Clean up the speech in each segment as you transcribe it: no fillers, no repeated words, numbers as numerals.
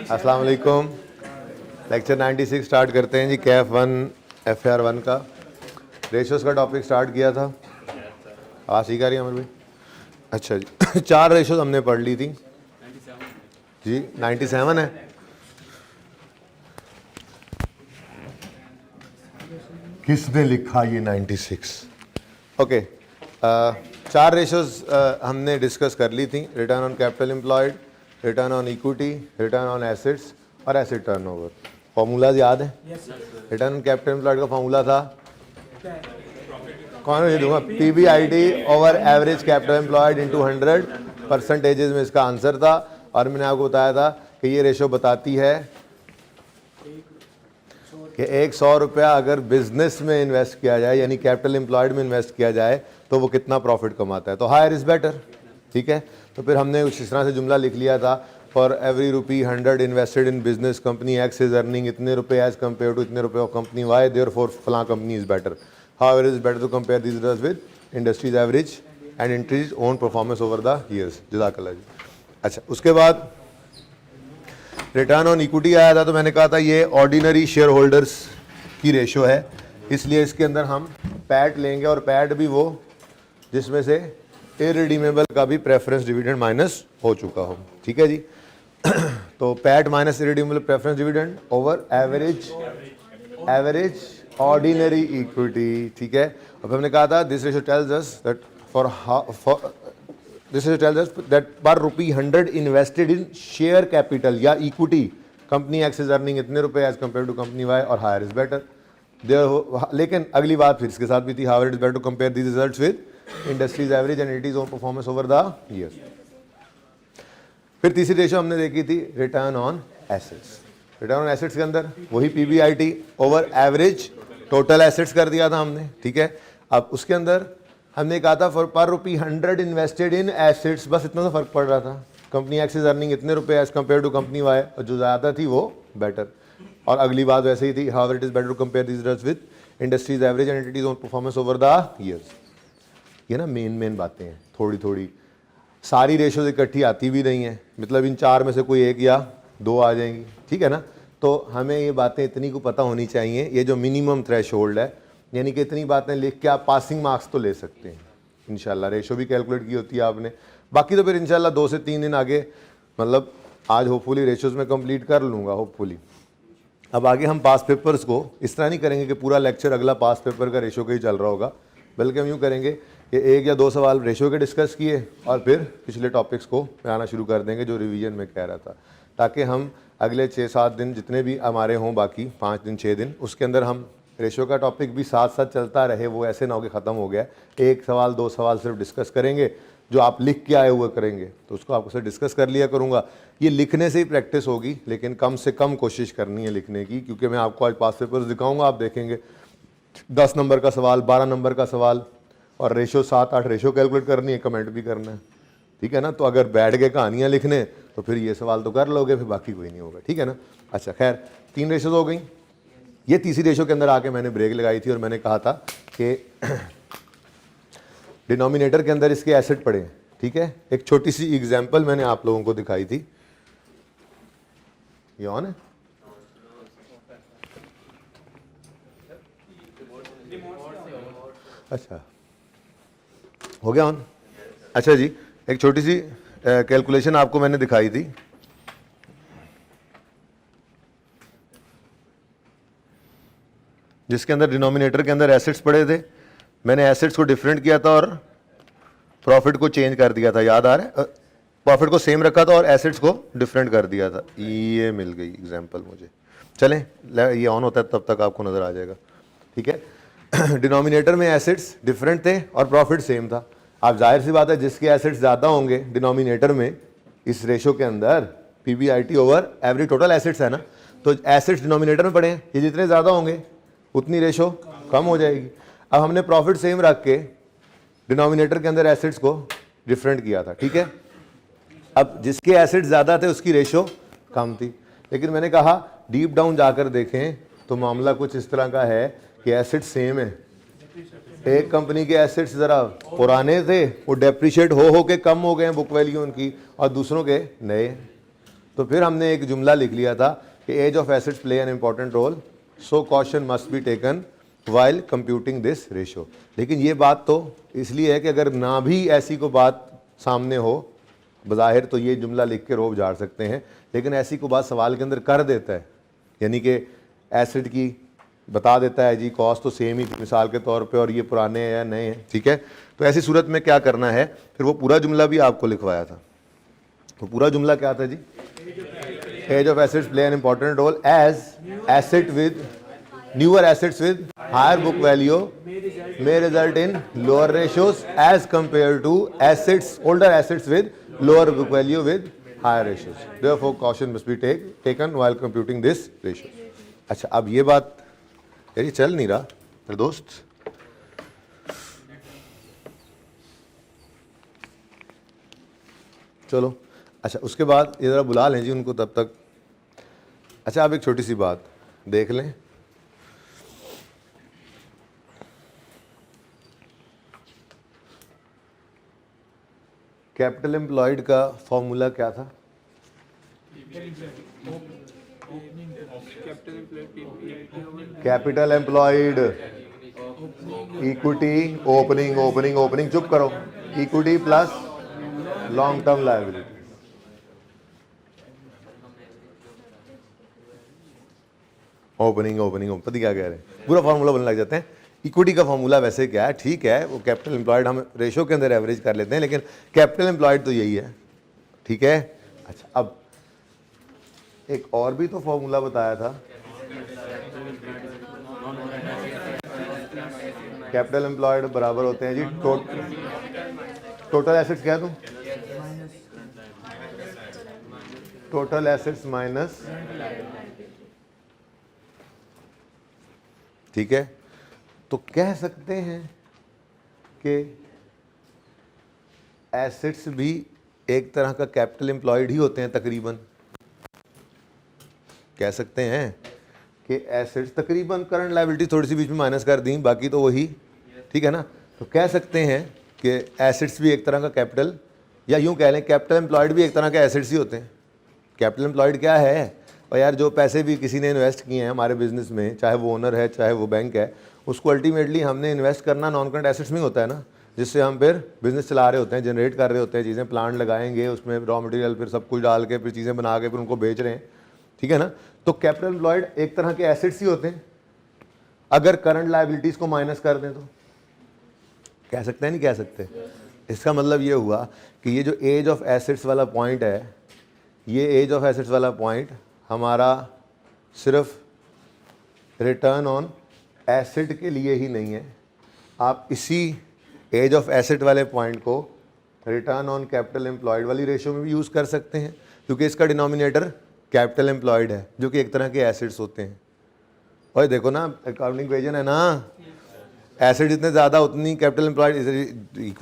अस्सलाम वालेकुम। Lecture 96 start करते हैं जी। कैफ 1 FAR 1 का रेशोज़ का टॉपिक स्टार्ट किया था। आवाज़ ठीक आ रही है अमर भाई? अच्छा जी। 4 रेशोज़ हमने पढ़ ली थी जी। 97 है। किसने लिखा ये 96? ओके। 4 रेशोज़ हमने डिस्कस कर ली थी। Return on capital employed, return on equity, return on assets और एसेट टर्नओवर। फॉर्मूलाज याद है? रिटर्न ऑन कैपिटल एम्प्लॉयड का फॉर्मूला था, कौन ये दूंगा, PBIT over average capital employed into 100 percentages में इसका आंसर था। और मैंने आपको बताया था कि ये रेशो बताती है कि 100 रुपया अगर बिजनेस में इन्वेस्ट किया जाए, यानी कैपिटल एम्प्लॉयड में इन्वेस्ट किया जाए, तो वो कितना प्रॉफिट कमाता है। तो हायर इज़ बेटर। ठीक है, तो फिर हमने कुछ इस तरह से जुमला लिख लिया था, for every ₹100 invested in business company X is earning इतने रुपए एज कम्पेयर टू इतने रुपए ऑफ कंपनी वाई, देयरफॉर फलां company is better. However is better to compare this results with industries average and industry's own performance over the years. जज़ाकल्लाह जी। अच्छा, उसके बाद रिटर्न ऑन इक्विटी आया था, तो मैंने कहा था ये ऑर्डिनरी शेयर होल्डर्स की रेशो है, इसलिए इसके अंदर हम पैट लेंगे, और पैट भी वो जिसमें से इररिडीमेबल का भी प्रेफरेंस डिविडेंड माइनस हो चुका हो। ठीक है जी। तो PAT minus irredeemable preference dividend over average ordinary equity. ठीक है, अब हमने कहा था this ratio tells us that this ratio tells us that per ₹100 invested in share capital या equity, company X is earning इतने रुपए as compare to company Y, और हायर इज बेटर। लेकिन अगली बात फिर इसके साथ भी थी, however is better to compare these results with industries average and it is own performance over the year. फिर तीसरी रेशो हमने देखी थी return on assets. Return on assets के अंदर वही PBIT over average total assets कर दिया था हमने। ठीक है, अब उसके अंदर हमने कहा था फॉर पर ₹100 इन्वेस्टेड इन एसेट्स, बस इतना सा फर्क पड़ रहा था, कंपनी एक्स इज अर्निंग इतने रुपए as compare to company Y, और जो ज़्यादा थी वो बेटर। और अगली बात वैसे ही थी, however it is better to compare this results with industries average and it is own performance over the years. ये ना मेन बातें हैं, थोड़ी थोड़ी सारी रेशोज इकट्ठी आती भी नहीं है, मतलब इन 4 में से कोई 1 या 2 आ जाएंगी। ठीक है ना, तो हमें ये बातें इतनी को पता होनी चाहिए, ये जो मिनिमम थ्रेशोल्ड है, यानी कि इतनी बातें लिख के आप पासिंग मार्क्स तो ले सकते हैं इंशाल्लाह। रेशो भी कैलकुलेट की होती है आपने, बाकी तो फिर इंशाल्लाह 2 से 3 दिन आगे, मतलब आज होपफुली रेशोज़ में कंप्लीट कर लूँगा होपफुली। अब आगे हम पास पेपर्स को इस तरह नहीं करेंगे कि पूरा लेक्चर अगला पास पेपर का रेशो का ही चल रहा होगा, बल्कि हम यूँ करेंगे कि 1 या 2 सवाल रेशो के डिस्कस किए और फिर पिछले टॉपिक्स को आना शुरू कर देंगे जो रिवीजन में कह रहा था, ताकि हम अगले 6-7 दिन जितने भी हमारे हों, बाकी 5 दिन 6 दिन, उसके अंदर हम रेशो का टॉपिक भी साथ साथ चलता रहे। वो ऐसे ना हो कि ख़त्म हो गया, 1 सवाल 2 सवाल सिर्फ डिस्कस करेंगे, जो आप लिख के आए हुए करेंगे तो उसको आपसे डिस्कस कर लिया करूँगा। ये लिखने से ही प्रैक्टिस होगी, लेकिन कम से कम कोशिश करनी है लिखने की, क्योंकि मैं आपको आज पास पेपर्स दिखाऊँगा, आप देखेंगे 10 नंबर का सवाल, 12 नंबर का सवाल, और रेशो 7-8 रेशो कैलकुलेट करनी है, कमेंट भी करना है। ठीक है ना, तो अगर बैठ के कहानियाँ लिखने तो फिर ये सवाल तो कर लोगे, फिर बाकी कोई नहीं होगा। ठीक है ना। अच्छा, खैर 3 रेशोज हो गई। ये तीसरी रेशो के अंदर आके मैंने ब्रेक लगाई थी और मैंने कहा था कि डिनोमिनेटर के अंदर इसके एसेट पड़े। ठीक है, एक छोटी सी एग्जाम्पल मैंने आप लोगों को दिखाई थी। ये ऑन है? अच्छा, हो गया ऑन? अच्छा जी, एक छोटी सी कैलकुलेशन आपको मैंने दिखाई थी। जिसके अंदर डिनोमिनेटर के अंदर एसेट्स पड़े थे, मैंने एसेट्स को डिफरेंट किया था और प्रॉफिट को चेंज कर दिया था, याद आ रहा है? प्रॉफिट को सेम रखा था और एसेट्स को डिफरेंट कर दिया था। ये मिल गई एग्जांपल मुझे। चलें, ये ऑन होता है तब तक आपको नज़र आ जाएगा। ठीक है, डिनोमिनेटर में एसेट्स डिफरेंट थे और प्रॉफिट सेम था। आप जाहिर सी बात है, जिसके एसेट्स ज़्यादा होंगे डिनोमिनेटर में इस रेशो के अंदर, PBIT over average total assets है ना, तो एसेट्स डिनोमिनेटर में पड़े हैं, ये जितने ज़्यादा होंगे उतनी रेशो कम हो जाएगी। अब हमने प्रॉफिट सेम रख के डिनोमिनेटर के अंदर एसेट्स को डिफरेंट किया था। ठीक है, अब जिसके एसेट्स ज़्यादा थे उसकी रेशो कम थी, लेकिन मैंने कहा डीप डाउन जाकर देखें तो मामला कुछ इस तरह का है कि एसेट्स सेम है। एक कंपनी के एसेट्स ज़रा पुराने थे, वो डेप्रिशिएट हो के कम हो गए हैं बुक वैल्यू उनकी, और दूसरों के नए। तो फिर हमने एक जुमला लिख लिया था कि age of assets play an important role, so caution must be taken while computing this ratio. लेकिन ये बात तो इसलिए है कि अगर ना भी ऐसी को बात सामने हो बज़ाहिर तो ये जुमला लिख के रोब झाड़ सकते हैं, लेकिन ऐसी को बात सवाल के अंदर कर देता है, यानी कि एसिड की बता देता है जी कॉस्ट तो सेम ही मिसाल के तौर पे और ये पुराने हैं या नए हैं, ठीक है। तो ऐसी सूरत में क्या करना है, फिर वो पूरा जुमला भी आपको लिखवाया था। तो पूरा जुमला क्या था जी, age of assets play an important role as asset with newer assets with higher book value may result in lower ratios as compared to older assets with lower book value with higher ratios. Therefore caution must be taken while computing this ratio. अच्छा, अब ये बात यार चल नहीं रहा मेरे दोस्त, चलो अच्छा उसके बाद ये ज़रा बुला लें जी उनको तब तक। अच्छा अब एक छोटी सी बात देख लें, कैपिटल एम्प्लॉयड का फॉर्मूला क्या था? Capital employed equity opening opening opening, चुप करो, equity plus long term liability. Opening opening पता क्या कह रहे हैं, पूरा फॉर्मूला बनने लग जाते हैं। इक्विटी का फॉर्मूला वैसे क्या है, ठीक है वो कैपिटल एम्प्लॉयड हम रेशो के अंदर एवरेज कर लेते हैं, लेकिन कैपिटल एम्प्लॉयड तो यही है, ठीक है। अच्छा अब एक और भी तो फॉर्मूला बताया था, कैपिटल एम्प्लॉयड बराबर होते हैं जी टोटल एसेट्स, क्या दूं, टोटल एसेट्स माइनस, ठीक है। तो कह सकते हैं कि एसेट्स भी एक तरह का कैपिटल एम्प्लॉयड ही होते हैं तकरीबन, कह सकते हैं कि एसेट्स तकरीबन, करंट लायबिलिटी थोड़ी सी बीच में माइनस कर दी, बाकी तो वही, ठीक है ना। तो कह सकते हैं कि एसेट्स भी एक तरह का कैपिटल, या यूं कह लें कैपिटल एम्प्लॉयड भी एक तरह के एसेट्स ही होते हैं। कैपिटल एम्प्लॉयड क्या है, और यार जो पैसे भी किसी ने इन्वेस्ट किए हैं हमारे बिजनेस में, चाहे वो ओनर है चाहे वो बैंक है, उसको अल्टीमेटली हमने इन्वेस्ट करना नॉन करंट एसेट्स में होता है ना, जिससे हम फिर बिजनेस चला रहे होते हैं, जनरेट कर रहे होते हैं चीज़ें, प्लांट लगाएंगे उसमें रॉ मटेरियल फिर सब कुछ डाल के फिर चीज़ें बना के फिर उनको बेच रहे हैं, ठीक है ना। तो कैपिटल एम्प्लॉयड एक तरह के एसेट्स ही होते हैं। अगर करंट लायबिलिटीज़ को माइनस कर दें तो कह सकते हैं, नहीं कह सकते। इसका मतलब ये हुआ कि ये जो एज ऑफ एसेट्स वाला पॉइंट है, ये एज ऑफ एसेट्स वाला पॉइंट हमारा सिर्फ रिटर्न ऑन एसेट के लिए ही नहीं है, आप इसी एज ऑफ एसेट वाले पॉइंट को रिटर्न ऑन कैपिटल एम्प्लॉयड वाली रेशियो में भी यूज़ कर सकते हैं, क्योंकि इसका डिनोमिनेटर कैपिटल एम्प्लॉयड है जो कि एक तरह के एसेट्स होते हैं। और देखो ना अकाउंटिंग इक्वेशन है ना, एसेट जितने ज़्यादा उतनी कैपिटल एम्प्लॉयड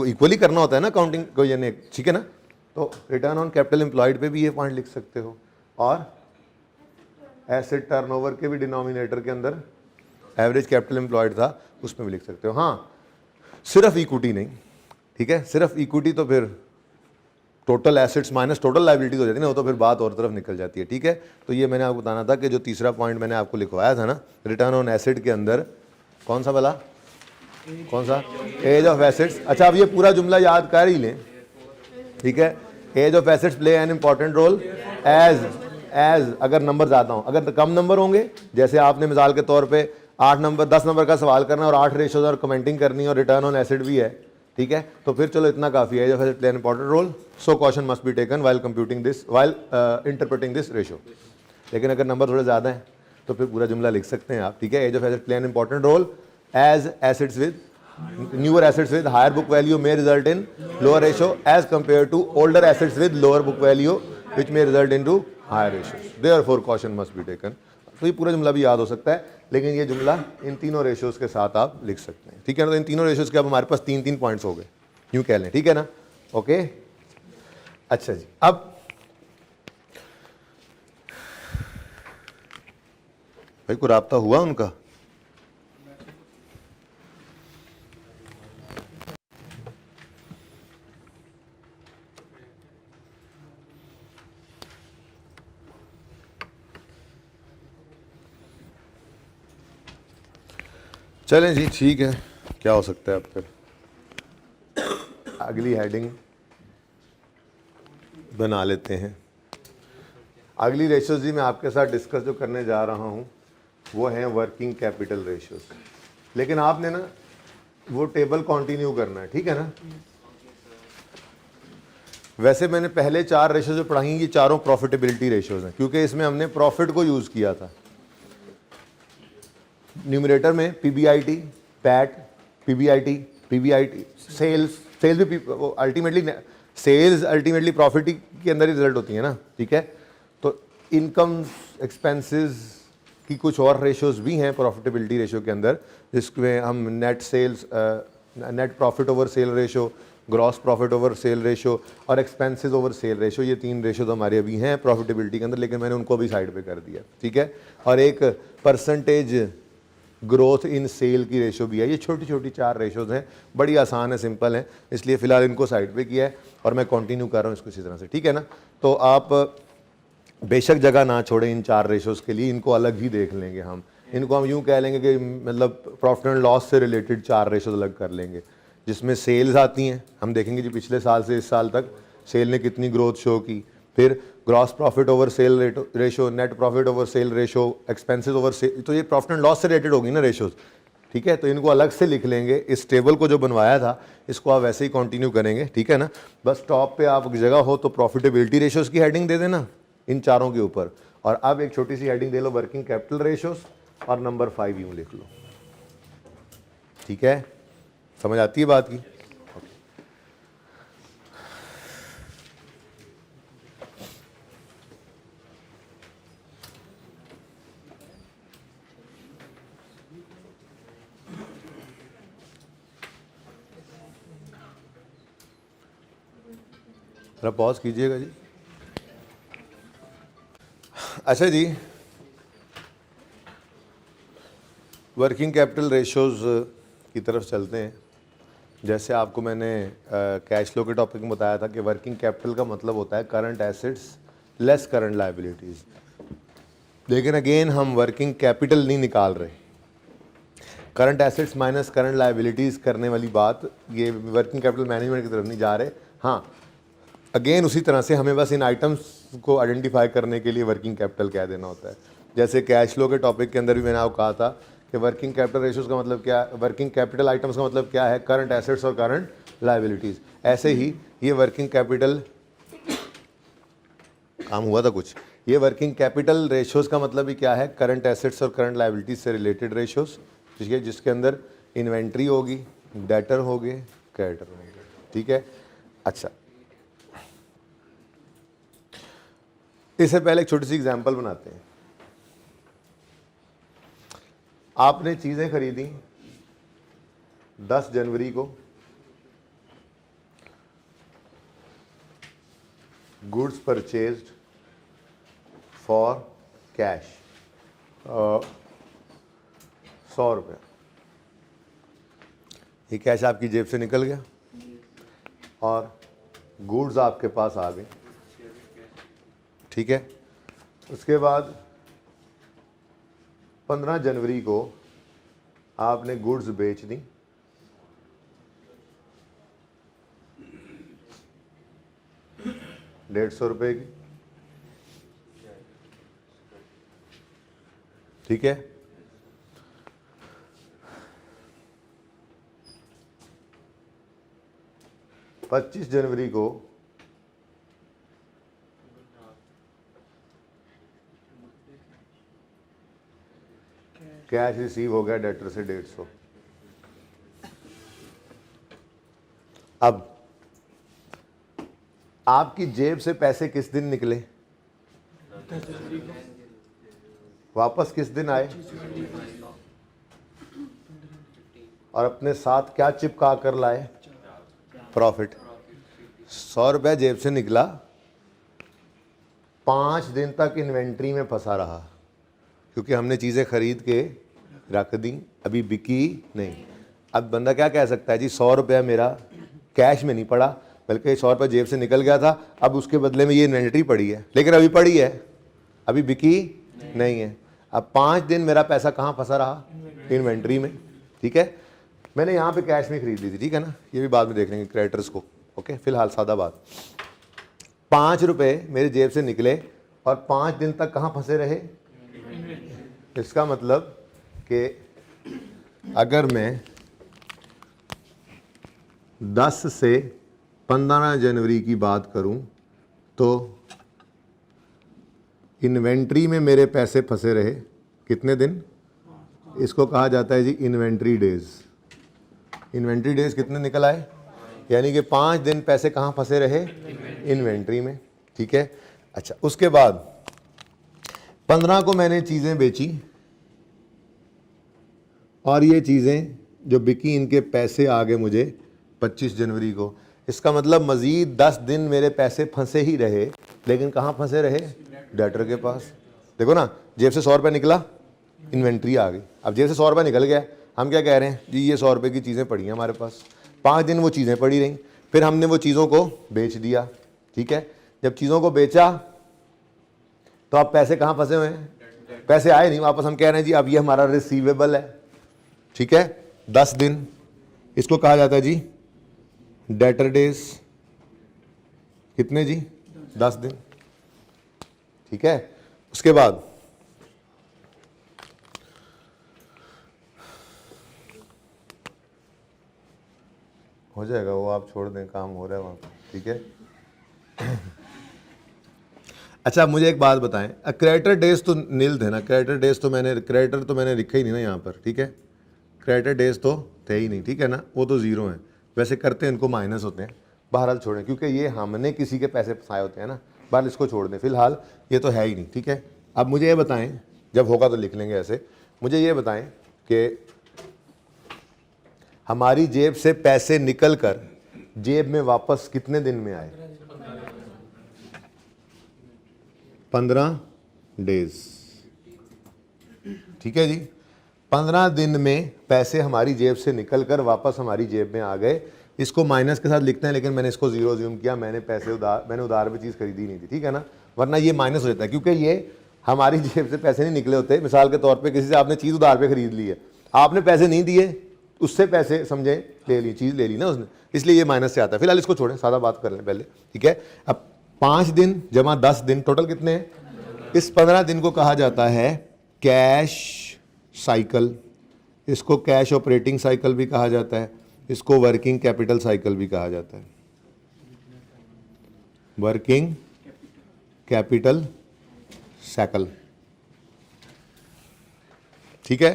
इक्वली करना होता है ना अकाउंटिंग इक्वेशन एक, ठीक है ना। तो रिटर्न ऑन कैपिटल एम्प्लॉयड पे भी ये पॉइंट लिख सकते हो, और एसेट टर्नओवर के भी डिनोमिनेटर के अंदर एवरेज कैपिटल एम्प्लॉयड था उसमें भी लिख सकते हो। हाँ सिर्फ इक्विटी नहीं, ठीक है, सिर्फ इक्विटी तो फिर total assets minus total liability हो जाती है ना, वो तो फिर बात और तरफ निकल जाती है, ठीक है। तो ये मैंने आपको बताना था कि जो तीसरा पॉइंट मैंने आपको लिखवाया था ना, रिटर्न ऑन एसेट के अंदर कौन सा वाला, कौन सा, एज ऑफ एसेट्स। अच्छा अब ये पूरा जुमला याद कर ही लें, ठीक है। Age of assets play an important role as अगर नंबर ज़्यादा हो, अगर कम नंबर होंगे, जैसे आपने मिसाल के तौर पे 8 नंबर 10 नंबर का सवाल करना और 8 रेशोज और कमेंटिंग करनी और रिटर्न ऑन एसेट भी है, ठीक है, तो फिर चलो इतना काफ़ी है। Age of asset play an important role, so caution must be taken while computing this while interpreting this ratio. लेकिन अगर नंबर थोड़े ज़्यादा हैं तो फिर पूरा जुमला लिख सकते हैं आप, ठीक है। Age of asset play an important role as assets with newer assets with higher book value may result in lower ratio as compared to older assets with lower book value which may result into higher ratios. Therefore caution must be taken. तो ये पूरा जुमला भी याद हो सकता है, लेकिन ये जुमला इन तीनों रेशियोज के साथ आप लिख सकते हैं, ठीक है ना। तो इन तीनों रेशियोज के अब हमारे पास 3-3 पॉइंट्स हो गए, यूँ कह लें, ठीक है ना। ओके अच्छा जी, अब भाई को राब्ता हुआ उनका, चलें जी, ठीक है, क्या हो सकता है अब फिर। अगली हेडिंग बना लेते हैं। अगली रेशियोज जी मैं आपके साथ डिस्कस जो करने जा रहा हूँ वो है वर्किंग कैपिटल रेशियोज। लेकिन आपने ना वो टेबल कंटिन्यू करना है, ठीक है ना। वैसे मैंने पहले 4 रेशियोज जो पढ़ाई ये चारों प्रॉफिटेबिलिटी रेशियोज हैं, क्योंकि इसमें हमने प्रॉफिट को यूज़ किया था। न्यूमरेटर में PBIT, PAT, PBIT, PBIT, sales भी अल्टीमेटली सेल्स अल्टीमेटली प्रॉफिट के अंदर ही रिजल्ट होती है ना, ठीक है। तो इनकम एक्सपेंसेस की कुछ और रेशियोज भी हैं प्रॉफिटेबिलिटी रेशियो के अंदर, जिसमें हम net sales, net profit over sale ratio, gross profit over sale ratio और एक्सपेंसेस ओवर सेल रेशो, ये 3 रेशो तो हमारे अभी हैं प्रॉफिटेबिलिटी के अंदर, लेकिन मैंने उनको भी साइड पे कर दिया, ठीक है। और एक परसेंटेज ग्रोथ इन सेल की रेशो भी है। ये छोटी छोटी 4 रेशोज हैं, बड़ी आसान है, सिंपल है, इसलिए फ़िलहाल इनको साइड पे किया है और मैं कंटिन्यू कर रहा हूँ इसको इसी तरह से, ठीक है ना। तो आप बेशक जगह ना छोड़ें इन 4 रेशोज़ के लिए, इनको अलग ही देख लेंगे हम। इनको हम यूँ कह लेंगे कि मतलब प्रॉफिट एंड लॉस से रिलेटेड 4 रेशोज़ अलग कर लेंगे, जिसमें सेल्स आती हैं। हम देखेंगे जी पिछले साल से इस साल तक सेल ने कितनी ग्रोथ शो की, फिर gross profit over sale ratio, net profit over sale ratio, expenses over cell, तो ये प्रॉफिट एंड लॉस से रिलेटेड होगी ना रेशोज़, ठीक है। तो इनको अलग से लिख लेंगे। इस टेबल को जो बनवाया था इसको आप वैसे ही कंटिन्यू करेंगे, ठीक है ना। बस टॉप पे आप जगह हो तो प्रॉफिटेबिलिटी रेशोज़ की हेडिंग दे देना इन चारों के ऊपर, और अब एक छोटी सी हेडिंग दे लो वर्किंग कैपिटल रेशोज़ और नंबर 5 यूँ लिख लो, ठीक है। समझ आती है बात की। जरा पॉज कीजिएगा जी। अच्छा जी, वर्किंग कैपिटल रेशोज़ की तरफ चलते हैं। जैसे आपको मैंने कैश फ्लो के टॉपिक में बताया था कि वर्किंग कैपिटल का मतलब होता है current assets less current liabilities, लेकिन अगेन हम वर्किंग कैपिटल नहीं निकाल रहे। Current assets minus current liabilities करने वाली बात, ये वर्किंग कैपिटल मैनेजमेंट की तरफ नहीं जा रहे। हाँ, अगेन उसी तरह से हमें बस इन आइटम्स को आइडेंटिफाई करने के लिए वर्किंग कैपिटल कह देना होता है। जैसे कैश फ्लो के टॉपिक के अंदर भी मैंने आपको कहा था कि वर्किंग कैपिटल रेशियोज़ का मतलब क्या है, वर्किंग कैपिटल आइटम्स का मतलब क्या है, करंट एसेट्स और करंट लायबिलिटीज़। ऐसे ही ये वर्किंग कैपिटल काम हुआ था कुछ, ये वर्किंग कैपिटल रेशियोज़ का मतलब भी क्या है, करंट एसेट्स और करंट लायबिलिटीज़ से रिलेटेड रेशियोज़, ठीक है, जिसके अंदर इन्वेंट्री होगी, डेटर होंगे, क्रेडिटर होंगे, ठीक है। अच्छा, इससे पहले एक छोटी सी एग्जांपल बनाते हैं। आपने चीज़ें खरीदी 10 जनवरी को, गुड्स परचेज्ड फॉर कैश 100 रुपये। ये कैश आपकी जेब से निकल गया और गुड्स आपके पास आ गए, ठीक है। उसके बाद 15 जनवरी को आपने गुड्स बेच दी, ₹150 की, ठीक है। पच्चीस जनवरी को कैश रिसीव हो गया डेटर से 150। अब आपकी जेब से पैसे किस दिन निकले, वापस किस दिन आए, और अपने साथ क्या चिपका कर लाए, प्रॉफिट। 100 रुपये जेब से निकला, 5 दिन तक इन्वेंट्री में फंसा रहा, क्योंकि हमने चीज़ें खरीद के रख दी, अभी बिकी नहीं। अब बंदा क्या कह सकता है जी, 100 रुपया मेरा कैश में नहीं पड़ा, बल्कि 100 रुपये जेब से निकल गया था, अब उसके बदले में ये इन्वेंट्री पड़ी है, लेकिन अभी पड़ी है, अभी बिकी नहीं है। अब 5 दिन मेरा पैसा कहाँ फंसा रहा, इन्वेंट्री में, ठीक है। मैंने यहाँ पे कैश में खरीद ली थी, ठीक है ना, ये भी बाद में देख लेंगे क्रेडिटर्स को। ओके, फिलहाल सादा बात, 5 रुपए मेरे जेब से निकले और 5 दिन तक कहाँ फंसे रहे। इसका मतलब कि अगर मैं 10 से 15 जनवरी की बात करूं तो इन्वेंट्री में मेरे पैसे फंसे रहे कितने दिन, इसको कहा जाता है जी इन्वेंट्री डेज। इन्वेंट्री डेज कितने निकल आए, यानी कि 5 दिन पैसे कहाँ फंसे रहे, इन्वेंट्री में, ठीक है। अच्छा, उसके बाद 15 को मैंने चीज़ें बेची और ये चीज़ें जो बिकी इनके पैसे आ गए मुझे 25 जनवरी को। इसका मतलब मज़ीद 10 दिन मेरे पैसे फंसे ही रहे, लेकिन कहाँ फंसे रहे, डेटर के पास। देखो ना, जेब से 100 रुपये निकला, इन्वेंट्री आ गई। अब जेब से 100 रुपये निकल गया, हम क्या कह रहे हैं जी, ये 100 रुपये की चीज़ें पड़ी हैं हमारे पास। 5 दिन वो चीज़ें पड़ी रहीं, फिर हमने वो चीज़ों को बेच दिया, ठीक है। जब चीज़ों को बेचा तो अब पैसे कहाँ फंसे हुए हैं, पैसे आए नहीं वापस। हम कह रहे हैं जी अब ये हमारा रिसीवेबल है, ठीक है, 10 दिन, इसको कहा जाता है जी डेटर डेज। कितने जी, 10 दिन, ठीक है। उसके बाद हो जाएगा वो, आप छोड़ दें, काम हो रहा है वहाँ पर, ठीक है। अच्छा, मुझे एक बात बताएं, क्रेडिटर डेज तो नील थे ना, क्रेडिटर डेज तो मैंने लिखा ही नहीं ना यहाँ पर, ठीक है। क्रेडिटर डेज तो थे ही नहीं, ठीक है ना, वो तो ज़ीरो हैं। वैसे करते हैं इनको माइनस होते हैं, बहरहाल छोड़ें, क्योंकि ये हमने किसी के पैसे फंसाए होते हैं ना, बहरहाल इसको छोड़ दें, फिलहाल ये तो है ही नहीं, ठीक है। अब मुझे ये बताएं, जब होगा तो लिख लेंगे ऐसे, मुझे ये बताएं कि हमारी जेब से पैसे निकल कर जेब में वापस कितने दिन में आए, 15 डेज, ठीक है जी। 15 दिन में पैसे हमारी जेब से निकल कर वापस हमारी जेब में आ गए। इसको माइनस के साथ लिखते हैं, लेकिन मैंने इसको जीरो ज्यूम किया, मैंने उधार पे चीज़ खरीदी नहीं थी, ठीक है ना, वरना ये माइनस हो जाता है, क्योंकि ये हमारी जेब से पैसे नहीं निकले होते। मिसाल के तौर पे किसी से आपने चीज़ उधार पे खरीद ली है, आपने पैसे नहीं दिए, उससे पैसे समझे ले ली, चीज़ ले ली ना उसने, इसलिए ये माइनस से आता है। फिलहाल इसको छोड़ें, सादा बात कर लें पहले, ठीक है। अब 5 दिन जमा 10 दिन, टोटल कितने हैं, इस 15 दिन को कहा जाता है कैश साइकिल। इसको कैश ऑपरेटिंग साइकिल भी कहा जाता है, इसको वर्किंग कैपिटल साइकिल भी कहा जाता है, वर्किंग कैपिटल साइकिल, ठीक है।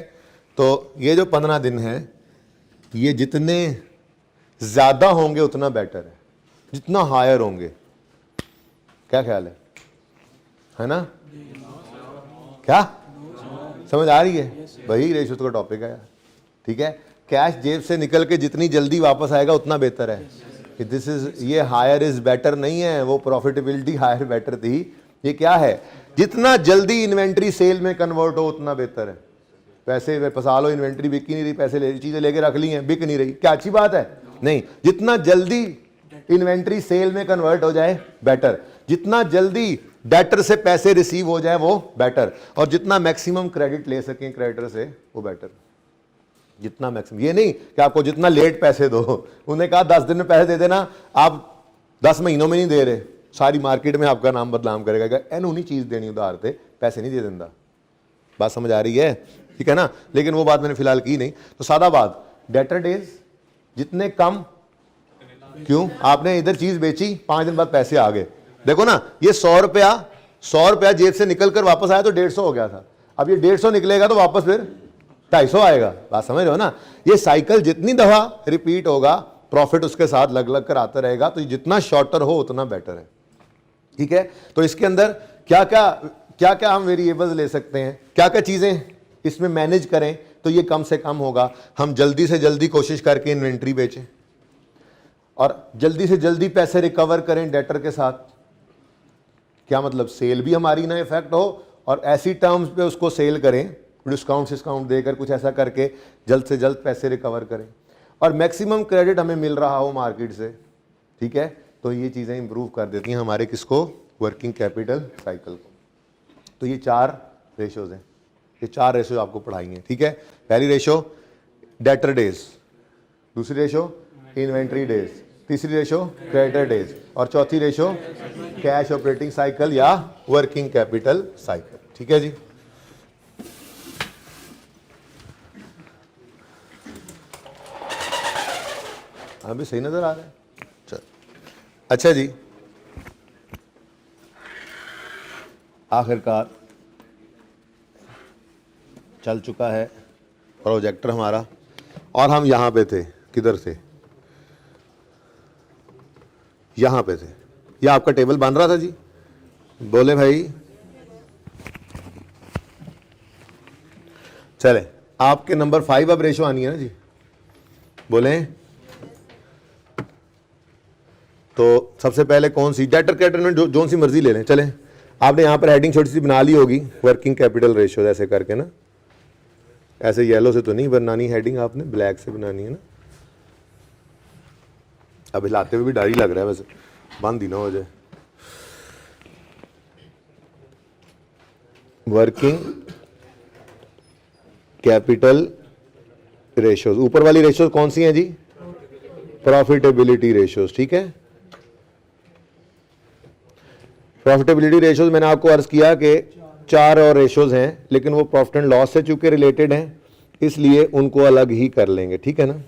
तो ये जो 15 दिन है, ये जितने ज़्यादा होंगे उतना बेटर है, जितना हायर होंगे, क्या ख्याल है ना, क्या समझ आ रही है, वही रेशो का टॉपिक है यार, ठीक है। कैश जेब से निकल के जितनी जल्दी वापस आएगा उतना बेहतर है। दिस इज, ये हायर इज बेटर नहीं है, वो प्रॉफिटेबिलिटी हायर बेटर थी, ये क्या है, जितना जल्दी इन्वेंट्री सेल में कन्वर्ट हो उतना बेहतर है। पैसे फंसा लो, इन्वेंट्री बिक ही नहीं रही, पैसे ले चीजें लेके रख ली हैं, बिक नहीं रही, क्या अच्छी बात है, नहीं, जितना जल्दी इन्वेंट्री सेल में कन्वर्ट हो जाए बेटर, जितना जल्दी डेटर से पैसे रिसीव हो जाए वो बेटर, और जितना मैक्सिमम क्रेडिट ले सकें क्रेडिटर से वो बेटर, जितना मैक्सिमम। ये नहीं कि आपको जितना लेट पैसे दो, उन्हें कहा 10 दिन में पैसे दे देना, आप 10 महीनों में नहीं दे रहे, सारी मार्केट में आपका नाम बदनाम करेगा, एनूनी चीज़ देनी उधार थे, पैसे नहीं दे देता। बात समझ आ रही है, ठीक है ना, लेकिन वो बात मैंने फिलहाल की नहीं। तो सादा बात, डेटर डेज जितने कम, क्यों, आपने इधर चीज़ बेची, 5 दिन बाद पैसे आ गए, देखो ना, ये 100 रुपया जेब से निकल कर वापस आया तो 150 हो गया था, अब ये 150 निकलेगा तो वापस फिर 250 आएगा। बात समझ रहे हो ना, ये साइकिल जितनी दफा रिपीट होगा प्रॉफिट उसके साथ लग लग कर आता रहेगा, तो जितना शॉर्टर हो उतना बेटर है, ठीक है। तो इसके अंदर क्या क्या हम वेरिएबल्स ले सकते हैं, क्या क्या चीज़ें इसमें मैनेज करें तो ये कम से कम होगा। हम जल्दी से जल्दी कोशिश करके इन्वेंट्री बेचें और जल्दी से जल्दी पैसे रिकवर करें डेटर के साथ, क्या मतलब, सेल भी हमारी ना इफेक्ट हो और ऐसी टर्म्स पे उसको सेल करें, डिस्काउंट देकर कुछ ऐसा करके जल्द से जल्द पैसे रिकवर करें, और मैक्सिमम क्रेडिट हमें मिल रहा हो मार्केट से, ठीक है। तो ये चीज़ें इंप्रूव कर देती हैं हमारे किसको, वर्किंग कैपिटल साइकिल को। तो ये 4 रेशोज़ हैं, ये 4 रेशो आपको पढ़ाई हैं, ठीक है। पहली रेशो डेटर डेज, दूसरी रेशो इन्वेंट्री डेज, तीसरी रेशो क्रेडिटर डेज और चौथी रेशो कैश ऑपरेटिंग साइकिल या वर्किंग कैपिटल साइकिल। ठीक है जी। अभी सही नजर आ रहा है? चल अच्छा जी, आखिरकार चल चुका है प्रोजेक्टर हमारा और हम यहाँ पे थे। किधर थे? यहाँ पे थे। यह आपका टेबल बन रहा था जी? बोले भाई। चले, आपके नंबर 5 अब रेशो आनी है ना जी? बोले तो सबसे पहले कौन सी? डेटर क्रेडिटर में जो सी मर्जी ले लें। चलें, आपने यहाँ पर हेडिंग छोटी सी बना ली होगी, वर्किंग कैपिटल रेशो ऐसे करके ना। ऐसे येलो से तो नहीं बनानी हेडिंग, आपने ब्लैक से बनानी है ना। अब हिलाते हुए भी डर ही लग रहा है, वैसे बंद ही ना हो जाए। वर्किंग कैपिटल रेशोज, ऊपर वाली रेशोज कौन सी हैं जी? Profitability ratios. ठीक है, प्रॉफिटेबिलिटी रेशोज मैंने आपको अर्ज किया कि 4 और रेशोज हैं, लेकिन वो प्रॉफिट एंड लॉस से चूंकि रिलेटेड हैं इसलिए उनको अलग ही कर लेंगे। ठीक है ना।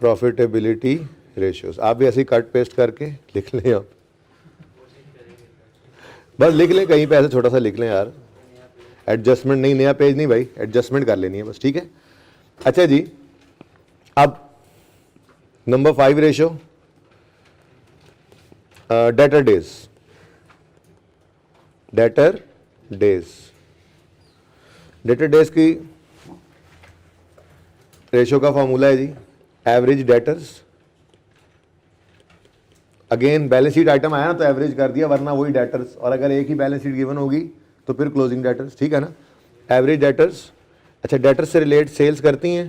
प्रॉफिटेबिलिटी रेशियोज आप भी ऐसे ही कट पेस्ट करके लिख लें। आप बस लिख लें, कहीं पे ऐसे छोटा सा लिख लें यार। एडजस्टमेंट नहीं, नया पेज नहीं भाई, एडजस्टमेंट कर लेनी है बस। ठीक है। अच्छा जी, अब number 5 ratio debtor days. Debtor days, debtor days की रेशो का फॉर्मूला है जी average debtors. Again balance sheet item आया ना तो एवरेज कर दिया, वरना वही डेटर्स, और अगर एक ही बैलेंस शीट गिवन होगी तो फिर क्लोजिंग डेटर्स। ठीक है ना। Average debtors. अच्छा, डेटर्स से रिलेट सेल्स करती हैं?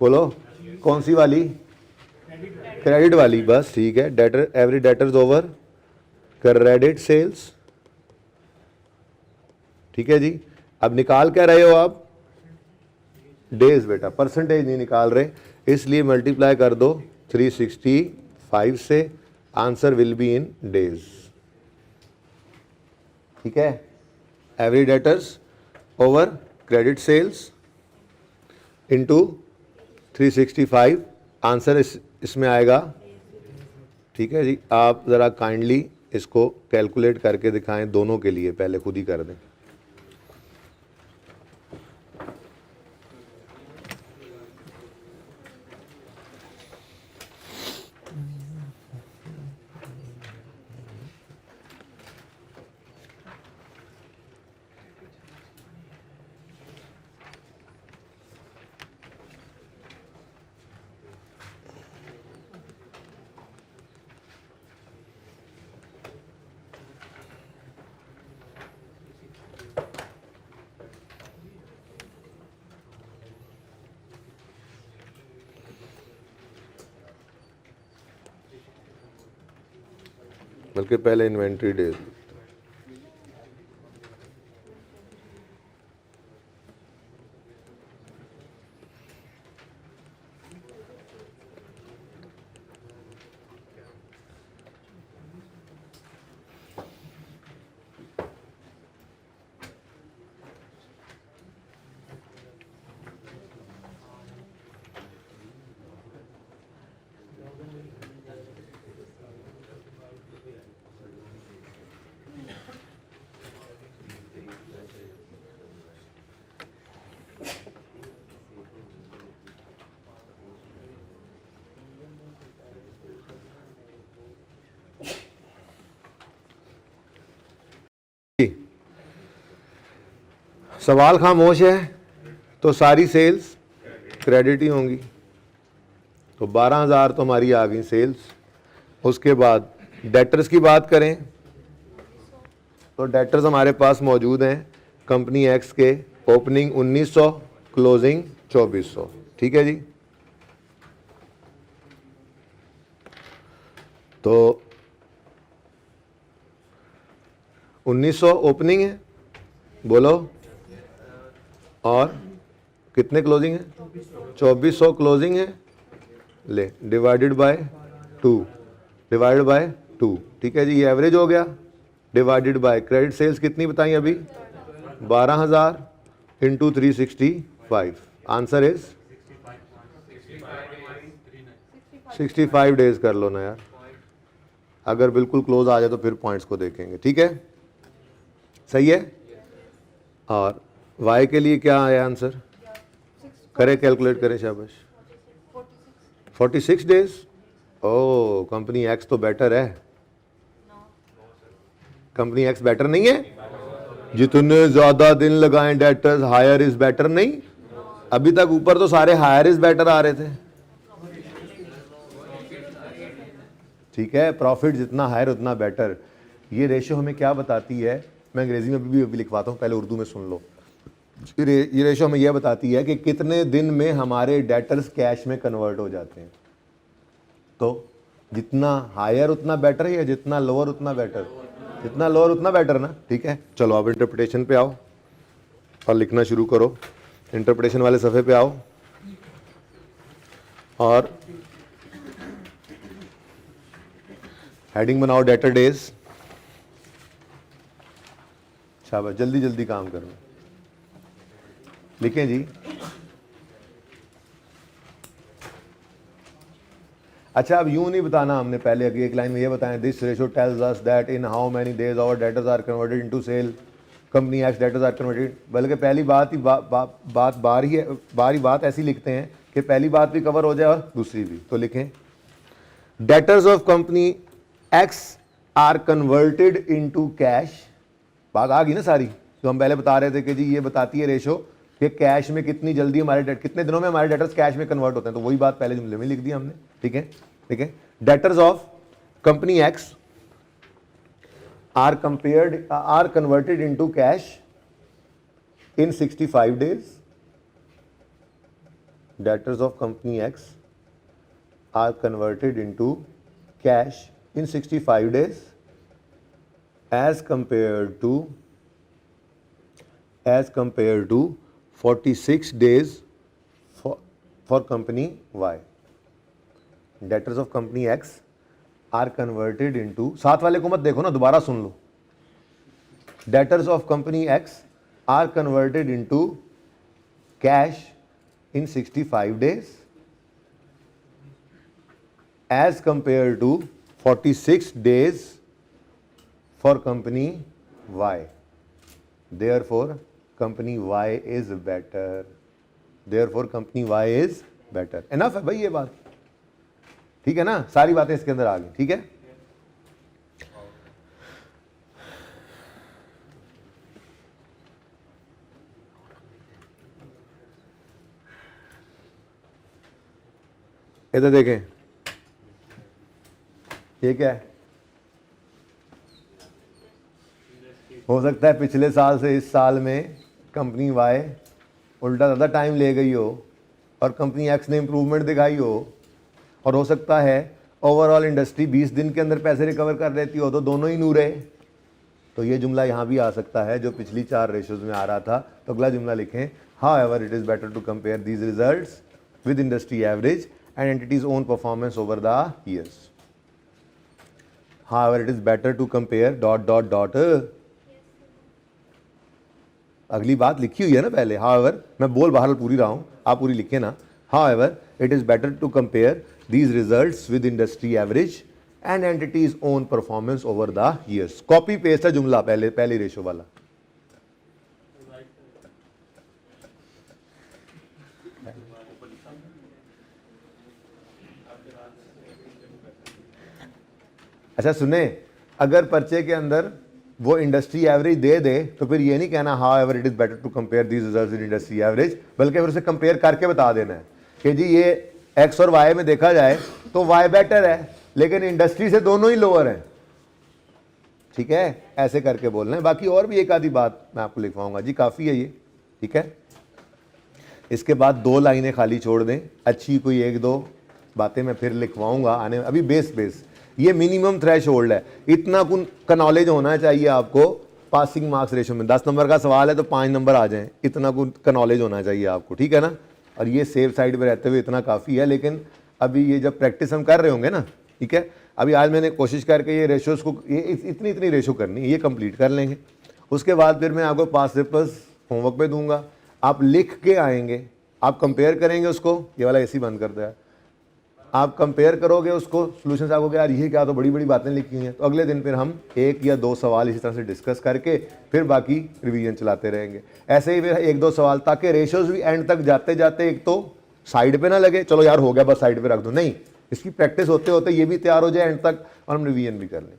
बोलो कौन सी वाली? क्रेडिट वाली। बस ठीक है, debtor average debtors over credit sales. ठीक है जी। अब निकाल क्या रहे हो आप? डेज बेटा, परसेंटेज नहीं निकाल रहे, इसलिए मल्टीप्लाई कर दो 365 से, answer will be in days. ठीक है। Average debtors over credit sales into 365, answer इसमें आएगा। ठीक है जी। आप ज़रा काइंडली इसको कैलकुलेट करके दिखाएं दोनों के लिए, पहले खुद ही कर दें। बल्कि पहले इन्वेंट्री डेज। सवाल खामोश है तो सारी सेल्स क्रेडिट ही होंगी। तो 12,000 तो हमारी आ गई सेल्स। उसके बाद डेटर्स की बात करें तो डेटर्स हमारे पास मौजूद हैं कंपनी एक्स के, ओपनिंग 1900, क्लोजिंग 2400, ठीक है जी। तो 1900 ओपनिंग है, बोलो, और कितने क्लोजिंग है? 2400 क्लोजिंग है, ले डिवाइडेड बाय 2, डिवाइडेड बाय 2, ठीक है जी। ये एवरेज हो गया, डिवाइडेड बाय क्रेडिट सेल्स कितनी बताई अभी? 12,000 इंटू 365, आंसर इज 65 डेज कर लो ना यार, अगर बिल्कुल क्लोज आ जाए तो फिर पॉइंट्स को देखेंगे, ठीक है, सही है। और वाई के लिए क्या आया आंसर? करें, कैलकुलेट करें, शाबाश। 46 डेज। ओ, कंपनी एक्स तो बेटर है। कंपनी एक्स बेटर नहीं है? जितने ज्यादा दिन लगाएं डेटर्स, हायर इज बेटर नहीं? अभी तक ऊपर तो सारे हायर इज बेटर आ रहे थे, ठीक है। प्रॉफिट जितना हायर उतना बेटर। ये रेशियो हमें क्या बताती है? मैं अंग्रेजी में भी लिखवाता हूँ, पहले उर्दू में सुन लो। ये रेशियो हमें यह बताती है कि कितने दिन में हमारे डेटर्स कैश में कन्वर्ट हो जाते हैं। तो जितना हायर उतना बेटर है या जितना लोअर उतना बेटर? जितना लोअर उतना बेटर ना, ठीक है। चलो अब इंटरप्रिटेशन पे आओ और लिखना शुरू करो। इंटरप्रिटेशन वाले सफ़े पे आओ और हेडिंग बनाओ डेटर डेज। शाबाश, जल्दी जल्दी काम करो, लिखें जी। अच्छा, अब यूं नहीं बताना हमने, पहले अगली एक लाइन में ये बताएं, this ratio tells us that in how many days our debtors are converted into sale, company X debtors are converted. बल्कि पहली बात ही बारी बात ऐसी लिखते हैं कि पहली बात भी कवर हो जाए और दूसरी भी। तो लिखें, debtors of company X are converted into cash. बात आ गई ना सारी, जो हम पहले बता रहे थे कि जी ये बताती है रेशो कि कैश में कितनी जल्दी हमारे कितने दिनों में हमारे डेटर्स कैश में कन्वर्ट होते हैं। तो वही बात पहले जुमले में लिख दी हमने, ठीक है, ठीक है। Debtors of company X are converted into cash in 65 days. Debtors of company X are converted into cash in 65 days as compared to 46 days for company Y. Debtors of company X are converted into, साथ वाले को मत देखो ना, दोबारा सुन लो। Debtors of company X are converted into cash in 65 days as compared to 46 days for company Y. Therefore, company Y is better. Therefore, company Y is better. Enough है भाई ये बात, ठीक है ना? सारी बातें इसके अंदर आ गई, ठीक है। इधर देखें, ये क्या है? हो सकता है पिछले साल से इस साल में कंपनी वाई उल्टा ज़्यादा टाइम ले गई हो और कंपनी एक्स ने इम्प्रूवमेंट दिखाई हो, और हो सकता है ओवरऑल इंडस्ट्री 20 दिन के अंदर पैसे रिकवर कर लेती हो, तो दोनों ही नूर है। तो ये जुमला यहाँ भी आ सकता है जो पिछली 4 रेशोज में आ रहा था। तो अगला जुमला लिखें, however it is better to compare these results with industry average and entities own performance over the years. However, it is better to compare ... अगली बात लिखी हुई है ना पहले। However, मैं बोल बहरहाल पूरी रहा हूँ, आप पूरी लिखे ना। However, it is better to compare these results with industry average and entities own performance over the years. Copy paste है जुमला पहले रेशो वाला। अच्छा सुने, अगर पर्चे के अंदर वो इंडस्ट्री एवरेज दे दे तो फिर ये नहीं कहना however it is better to compare these results in industry average, बल्कि फिर उसे कंपेयर करके बता देना है कि जी ये एक्स और वाई में देखा जाए तो वाई बेटर है, लेकिन इंडस्ट्री से दोनों ही लोअर हैं। ठीक है, ऐसे करके बोलना है। बाकी और भी एक आधी बात मैं आपको लिखवाऊंगा जी, काफ़ी है ये, ठीक है। इसके बाद 2 लाइनें खाली छोड़ दें, अच्छी कोई 1-2 बातें मैं फिर लिखवाऊंगा आने, अभी बेस ये मिनिमम थ्रेश होल्ड है, इतना का नॉलेज होना चाहिए आपको। पासिंग मार्क्स रेशो में 10 नंबर का सवाल है तो 5 नंबर आ जाएं, इतना का नॉलेज होना चाहिए आपको, ठीक है ना। और ये सेफ साइड पे रहते हुए इतना काफ़ी है। लेकिन अभी ये जब प्रैक्टिस हम कर रहे होंगे ना, ठीक है, अभी आज मैंने कोशिश करके ये रेशोज़ को, ये इतनी रेशो करनी है, ये कंप्लीट कर लेंगे। उसके बाद फिर मैं आपको पास्ट पेपर्स होमवर्क पे दूंगा, आप लिख के आएंगे, आप कंपेयर करेंगे उसको। ये वाला एसी बंद कर दो यार। आप कंपेयर करोगे उसको सोल्यूशन से, आपको यार ये क्या तो बड़ी बड़ी बातें लिखी हुई हैं। तो अगले दिन फिर हम 1 या 2 सवाल इसी तरह से डिस्कस करके फिर बाकी रिवीजन चलाते रहेंगे। ऐसे ही फिर 1-2 सवाल, ताकि रेशोज भी एंड तक जाते जाते एक तो साइड पे ना लगे, चलो यार हो गया बस साइड पे रख दो, नहीं, इसकी प्रैक्टिस होते होते ये भी तैयार हो जाए एंड तक और हम रिवीजन भी कर लें,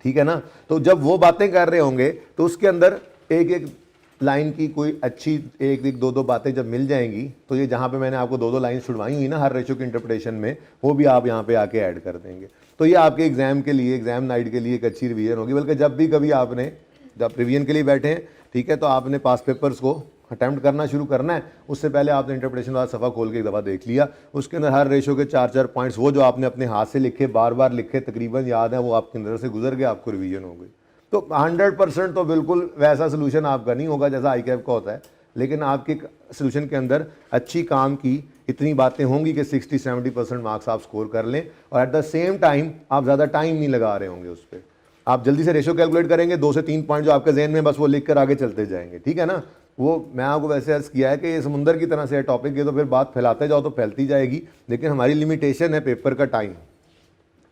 ठीक है ना। तो जब वो बातें कर रहे होंगे तो उसके अंदर एक एक लाइन की कोई अच्छी 1-2 बातें जब मिल जाएंगी, तो ये जहाँ पे मैंने आपको 2 लाइन छुड़वाई हुई ना हर रेशो की इंटरप्रिटेशन में, वो भी आप यहाँ पे आके ऐड कर देंगे। तो ये आपके एग्जाम के लिए, एग्जाम नाइट के लिए एक अच्छी रिवीजन होगी। बल्कि जब भी कभी आपने जब रिवीजन के लिए बैठे हैं, ठीक है, तो आपने पास पेपर्स को अटैम्प्ट करना शुरू करना है, उससे पहले आपने इंटरप्रिटेशन वाला सफ़ा खोल के एक दफ़ा देख लिया। उसके अंदर हर रेशो के 4-4 पॉइंट्स, वो जो आपने अपने हाथ से लिखे, बार बार लिखे, तकरीबन याद है, वो आपके अंदर से गुजर गया, आपको रिवीजन हो गई। तो 100% तो बिल्कुल वैसा सोल्यूशन आपका नहीं होगा जैसा ICAP का होता है, लेकिन आपके सोल्यूशन के अंदर अच्छी काम की इतनी बातें होंगी कि 60-70% मार्क्स आप स्कोर कर लें। और एट द सेम टाइम आप ज़्यादा टाइम नहीं लगा रहे होंगे उस पर, आप जल्दी से रेशो कैलकुलेट करेंगे, 2 से 3 पॉइंट जो आपके जहन में, बस वो लिख कर आगे चलते जाएंगे, ठीक है ना। वो मैं आपको वैसे अर्ज किया है कि ये समुंदर की तरह से है टॉपिक, ये तो फिर बात फैलाते जाओ तो फैलती जाएगी, लेकिन हमारी लिमिटेशन है पेपर का टाइम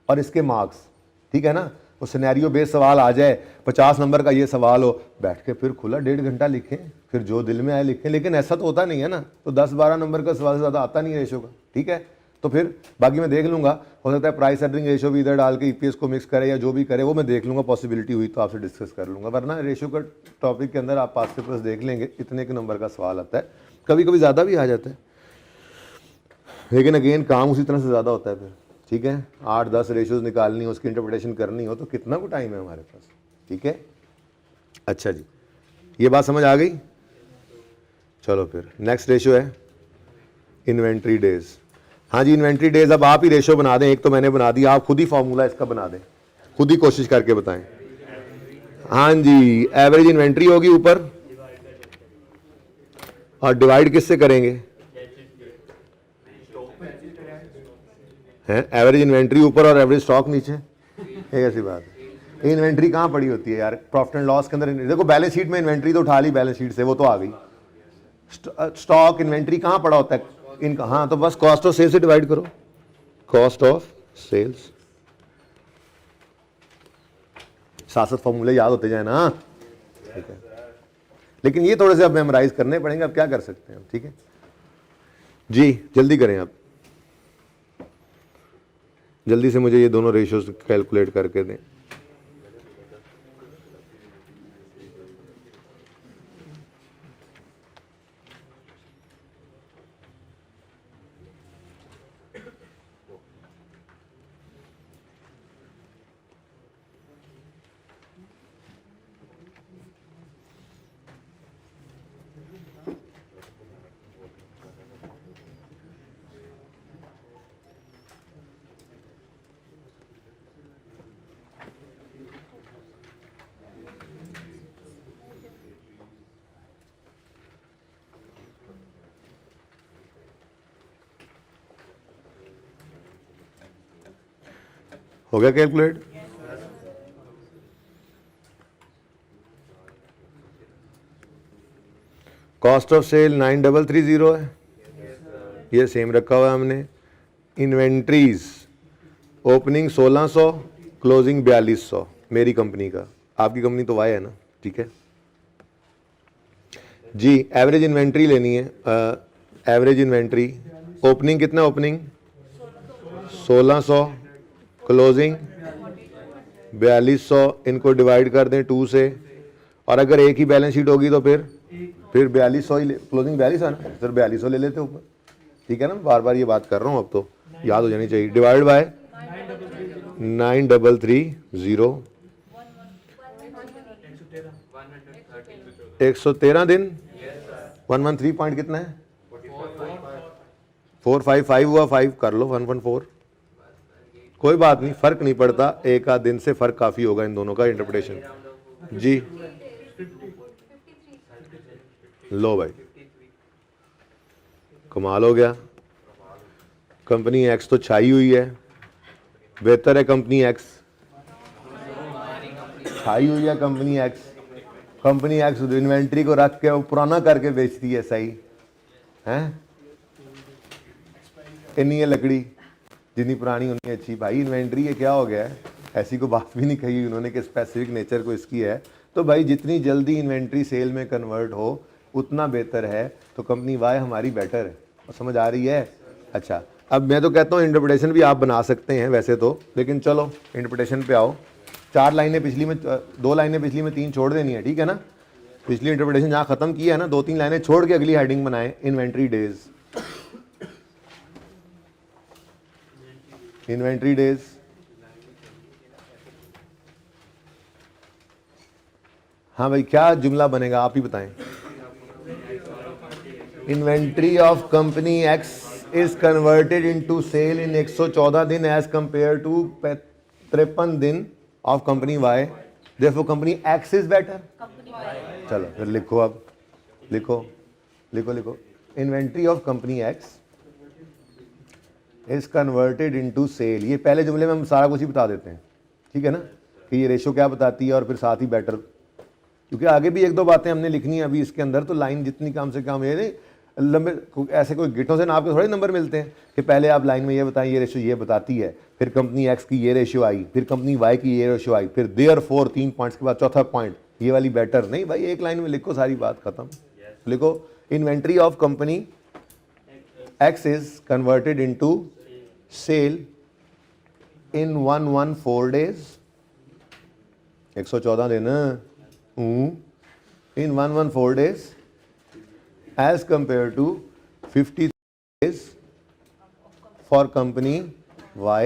और इसके मार्क्स, ठीक है ना। वो सिनेरियो बेस्ड सवाल आ जाए, 50 नंबर का ये सवाल हो, बैठ के फिर खुला 1.5 घंटा लिखें, फिर जो दिल में आए लिखें, लेकिन ऐसा तो होता नहीं है ना। तो 10-12 नंबर का सवाल से ज़्यादा आता नहीं रेशो का, ठीक है। तो फिर बाकी मैं देख लूँगा, हो सकता है प्राइस अर्निंग रेशो भी इधर डाल के EPS को मिक्स करे या जो भी करे, वो मैं देख लूँगा, पॉसिबिलिटी हुई तो आपसे डिस्कस कर लूँगा। वरना रेशो का टॉपिक के अंदर आप पास पेपर्स देख लेंगे, इतने के नंबर का सवाल आता है, कभी कभी ज़्यादा भी आ जाता है, लेकिन अगेन काम उसी तरह से ज़्यादा होता है फिर, ठीक है। 8-10 रेशोज़ निकालनी हो, उसकी इंटरप्रिटेशन करनी हो, तो कितना को टाइम है हमारे पास, ठीक है। अच्छा जी, ये बात समझ आ गई। चलो फिर नेक्स्ट रेशो है इन्वेंट्री डेज। हाँ जी, इन्वेंट्री डेज अब आप ही रेशो बना दें, एक तो मैंने बना दिया, आप खुद ही फॉर्मूला इसका बना दें, खुद ही कोशिश करके बताएं। हाँ जी, एवरेज इन्वेंट्री होगी ऊपर, और डिवाइड किससे करेंगे, है एवरेज इन्वेंट्री ऊपर और एवरेज स्टॉक नीचे, एक ऐसी बात है। इन्वेंट्री कहाँ पड़ी होती है यार, प्रॉफिट एंड लॉस के अंदर। देखो बैलेंस शीट में इन्वेंट्री तो उठा ली, बैलेंस शीट से वो तो आ गई, स्टॉक इन्वेंट्री कहाँ पड़ा होता है इनका, हाँ, तो बस कॉस्ट ऑफ सेल्स से डिवाइड करो, कॉस्ट ऑफ सेल्स। 7 फॉर्मूले याद होते जाए ना, ठीक है। लेकिन ये थोड़े से अब मेमोराइज करने पड़ेंगे, अब क्या कर सकते हैं, ठीक है जी। जल्दी करें अब, जल्दी से मुझे ये दोनों रेशियोज कैलकुलेट करके दें। हो गया कैलकुलेट। कॉस्ट ऑफ सेल 9330 है, ये सेम रखा हुआ है हमने। इन्वेंट्रीज ओपनिंग 1600, क्लोजिंग 4200 मेरी कंपनी का, आपकी कंपनी तो वाई है ना, ठीक है जी। एवरेज इन्वेंट्री लेनी है, एवरेज इन्वेंट्री ओपनिंग कितना, ओपनिंग 1600, क्लोजिंग 4200, इनको डिवाइड कर दें 2 से, और अगर एक ही बैलेंस शीट होगी तो फिर 4200 ही, क्लोजिंग 42 है ना, फिर 4200 ले लेते ऊपर, ठीक है ना। बार बार ये बात कर रहा हूँ, अब तो याद हो जानी चाहिए। डिवाइड बाय 9330, 113 दिन, 113 पॉइंट कितना है, 455 हुआ, 5 कर लो, 114। कोई बात नहीं, फर्क नहीं पड़ता, एक आध दिन से फर्क काफी होगा इन दोनों का इंटरप्रिटेशन। जी लो भाई, कमाल हो गया। कंपनी एक्स तो छाई हुई है, बेहतर है कंपनी एक्स, छाई हुई है company x. Company x inventory को रख के वो पुराना करके बेचती है, सही है, इतनी है लकड़ी जितनी पुरानी उतनी अच्छी। भाई इन्वेंट्री ये क्या हो गया है, ऐसी को बात भी नहीं कही उन्होंने कि स्पेसिफिक नेचर को इसकी है। तो भाई जितनी जल्दी इन्वेंट्री सेल में कन्वर्ट हो उतना बेहतर है। तो कंपनी वाई हमारी बेटर है, और समझ आ रही है। अच्छा, अब मैं तो कहता हूँ इंटरप्रिटेशन भी आप बना सकते हैं वैसे तो, लेकिन चलो इंटरप्रिटेशन पे आओ। 4 लाइनें पिछली में, 2 लाइनें पिछली में, 3 छोड़ देनी है, ठीक है ना। पिछली इंटरप्रिटेशन जहाँ खत्म की है ना, 2-3 लाइनें छोड़ के अगली हेडिंग बनाए, इन्वेंट्री डेज। इन्वेंट्री डेज हाँ भाई, क्या जुमला बनेगा आप ही बताएं। Inventory of company X is converted into sale in 114 दिन एज कंपेयर टू 53 दिन of company Y, therefore company X is better. चलो फिर लिखो, अब लिखो लिखो लिखो, inventory of company X is converted into sale. ये पहले जुमले में हम सारा कुछ ही बता देते हैं, ठीक है ना, कि ये रेशो क्या बताती है, और फिर साथ ही बेटर, क्योंकि आगे भी 1-2 बातें हमने लिखनी है अभी इसके अंदर। तो लाइन जितनी कम से कम, ये नहीं लंबे ऐसे कोई गिटों से नाप के थोड़े नंबर मिलते हैं कि पहले आप लाइन में ये बताएं ये रेशो ये बताती है, फिर कंपनी एक्स की ये रेशो आई, फिर कंपनी वाई की ये रेशो आई, फिर देयरफॉर 3 पॉइंट्स के बाद चौथा पॉइंट ये वाली बेटर। नहीं भाई, एक लाइन में लिखो, सारी बात खत्म। लिखो, inventory of company X is converted into sale in 114 days, 114 दिन, in 114 days as compared to 50 days for company Y.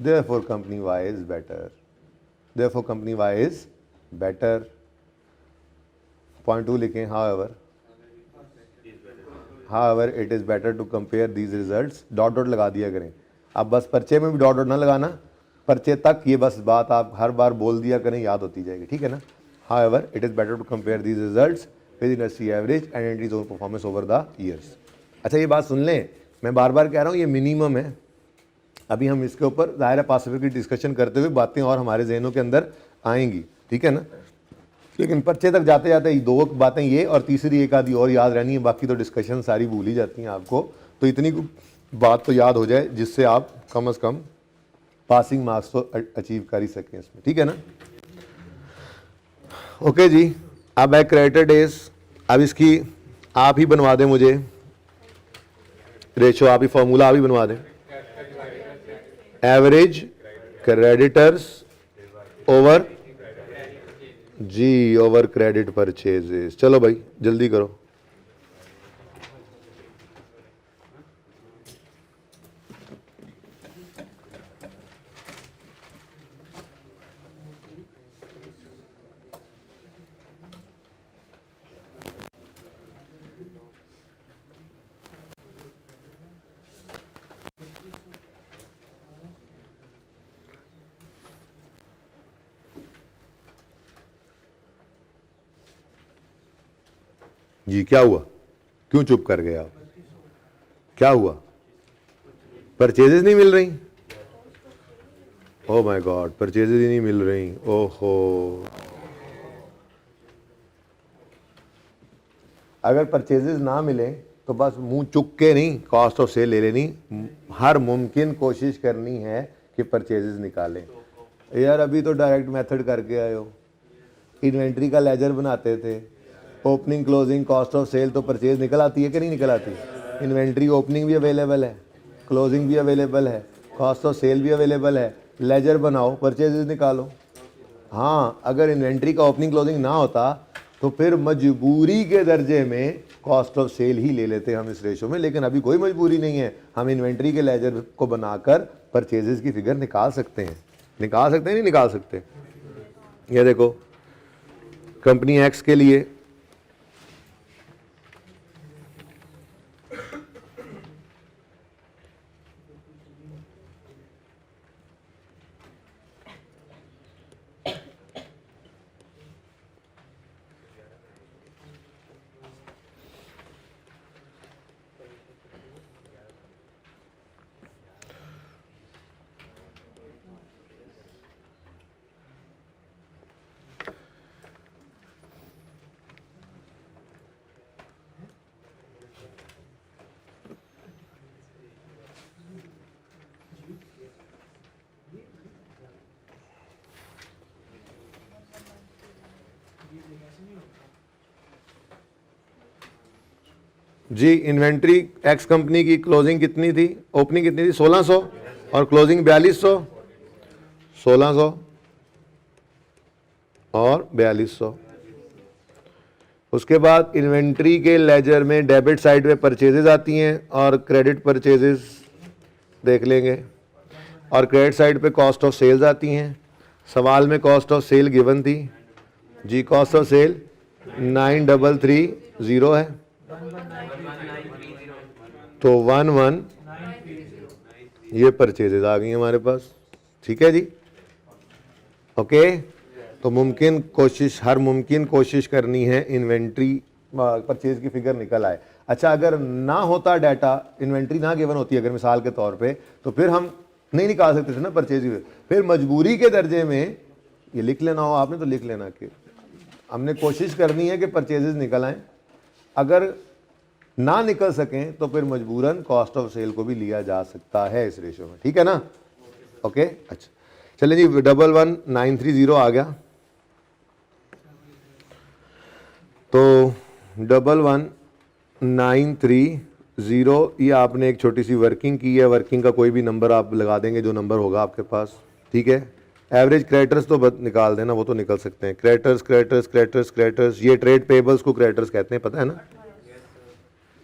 Therefore company Y is better. Therefore company Y is better. Point 2 लिखें, however it is better to compare these results, dot dot लगा दिया करें। अब बस पर्चे में भी डॉट डॉट ना लगाना, पर्चे तक ये बस बात आप हर बार बोल दिया करें, याद होती जाएगी, ठीक है ना। However, it is better to compare these results with industry average and entry's own performance over the years. अच्छा, ये बात सुन लें, मैं बार बार कह रहा हूँ ये मिनिमम है। अभी हम इसके ऊपर ज़ाहिर है पासिफिक की डिस्कशन करते हुए बातें और हमारे जहनों के अंदर आएंगी, ठीक है ना। लेकिन पर्चे तक जाते जाते 2 बातें ये और तीसरी एक आधी और याद रहनी है, बाकी तो डिस्कशन सारी भूल ही जाती हैं आपको। तो इतनी बात तो याद हो जाए जिससे आप कम अज़ कम पासिंग मार्क्स तो अचीव कर ही सकें इसमें, ठीक है ना। ओके जी, अब है क्रेडिटर डेज। अब इसकी आप ही बनवा दें मुझे रेशो, आप ही फॉर्मूला आप ही बनवा दें। एवरेज क्रेडिटर्स ओवर जी ओवर क्रेडिट परचेजेस। चलो भाई जल्दी करो। जी क्या हुआ, क्यों चुप कर गए आप, क्या हुआ, परचेजेस नहीं मिल रही। ओह माय गॉड, परचेजेस ही नहीं मिल रही, ओहो। अगर परचेजेस ना मिले तो बस मुंह चुक के नहीं, कॉस्ट ऑफ सेल ले लेनी, हर मुमकिन कोशिश करनी है कि परचेजेस निकालें। यार अभी तो डायरेक्ट मेथड करके आए हो, इन्वेंट्री का लेजर बनाते थे, opening closing cost of sale, तो परचेज निकल आती है कि नहीं निकल आती। इन्वेंट्री ओपनिंग भी अवेलेबल है, क्लोजिंग भी अवेलेबल है, कॉस्ट ऑफ सेल भी अवेलेबल है, लेजर बनाओ, परचेजेस निकालो। हाँ, अगर इन्वेंट्री का ओपनिंग क्लोजिंग ना होता तो फिर मजबूरी के दर्जे में कॉस्ट ऑफ सेल ही ले लेते हम इस रेशो में, लेकिन अभी कोई मजबूरी नहीं है, हम इन्वेंट्री के लेजर को बनाकर परचेजेस की फिगर निकाल सकते हैं। निकाल सकते हैं नहीं निकाल सकते। ये देखो कंपनी एक्स के लिए जी, इन्वेंट्री एक्स कंपनी की क्लोजिंग कितनी थी, ओपनिंग कितनी थी 1600 और क्लोजिंग 4200, 1600 और 4200। उसके बाद इन्वेंट्री के लेजर में डेबिट साइड पे परचेजेस आती हैं और क्रेडिट परचेजेस देख लेंगे, और क्रेडिट साइड पे कॉस्ट ऑफ सेल्स आती हैं। सवाल में कॉस्ट ऑफ सेल गिवन थी जी, कॉस्ट ऑफ सेल 9330 है, तो 11 ये परचेजेज आ गई हमारे पास। ठीक है जी, ओके। तो मुमकिन कोशिश, हर मुमकिन कोशिश करनी है इन्वेंट्री परचेज की फिगर निकल आए। अच्छा, अगर ना होता डाटा, इन्वेंट्री ना गिवन होती अगर मिसाल के तौर पे, तो फिर हम नहीं निकाल सकते थे ना परचेज की। फिर मजबूरी के दर्जे में ये लिख लेना हो आपने तो लिख लेना कि हमने कोशिश करनी है कि परचेजेस निकल आएँ। अगर ना निकल सकें तो फिर मजबूरन कॉस्ट ऑफ सेल को भी लिया जा सकता है इस रेशो में। ठीक है ना, ओके। अच्छा चलिए जी, 11930 आ गया, तो 11930 ये आपने एक छोटी सी वर्किंग की है। वर्किंग का कोई भी नंबर आप लगा देंगे जो नंबर होगा आपके पास। ठीक है, एवरेज क्रेडिटर्स तो निकाल देना, वो तो निकल सकते हैं। क्रेडिटर्स क्रेडिटर्स क्रेडिटर्स क्रेडिटर्स, ये ट्रेड पेबल्स को क्रेडिटर्स कहते हैं, पता है ना।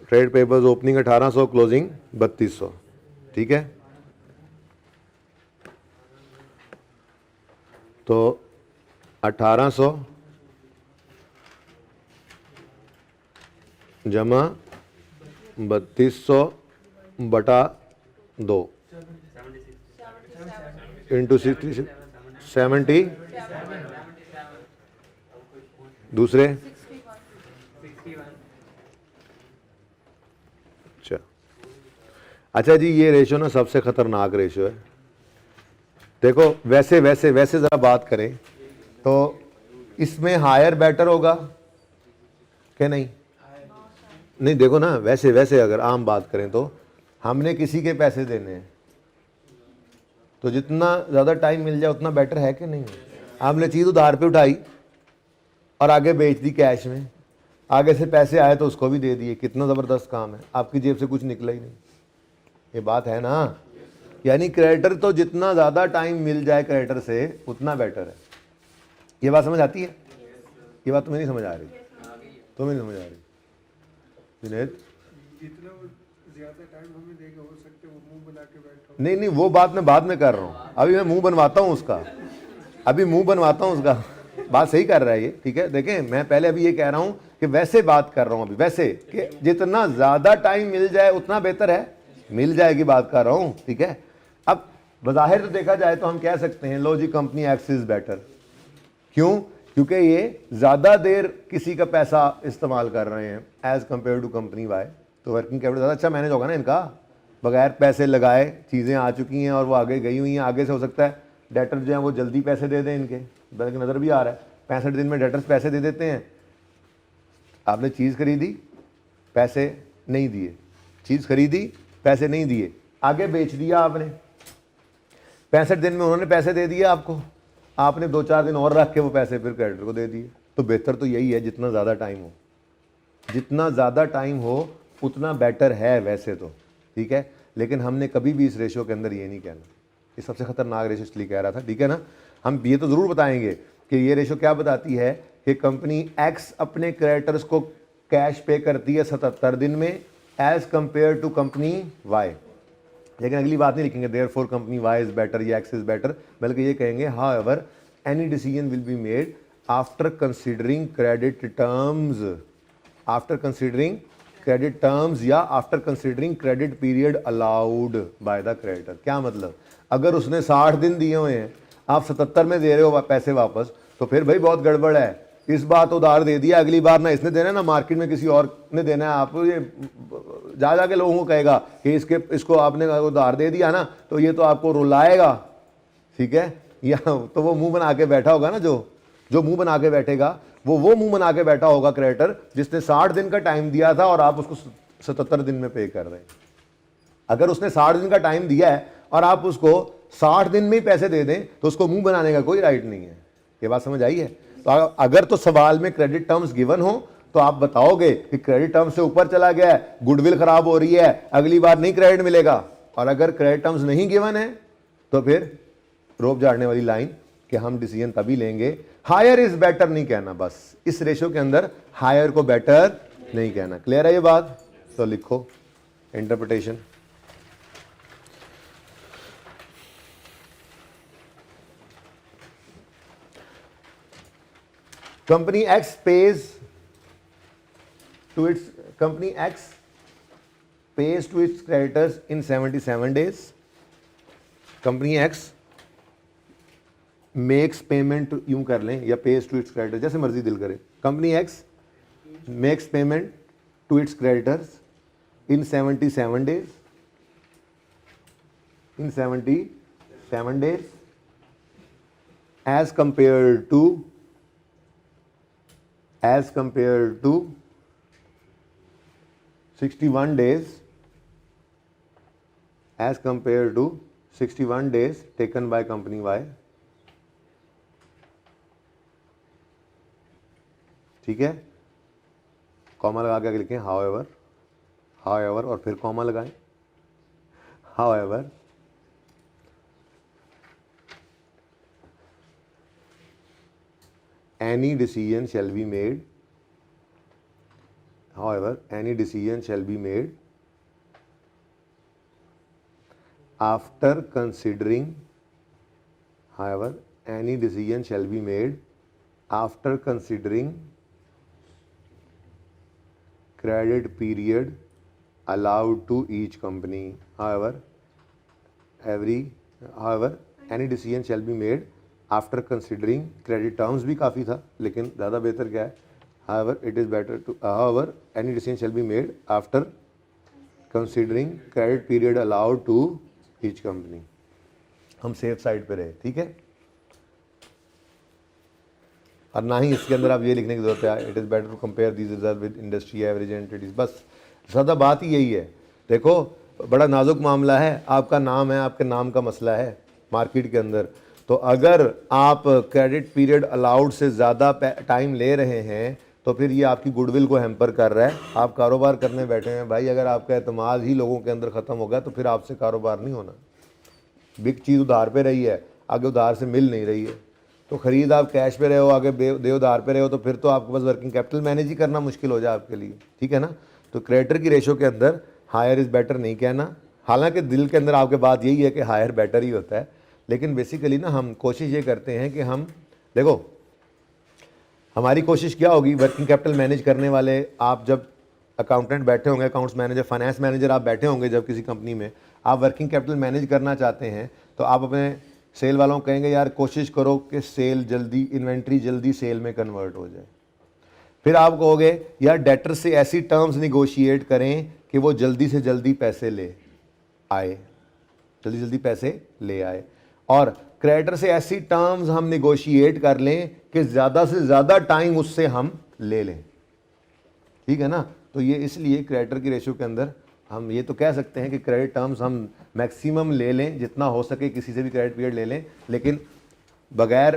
Trade payables opening 1800, closing 3200। ठीक है, तो 1800 जमा 3200 बटा 2 इंटू 70। दूसरे अच्छा जी, ये रेशो ना सबसे खतरनाक रेशो है। देखो वैसे वैसे वैसे ज़रा बात करें तो इसमें हायर बेटर होगा कि नहीं? नहीं, देखो ना, वैसे वैसे अगर आम बात करें तो हमने किसी के पैसे देने हैं, तो जितना ज़्यादा टाइम मिल जाए उतना बेटर है कि नहीं? आपने चीज़ उधार पे उठाई और आगे बेच दी कैश में, आगे से पैसे आए तो उसको भी दे दिए। कितना ज़बरदस्त काम है, आपकी जेब से कुछ निकला ही नहीं। ये बात है ना, यानी क्रेडिटर तो जितना ज़्यादा टाइम मिल जाए क्रेडिटर से उतना बेटर है। ये बात समझ आती है? ये बात तुम्हें नहीं समझ आ रही? तुम्हें नहीं समझ आ रही जुनैद? जितना ज्यादा टाइम हमें देगा हो सकते वो मुंह बना के बैठो। नहीं नहीं, वो बात मैं बाद में कर रहा हूँ, अभी मैं मुंह बनवाता हूँ उसका, अभी मुंह बनवाता हूँ उसका। बात सही कर रहा है ये, ठीक है। देखें, मैं पहले अभी ये कह रहा हूँ कि वैसे बात कर रहा हूँ अभी, वैसे कि जितना ज़्यादा टाइम मिल जाए उतना बेहतर है, मिल जाएगी बात कर रहा हूँ, ठीक है। अब बज़ाहिर तो देखा जाए तो हम कह सकते हैं लो जी कंपनी एक्स इज़ बेटर। क्यों? क्योंकि ये ज़्यादा देर किसी का पैसा इस्तेमाल कर रहे हैं as compare to company Y, तो वर्किंग कैपिटल ज़्यादा अच्छा मैनेज होगा ना इनका। बगैर पैसे लगाए चीज़ें आ चुकी हैं और वो आगे गई हुई हैं, आगे से हो सकता है डेटर जो हैं वो जल्दी पैसे दे दें इनके, बल्कि नज़र भी आ रहा है 65 दिन में डेटर्स पैसे दे देते हैं। आपने चीज़ खरीदी, पैसे नहीं दिए, चीज़ खरीदी, पैसे नहीं दिए, आगे बेच दिया आपने, 65 दिन में उन्होंने पैसे दे दिए आपको, आपने 2-4 दिन और रख के वो पैसे फिर क्रेडिटर को दे दिए। तो बेहतर तो यही है जितना ज़्यादा टाइम हो, जितना ज़्यादा टाइम हो उतना बेटर है वैसे तो, ठीक है। लेकिन हमने कभी भी इस रेशो के अंदर ये नहीं कहना, ये सबसे खतरनाक रेशो इसलिए कह रहा था, ठीक है ना। हम ये तो ज़रूर बताएंगे कि ये रेशो क्या बताती है कि कंपनी एक्स अपने क्रेडिटर्स को कैश पे करती है 77 दिन में as compare to company Y. लेकिन अगली बात नहीं लिखेंगे therefore company Y is better या एक्स इज़ बेटर, बल्कि ये कहेंगे however any decision will be made after considering credit terms, after considering credit terms या after considering credit period allowed by the creditor. क्या मतलब, अगर उसने 60 दिन दिए हुए हैं, आप 77 में दे रहे हो पैसे वापस, तो फिर भाई बहुत गड़बड़ है। इस बार तो उधार दे दिया, अगली बार ना इसने देना है ना मार्केट में किसी और ने देना है। आप ये जा जाके लोगों को कहेगा कि इसको आपने उधार दे दिया ना, तो ये तो आपको रुलाएगा, ठीक है। या तो वो मुंह बना के बैठा होगा ना, जो मुंह बना के बैठेगा वो मुंह बना के बैठा होगा क्रेडिटर, जिसने 60 दिन का टाइम दिया था और आप उसको 77 दिन में पे कर रहे हैं। अगर उसने 60 दिन का टाइम दिया है और आप उसको 60 दिन में ही पैसे दे दें, तो उसको मुंह बनाने का कोई राइट नहीं है। ये बात समझ आई है? तो अगर तो सवाल में क्रेडिट टर्म्स गिवन हो तो आप बताओगे कि क्रेडिट टर्म्स से ऊपर चला गया है, गुडविल खराब हो रही है, अगली बार नहीं क्रेडिट मिलेगा। और अगर क्रेडिट टर्म्स नहीं गिवन है तो फिर रोप झाड़ने वाली लाइन कि हम डिसीजन तभी लेंगे। हायर इज बेटर नहीं कहना, बस इस रेशियो के अंदर हायर को बेटर नहीं कहना। क्लियर है ये बात? तो लिखो interpretation. Company X pays to its creditors in 77 days. Company X makes payment यूं कर लें, या pays to its creditors, जैसे मर्जी दिल करे। Company X makes payment to its creditors in 77 days. In 77 days, as compared to 61 days, as compared to 61 days taken by company Y। ठीक है, कॉमा लगा के आगे लिखें however, और फिर कॉमा लगाएं। however any decision shall be made, however any decision shall be made after considering, however any decision shall be made after considering credit period allowed to each company। however any decision shall be made after considering credit terms भी काफ़ी था, लेकिन ज़्यादा बेहतर क्या है, however it is better to, however any decision shall be made after considering credit period allowed to each company. हम safe side पे रहे, ठीक है। और ना ही इसके अंदर आप ये लिखने की जरूरत है it is better to compare these reserve with industry average entities, बस ज़्यादा बात ही यही है। देखो बड़ा नाजुक मामला है, आपका नाम है, आपके नाम का मसला है मार्केट के अंदर। तो अगर आप क्रेडिट पीरियड अलाउड से ज़्यादा टाइम ले रहे हैं तो फिर ये आपकी गुडविल को हैम्पर कर रहा है। आप कारोबार करने बैठे हैं भाई, अगर आपका एतमाद ही लोगों के अंदर ख़त्म हो गया तो फिर आपसे कारोबार नहीं होना। बिग चीज़ उधार पे रही है, आगे उधार से मिल नहीं रही है, तो ख़रीद आप कैश पे रहे हो, आगे दे उधार पे रहे हो, तो फिर तो आपको बस वर्किंग कैपिटल मैनेज ही करना मुश्किल हो जाए आपके लिए, ठीक है ना। तो क्रेडिटर की रेशो के अंदर हायर इज़ बेटर नहीं कहना, हालांकि दिल के अंदर आपके बात यही है कि हायर बेटर ही होता है, लेकिन बेसिकली ना हम कोशिश ये करते हैं कि हम देखो हमारी कोशिश क्या होगी, वर्किंग कैपिटल मैनेज करने वाले आप जब अकाउंटेंट बैठे होंगे, अकाउंट्स मैनेजर, फाइनेंस मैनेजर आप बैठे होंगे, जब किसी कंपनी में आप वर्किंग कैपिटल मैनेज करना चाहते हैं तो आप अपने सेल वालों को कहेंगे यार कोशिश करो कि सेल जल्दी, इन्वेंट्री जल्दी सेल में कन्वर्ट हो जाए। फिर आप कहोगे यार डेटर से ऐसी टर्म्स निगोशिएट करें कि वो जल्दी से जल्दी पैसे ले आए, जल्दी जल्दी पैसे ले आए, और क्रेडिटर से ऐसी टर्म्स हम निगोशिएट कर लें कि ज़्यादा से ज़्यादा टाइम उससे हम ले लें, ठीक है ना। तो ये इसलिए क्रेडिटर की रेशियो के अंदर हम ये तो कह सकते हैं कि क्रेडिट टर्म्स हम मैक्सिमम ले लें, जितना हो सके किसी से भी क्रेडिट पीरियड ले लें, लेकिन बगैर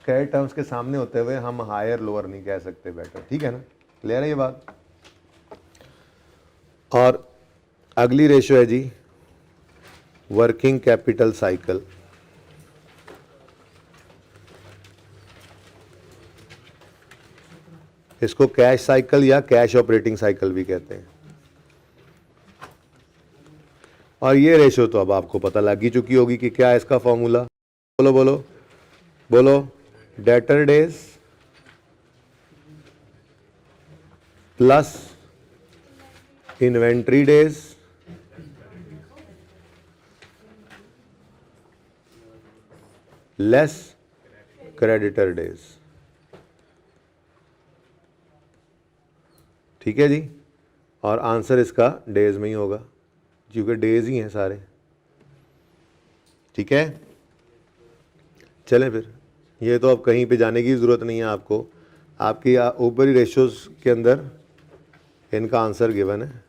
क्रेडिट टर्म्स के सामने होते हुए हम हायर लोअर नहीं कह सकते बेटर, ठीक है ना। क्लियर है ये बात। और अगली रेशियो है जी वर्किंग कैपिटल साइकिल। इसको कैश साइकिल या कैश ऑपरेटिंग साइकिल भी कहते हैं। और ये रेशो तो अब आपको पता लग ही चुकी होगी कि क्या है इसका फॉर्मूला। बोलो बोलो बोलो, debtor days plus inventory days less creditor days. ठीक है जी, और आंसर इसका डेज में ही होगा क्योंकि डेज ही हैं सारे। ठीक है, चलें फिर, ये तो अब कहीं पे जाने की ज़रूरत नहीं है आपको, आपकी ऊपरी रेशियोज के अंदर इनका आंसर गिवन है।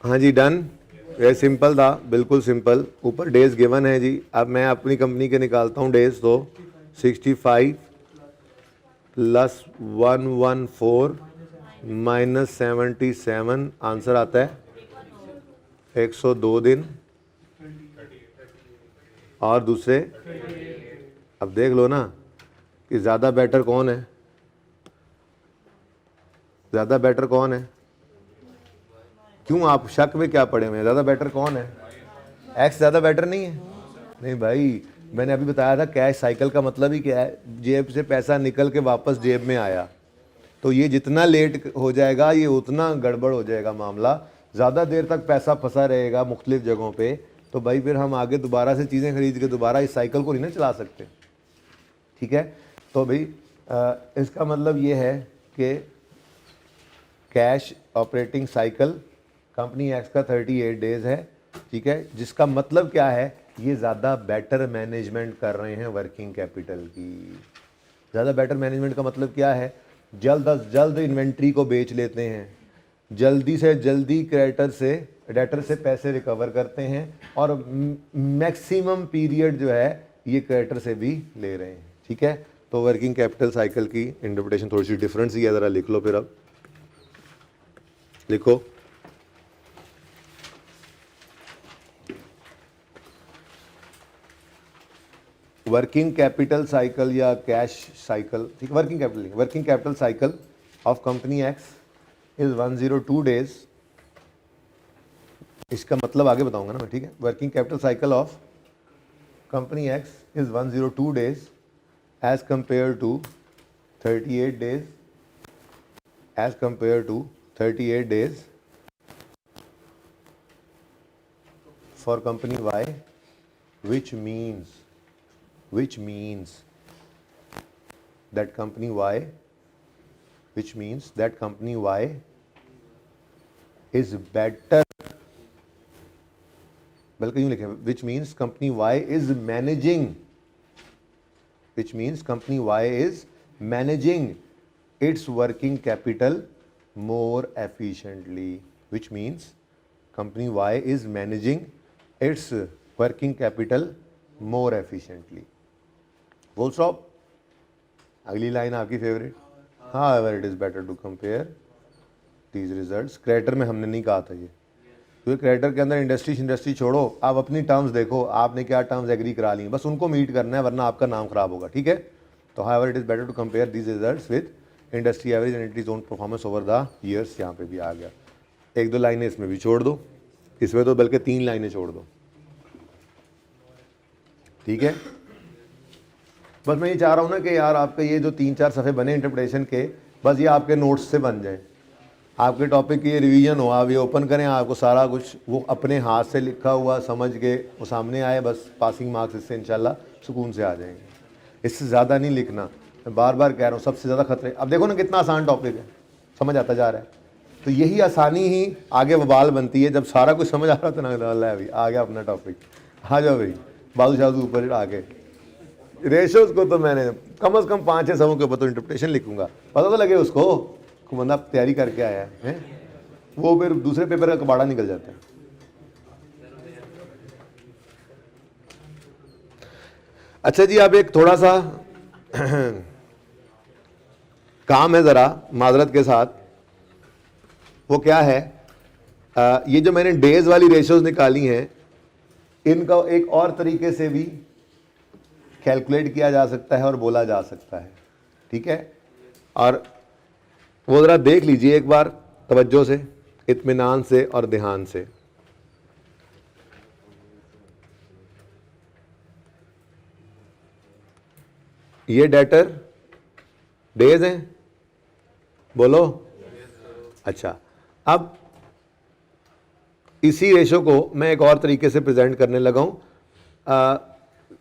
हाँ जी, डन, ये सिंपल था, बिल्कुल सिंपल। ऊपर डेज गिवन है जी। अब मैं अपनी कंपनी के निकालता हूँ डेज, तो 65 प्लस 114 माइनस 77, आंसर आता है 102 दिन। और दूसरे, अब देख लो ना कि ज़्यादा बेटर कौन है, ज़्यादा बेटर कौन है? क्यों आप शक में क्या पड़े हुए हैं? ज़्यादा बेटर कौन है? एक्स ज़्यादा बेटर नहीं है? नहीं भाई, मैंने अभी बताया था कैश साइकिल का मतलब ही क्या है, जेब से पैसा निकल के वापस जेब में आया। तो ये जितना लेट हो जाएगा ये उतना गड़बड़ हो जाएगा मामला, ज़्यादा देर तक पैसा फंसा रहेगा मुख्तलिफ जगहों पे, तो भाई फिर हम आगे दोबारा से चीज़ें खरीद के दोबारा इस साइकिल को नहीं ना चला सकते। ठीक है, तो भाई इसका मतलब ये है कि cash operating cycle company x का 38 डेज है। ठीक है, जिसका मतलब क्या है, ये ज़्यादा बेटर मैनेजमेंट कर रहे हैं वर्किंग कैपिटल की। ज़्यादा बेटर मैनेजमेंट का मतलब क्या है, जल्द अज जल्द इन्वेंट्री को बेच लेते हैं, जल्दी से जल्दी डेटर से पैसे रिकवर करते हैं, और मैक्सिमम पीरियड जो है ये क्रेडिटर से भी ले रहे हैं। ठीक है, तो वर्किंग कैपिटल साइकिल की इंटरप्रिटेशन थोड़ी सी डिफरेंस ही है, ज़रा लिख लो फिर। अब लिखो, वर्किंग कैपिटल साइकिल या कैश साइकिल, ठीक, working capital cycle of company X is 102 days. इसका मतलब आगे बताऊंगा ना मैं, ठीक है। Working capital cycle of company X is 102 days as compare to 38 days, as compare to 38 days for company Y, which means that company Y is better, बल्कि यूं लिखें, which means company Y is managing its working capital more efficiently, which means company Y is managing its working capital more efficiently. Full stop. अगली line आपकी favourite, however it is better to compare these results। Creditor में हमने नहीं कहा था ये, क्योंकि creditor के अंदर इंडस्ट्री छोड़ो, आप अपनी टर्म्स देखो, आपने क्या टर्म्स एग्री करा ली, बस उनको मीट करना है, वरना आपका नाम खराब होगा। ठीक है, तो however it is better to compare these results with industry average and it own performance over the years. यहाँ पे भी आ गया, एक दो लाइनें इसमें भी छोड़ दो, इसमें तो बल्कि 3 लाइनें छोड़ दो। ठीक है, बस मैं ये चाह रहा हूँ ना कि यार आपके ये जो 3-4 सफ़े बने इंटरप्रिटेशन के, बस ये आपके नोट्स से बन जाए, आपके टॉपिक की ये रिवीजन हो, आप ये ओपन करें, आपको सारा कुछ वो अपने हाथ से लिखा हुआ समझ के वो सामने आए, बस पासिंग मार्क्स इससे इंशाल्लाह सुकून से आ जाएंगे। इससे ज़्यादा नहीं लिखना, मैं बार बार कह रहा हूँ, सबसे ज़्यादा खतरे। अब देखो ना कितना आसान टॉपिक है, समझ आता जा रहा है, तो यही आसानी ही आगे वबाल बनती है। जब सारा कुछ समझ आ रहा था ना, अल्लाह भाई आ गया अपना टॉपिक, आ जाओ भाई बाजू शाजू ऊपर आगे। रेशोज को तो मैंने कम से कम 5-6 समों के ऊपर तो इंटरप्रिटेशन लिखूंगा, पता तो लगे उसको बंदा तैयारी करके आया है, वो फिर दूसरे पेपर का कबाड़ा निकल जाता है। अच्छा जी, अब एक थोड़ा सा काम है ज़रा माजरत के साथ, वो क्या है, ये जो मैंने डेज वाली रेशियोज निकाली हैं, इनका एक और तरीके से भी कैलकुलेट किया जा सकता है और बोला जा सकता है, ठीक है। और वो ज़रा देख लीजिए एक बार तवज्जो से, इत्मीनान से और ध्यान से। ये डेटर डेज हैं, बोलो। अच्छा, अब इसी रेशो को मैं एक और तरीके से प्रेजेंट करने लगा हूं।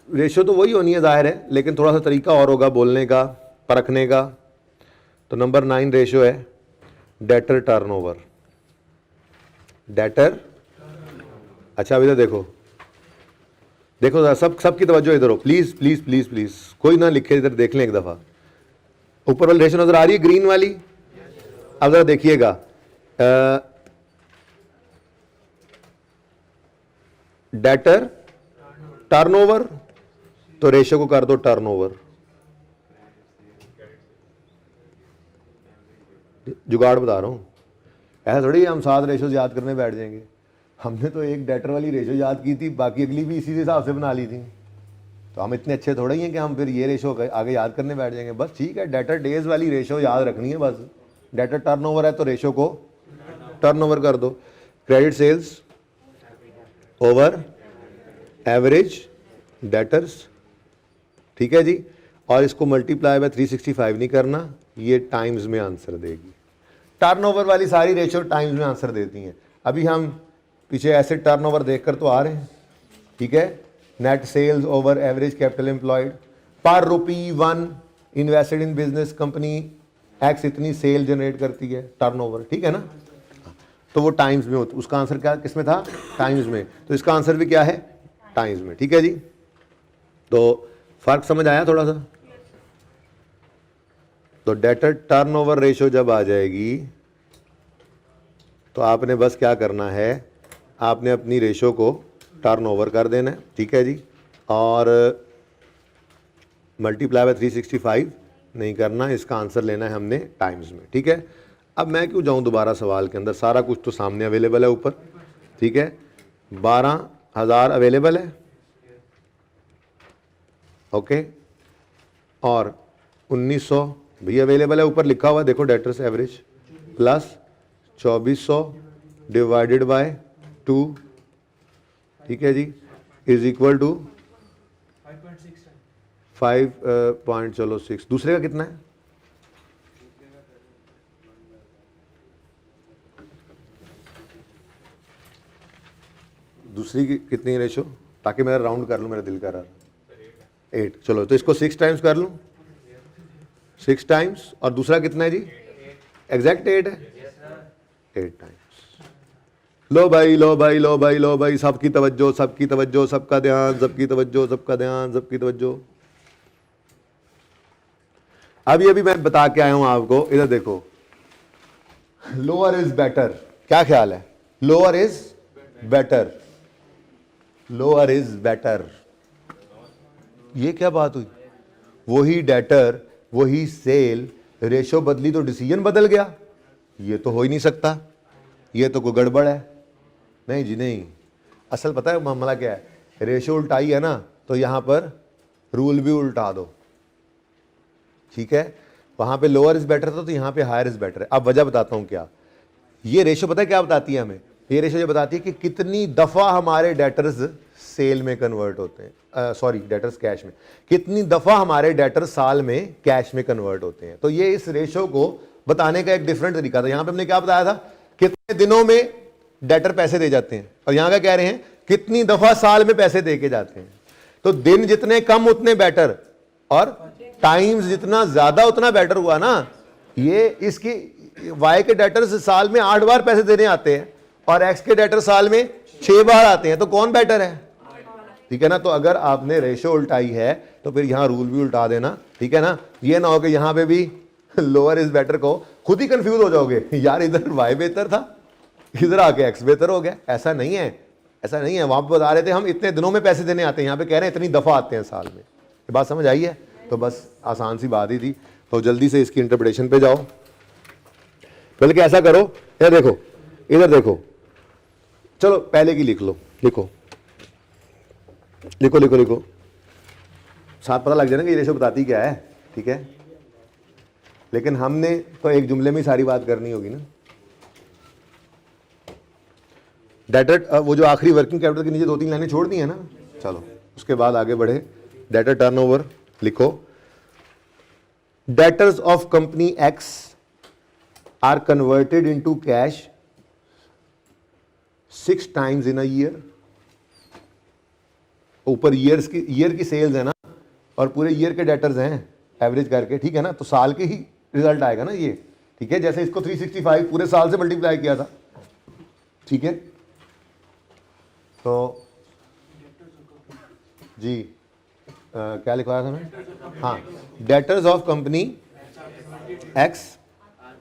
रेशो तो वही होनी है जाहिर है, लेकिन थोड़ा सा तरीका और होगा बोलने का, परखने का। तो नंबर 9 रेशो है डेटर टर्नओवर। डेटर, अच्छा अब इधर देखो, देखो जरा सबकी तवज्जो इधर हो, प्लीज प्लीज प्लीज प्लीज, कोई ना लिखे, इधर देख लें एक दफा। ऊपर वाली रेशो नजर आ रही है ग्रीन वाली? अब जरा देखिएगा, डेटर टर्नओवर, तो रेशो को कर दो टर्नओवर। जुगाड़ बता रहा हूं, ऐसा थोड़ी हम 7 रेशो याद करने बैठ जाएंगे। हमने तो एक डेटर वाली रेशो याद की थी, बाकी अगली भी इसी हिसाब से बना ली थी। तो हम इतने अच्छे थोड़े ही हैं कि हम फिर ये रेशो आगे याद करने बैठ जाएंगे। बस ठीक है, डेटर डेज वाली रेशो याद रखनी है बस। डेटर टर्नओवर है तो रेशो को टर्नओवर कर दो। Credit sales over average debtors, ठीक है जी। और इसको मल्टीप्लाई बाय 365 नहीं करना, ये टाइम्स में आंसर देगी। टर्नओवर वाली सारी रेशो टाइम्स में आंसर देती हैं। अभी हम पीछे ऐसे टर्नओवर देखकर तो आ रहे हैं, ठीक है। Net sales over average capital employed, per ₹1 invested in business, company X इतनी सेल जनरेट करती है, टर्नओवर, ठीक है ना। तो वो टाइम्स में होता, उसका आंसर क्या किस में था? टाइम्स में। तो इसका आंसर भी क्या है? टाइम्स में, ठीक है जी। तो फर्क समझ आया थोड़ा सा? तो डेटर टर्नओवर रेशो जब आ जाएगी तो आपने बस क्या करना है, आपने अपनी रेशो को टर्नओवर कर देना है, ठीक है जी। और मल्टीप्लाई बाय 365 नहीं करना, इसका आंसर लेना है हमने टाइम्स में, ठीक है। अब मैं क्यों जाऊं दोबारा सवाल के अंदर, सारा कुछ तो सामने अवेलेबल है ऊपर, ठीक है। 12,000 अवेलेबल है, ओके, और 1900 भी अवेलेबल है, ऊपर लिखा हुआ देखो debtors average, plus 2400 divided by 2, ठीक है जी, इज इक्वल टू 5.6। दूसरे का कितना है? दूसरी की कितनी रेशो, ताकि मेरा राउंड कर लूं, मेरा दिल कर रहा है 8। चलो तो इसको 6 टाइम्स कर लूं, 6 टाइम्स, और दूसरा कितना है जी? एग्जैक्ट 8 है, 8 टाइम्स। लो भाई लो भाई लो भाई लो भाई, सबकी तवज्जो सबकी तवज्जो, सबका ध्यान, सबकी तवज्जो सबका ध्यान, सबकी तवज्जो। अभी मैं बता के आया हूं आपको, इधर देखो, लोअर इज बेटर, क्या ख्याल है? Lower is better, lower is better, ये क्या बात हुई? वही डेटर वही सेल, रेशो बदली तो डिसीजन बदल गया, ये तो हो ही नहीं सकता, ये तो कोई गड़बड़ है। नहीं जी नहीं, असल पता है मामला क्या है, रेशो उल्टाई है ना, तो यहां पर रूल भी उल्टा दो, ठीक है। वहां पे लोअर इज बेटर था तो यहां पे हायर इज बेटर है। अब वजह बताता हूं क्या, ये रेशो पता है क्या बताती है हमें? ये रेशो ये बताती है कि कितनी दफा हमारे डेटर्स सेल में कन्वर्ट होते हैं, सॉरी डेटर्स कैश में, कितनी दफा हमारे डेटर्स साल में कैश में कन्वर्ट होते हैं। तो ये इस रेशो को बताने का एक डिफरेंट तरीका था। यहां पे हमने क्या बताया था, कितने दिनों में डेटर पैसे दे जाते हैं, और यहां का कह रहे हैं कितनी दफा साल में पैसे दे के जाते हैं। तो दिन जितने कम उतने बेटर, और टाइम्स जितना ज्यादा उतना बेटर हुआ ना। ये इसकी वाई के डेटर्स साल में 8 बार पैसे देने आते हैं और एक्स के डेटर साल में 6 बार आते हैं, तो कौन बेटर है? ठीक है ना। तो अगर आपने रेशो उल्टाई है तो फिर यहां रूल भी उल्टा देना, ठीक है ना। ये ना हो कि यहां पे भी लोअर इज बेटर को खुद ही कंफ्यूज हो जाओगे, यार इधर वाई बेहतर था, इधर आके एक्स बेहतर हो गया। ऐसा नहीं है, ऐसा नहीं है। वहां पर बता रहे थे हम इतने दिनों में पैसे देने आते हैं, यहाँ पे कह रहे हैं इतनी दफा आते हैं साल में। ये बात समझ आई है? तो बस आसान सी बात ही थी। तो जल्दी से इसकी इंटरप्रिटेशन पे जाओ। बल्कि ऐसा करो, इधर देखो, इधर देखो, चलो पहले की लिख लो, लिखो लिखो लिखो लिखो, साथ पता लग जाए ना कि ये रेशो बताती क्या है, ठीक है। लेकिन हमने तो एक जुमले में ही सारी बात करनी होगी ना। डेटर, वो जो आखिरी वर्किंग कैपिटल के नीचे 2-3 लाइनें छोड़ दी है ना, चलो उसके बाद आगे बढ़े। डेटर टर्नओवर लिखो, debtors of company X are converted into cash 6 times in a year. ऊपर ईयर की सेल्स है ना, और पूरे ईयर के डेटर्स हैं एवरेज करके, ठीक है ना, तो साल के ही रिजल्ट आएगा ना ये, ठीक है। जैसे इसको 365 पूरे साल से मल्टीप्लाई किया था, ठीक है। तो जी क्या लिखवाया था मैं, हाँ, debtors of company X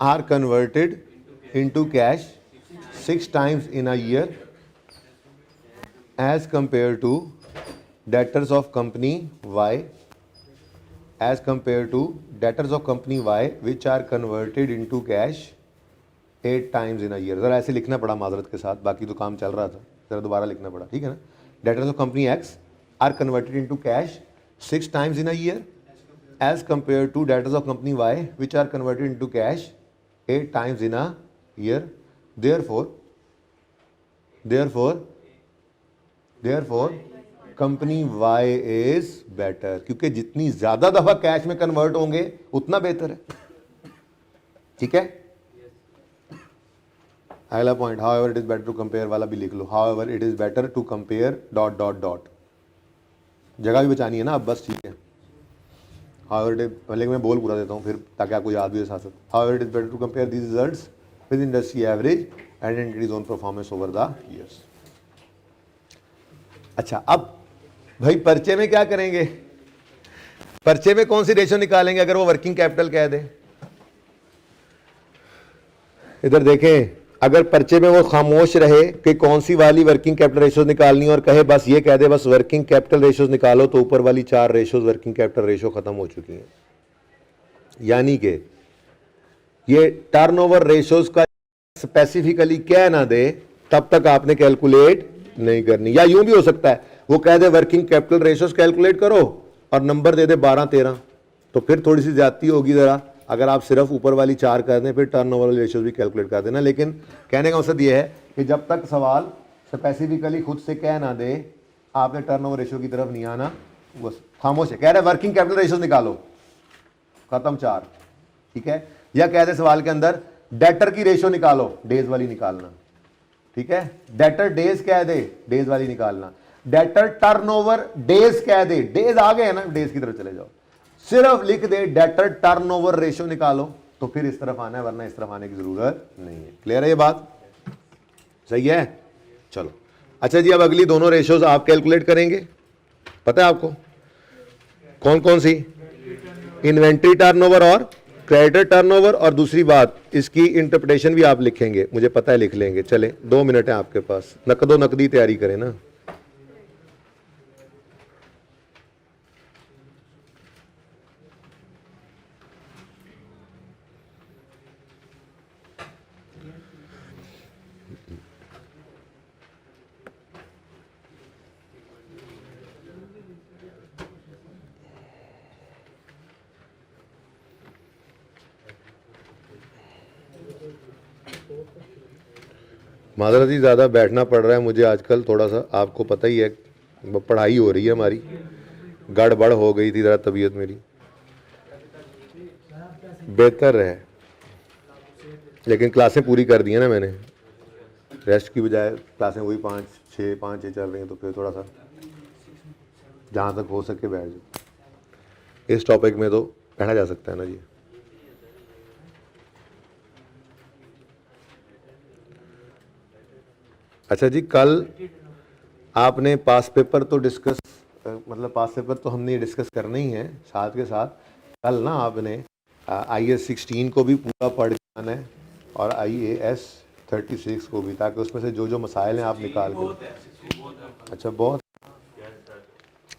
are converted into cash 6 times in a year as compare to debtors of company Y as compare to debtors of company Y which are converted into cash 8 times in a year. ज़रा ऐसे लिखना पड़ा माजरत के साथ, बाकी तो काम चल रहा था, ज़रा दोबारा लिखना पड़ा, ठीक है ना। Debtors of company X are converted into cash 6 times in a year as compare to debtors of company Y which are converted into cash 8 times in a year. Therefore company Y is better, क्योंकि जितनी ज्यादा दफा cash में convert होंगे उतना बेहतर है, ठीक है। अगला point, however it is better to compare वाला भी लिख लो, however it is better to compare dot dot dot, जगह भी बचानी है ना अब, बस ठीक है। हाउएवर इट, पहले मैं बोल पूरा देता हूँ फिर, ताकि आपको याद भी हो साथ साथ। However it is better to compare these results with industry average and it is own performance over the years. अच्छा, अब भाई पर्चे में क्या करेंगे, पर्चे में कौन सी रेशो निकालेंगे अगर वो वर्किंग कैपिटल कह दे। इधर देखें, अगर पर्चे में वो खामोश रहे कि कौन सी वाली वर्किंग कैपिटल रेशोज निकालनी और कहे बस ये कह दे बस वर्किंग कैपिटल रेशोज निकालो, तो ऊपर वाली 4 रेशोज वर्किंग कैपिटल रेशो खत्म हो चुकी हैं। यानी कि ये टर्नओवर रेशोज का स्पेसिफिकली कह ना दे तब तक आपने कैलकुलेट नहीं करनी। या यूं भी हो सकता है वो कह they working capital ratios calculate करो और नंबर दे दे 12-13, तो फिर थोड़ी सी ज्यादती होगी जरा। अगर आप सिर्फ ऊपर वाली 4 कर दें फिर टर्नओवर वाली रेशोज भी कैलकुलेट कर देना। लेकिन कहने का मकसद ये है कि जब तक सवाल स्पेसिफिकली खुद से कह ना दे आपने टर्नओवर रेशो की तरफ नहीं आना, बस खामोश है, कह रहे वर्किंग कैपिटल रेशोज निकालो, खत्म 4, ठीक है। या कह दे सवाल के अंदर डेटर की रेशो निकालो, डेज वाली निकालना, ठीक है। डेटर डेज कह दे, डेज वाली निकालना। डेटर टर्नओवर डेज कह दे, डेज आ गए ना, डेज की तरफ चले जाओ। सिर्फ लिख दे डेटर टर्नओवर रेशो निकालो, तो फिर इस तरफ आना है, वरना इस तरफ आने की जरूरत नहीं है। क्लियर है ये बात, सही है। चलो अच्छा जी, अब अगली दोनों रेशोज आप कैलकुलेट करेंगे, पता है आपको कौन कौन सी, इन्वेंट्री टर्नओवर और क्रेडिटर टर्नओवर। और दूसरी बात, इसकी इंटरप्रिटेशन भी आप लिखेंगे, मुझे पता है लिख लेंगे। चले 2 मिनट है आपके पास, नकदो नकदी तैयारी करें ना। माजरत ही ज़्यादा बैठना पड़ रहा है मुझे आजकल, थोड़ा सा आपको पता ही है, पढ़ाई हो रही है हमारी, गड़बड़ हो गई थी ज़रा तबीयत मेरी, बेहतर है। लेकिन क्लासें पूरी कर दी हैं ना मैंने, रेस्ट की बजाय क्लासें वही 5-6 चल रही हैं, तो फिर थोड़ा सा जहाँ तक हो सके बैठ जाओ। इस टॉपिक में तो बैठा जा सकता है ना जी। अच्छा जी, कल आपने पास पेपर तो डिस्कस, मतलब पास पेपर तो हमने डिस्कस करना ही है, साथ के साथ कल ना आपने IAS 16 को भी पूरा पढ़ के आना है और IAS 36 को भी, ताकि उसमें से जो जो मसाइल हैं आप निकाल के। अच्छा बहुत,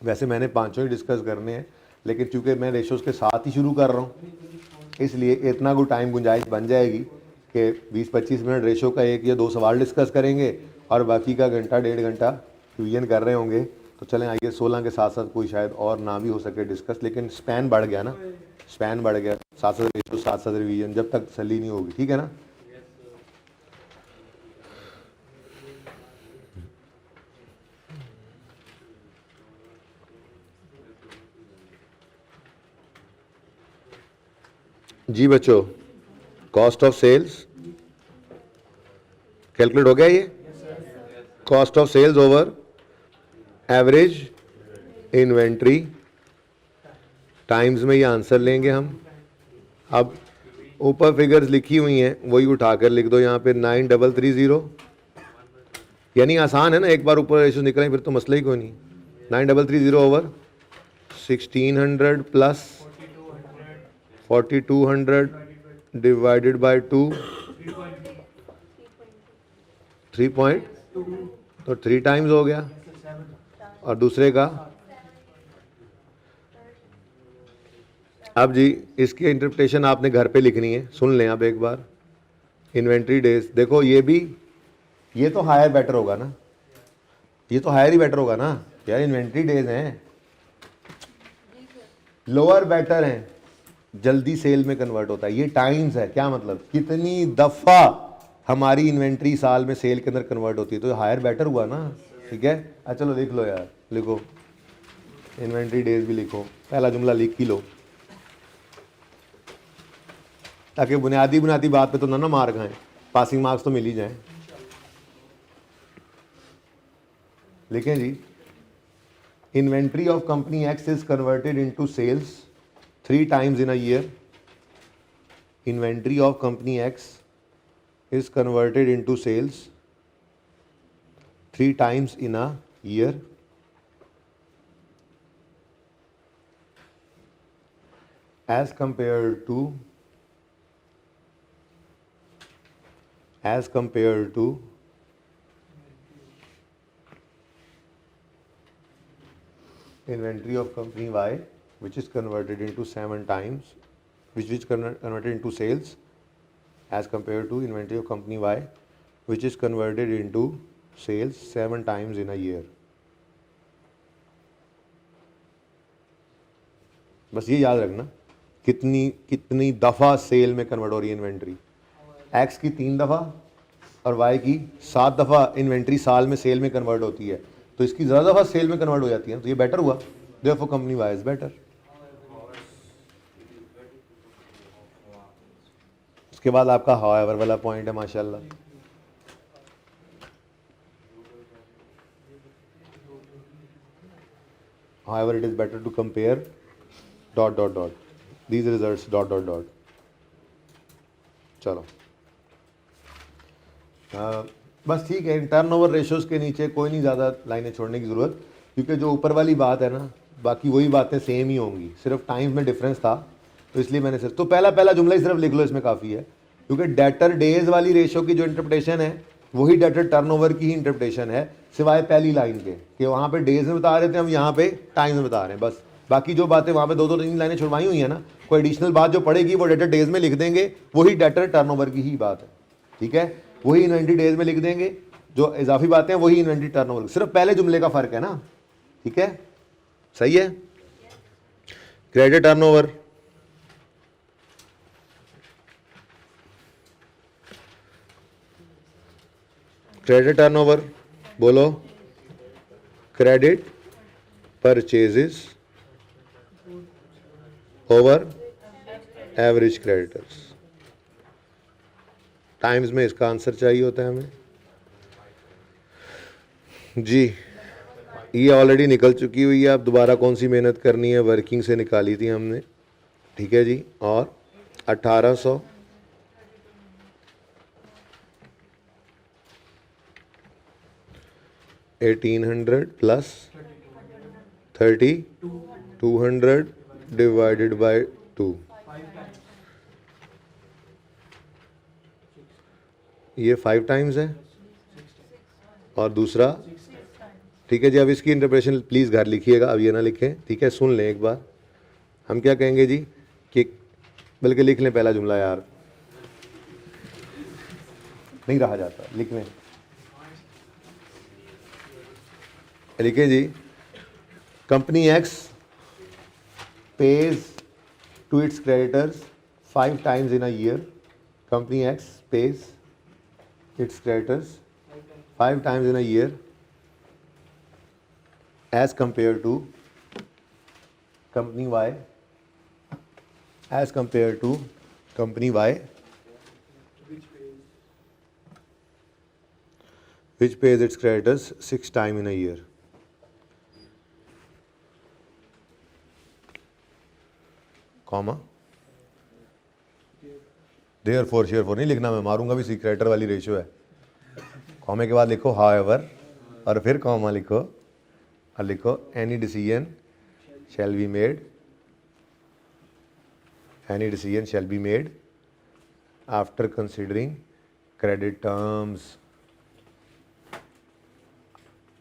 वैसे मैंने 5 ही डिस्कस करने हैं, लेकिन चूंकि मैं रेशोज़ के साथ ही शुरू कर रहा हूँ, इसलिए इतना कोई टाइम गुंजाइश बन जाएगी कि 20-25 मिनट रेशो का 1 या 2 सवाल डिस्कस करेंगे और बाकी का घंटा 1.5 घंटा रिवीजन कर रहे होंगे। तो चलें आइए 16 के साथ साथ कोई शायद और ना भी हो सके डिस्कस, लेकिन स्पैन बढ़ गया ना, स्पैन बढ़ गया, साथ साथ रेशो साथ साथ रिवीजन, जब तक तसल्ली नहीं होगी, ठीक है ना। जी बच्चों, कॉस्ट ऑफ सेल्स कैलकुलेट हो गया ये, cost of sales over average inventory times में ये आंसर लेंगे हम। अब ऊपर फिगर्स लिखी हुई हैं वही उठाकर लिख दो यहाँ पे 9330, यानी आसान है ना, एक बार ऊपर रेशो निकलें फिर तो मसला ही कोई नहीं। 9330 over 1600 plus 4200 divided by 2, 3 point, तो 3 टाइम्स हो गया। और दूसरे का अब जी इसकी इंटरप्रिटेशन आपने घर पे लिखनी है, सुन लें अब एक बार। इन्वेंट्री डेज देखो, ये तो हायर बेटर होगा ना, ये तो हायर ही बेटर होगा ना यार। इन्वेंट्री डेज हैं, लोअर बेटर हैं, जल्दी सेल में कन्वर्ट होता है। ये टाइम्स है, क्या मतलब कितनी दफ़ा हमारी इन्वेंट्री साल में सेल के अंदर कन्वर्ट होती है, तो हायर बेटर हुआ ना, ठीक है। अच्छा चलो लिख लो यार, लिखो इन्वेंट्री डेज भी लिखो, पहला जुमला लिख ही लो, ताकि बुनियादी बात पे तो ना मार खाएं, पासिंग मार्क्स तो मिल ही जाएं। लिखें जी, inventory of company X is converted into sales 3 times in a year. Inventory of company X is converted into sales 3 times in a year. As compared to inventory of company Y, which is converted into 7 times, which is converted into sales, as compared to inventory of company Y, which is converted into sales 7 times in a year. बस ये याद रखना, कितनी दफ़ा cell में convert हो रही है इन्वेंट्री। एक्स की 3 दफ़ा और वाई की 7 दफ़ा इन्वेंट्री साल में सेल में कन्वर्ट होती है, तो इसकी ज़्यादा दफ़ा सेल में कन्वर्ट हो जाती है, तो ये बेटर हुआ, therefore company Y is better. उसके बाद आपका हाउएवर वाला पॉइंट है, माशाल्लाह। However, it is better to compare ... these results ... चलो बस ठीक है। टर्नओवर रेशोज़ के नीचे कोई नहीं ज़्यादा लाइनें छोड़ने की ज़रूरत, क्योंकि जो ऊपर वाली बात है ना, बाकी वही बातें सेम ही होंगी, सिर्फ टाइम में डिफरेंस था, तो इसलिए मैंने सिर्फ तो पहला जुमला ही सिर्फ लिख लो, इसमें काफ़ी है। क्योंकि डेटर डेज वाली रेशो की जो इंटरप्रिटेशन है वही डेटर टर्नओवर की ही इंटरप्रिटेशन है, सिवाय पहली लाइन के कि वहाँ पे डेज में बता रहे थे, हम यहाँ पे टाइम में बता रहे हैं। बस बाकी जो बातें वहाँ पे 2-3 लाइनें छुड़वाई हुई है ना, कोई एडिशनल बात जो पड़ेगी वो डेटर डेज में लिख देंगे, वही डेटर टर्नओवर की ही बात है, ठीक है। वही इन्वेंट्री डेज में लिख देंगे, जो इजाफी बातें हैं वही इन्वेंट्री टर्नओवर, सिर्फ पहले जुमले का फ़र्क है ना, ठीक है, सही है। क्रेडिट टर्नओवर, क्रेडिट टर्नओवर बोलो, credit purchases over average creditors. Times में इसका आंसर चाहिए होता है हमें जी। ये ऑलरेडी निकल चुकी हुई है, अब दोबारा कौन सी मेहनत करनी है, वर्किंग से निकाली थी हमने, ठीक है जी। और 1800 1800 प्लस 3200 डिवाइडेड बाय 2, ये 5 टाइम्स है। और दूसरा, ठीक है जी। अब इसकी इंटरप्रिटेशन प्लीज़ घर लिखिएगा, अब ये ना लिखें, ठीक है, सुन लें एक बार। हम क्या कहेंगे जी कि, बल्कि लिख लें पहला जुमला यार, नहीं रहा जाता। लिखने लिखे जी, company X pays to its creditors 5 times in a year. Company X pays its creditors 5 times in a year as compared to company Y, as compared to company Y, which pays its creditors 6 times in a year. Comma therefore शेयर फोर नहीं लिखना, मैं मारूंगा भी, creditor वाली ratio है। कॉमे के बाद लिखो हाउएवर और फिर कॉमा लिखो और लिखो any decision shall be made, any decision shall be made after considering credit terms,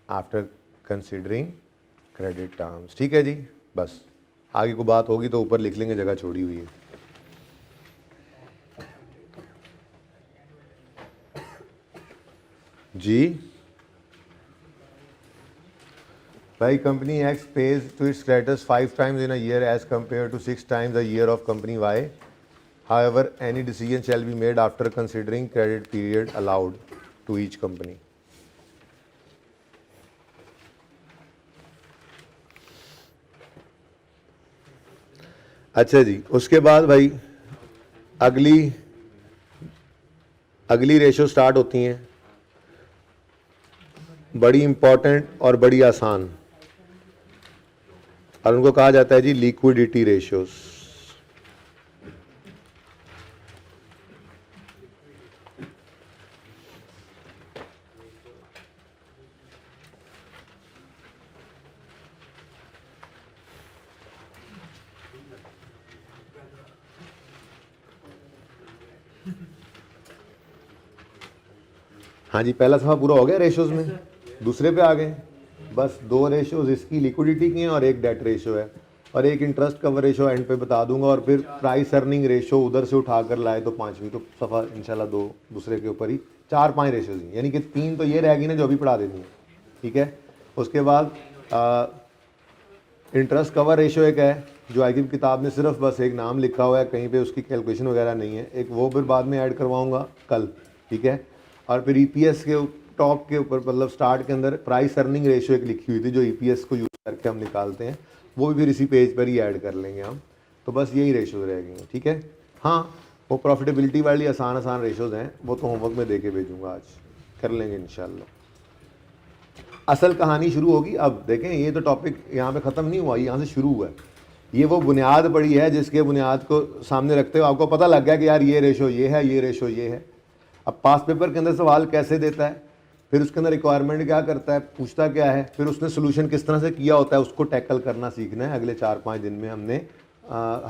after considering credit terms. ठीक है जी, बस आगे को बात होगी तो ऊपर लिख लेंगे, जगह छोड़ी हुई है। जी भाई, company X pays to its creditors 5 times in a year as compared to 6 times a year of company Y. However, any decision shall be made after considering credit period allowed to each company. अच्छा जी, उसके बाद भाई अगली ratio start होती हैं, बड़ी important और बड़ी आसान, और उनको कहा जाता है जी लिक्विडिटी रेशियोज। हाँ जी, पहला सफा पूरा हो गया रेशियोज में, दूसरे पे आ गए। बस 2 रेशियोज इसकी लिक्विडिटी की हैं और एक डेट रेशियो है, और एक इंटरेस्ट कवर रेशियो एंड पे बता दूंगा, और फिर प्राइस अर्निंग रेशियो उधर से उठा कर लाए तो 5वीं, तो सफ़ा इंशाल्लाह 2 दूसरे के ऊपर ही 4-5 रेशियोज हैं, यानी कि 3 तो ये रहेगी ना जो अभी पढ़ा देनी है। ठीक है, उसके बाद इंटरेस्ट कवर रेशियो एक है जो आगे की किताब में सिर्फ बस एक नाम लिखा हुआ है, कहीं पे उसकी कैलकुलेशन वगैरह नहीं है, एक वो फिर बाद में ऐड करवाऊंगा कल। ठीक है, और फिर ईपीएस के टॉप के ऊपर, मतलब स्टार्ट के अंदर प्राइस अर्निंग रेशियो एक लिखी हुई थी जो ईपीएस को यूज़ करके हम निकालते हैं, वो भी फिर इसी पेज पर ही ऐड कर लेंगे हम। तो बस यही रेशियोज रहेंगे। ठीक है, हाँ वो प्रॉफिटेबिलिटी वाली आसान रेशियोज हैं, वो तो होमवर्क में दे के भेजूँगा, आज कर लेंगे इंशाल्लाह। असल कहानी शुरू होगी। अब देखें, ये तो टॉपिक यहाँ पे ख़त्म नहीं हुआ, यहाँ से शुरू हुआ है। ये वो बुनियाद पड़ी है जिसके बुनियाद को सामने रखते हुए आपको पता लग गया कि यार ये रेशो ये है, ये रेशो ये है। अब पास पेपर के अंदर सवाल कैसे देता है, फिर उसके अंदर रिक्वायरमेंट क्या करता है, पूछता क्या है, फिर उसने सोल्यूशन किस तरह से किया होता है, उसको टैकल करना सीखना है। अगले 4-5 दिन में हमने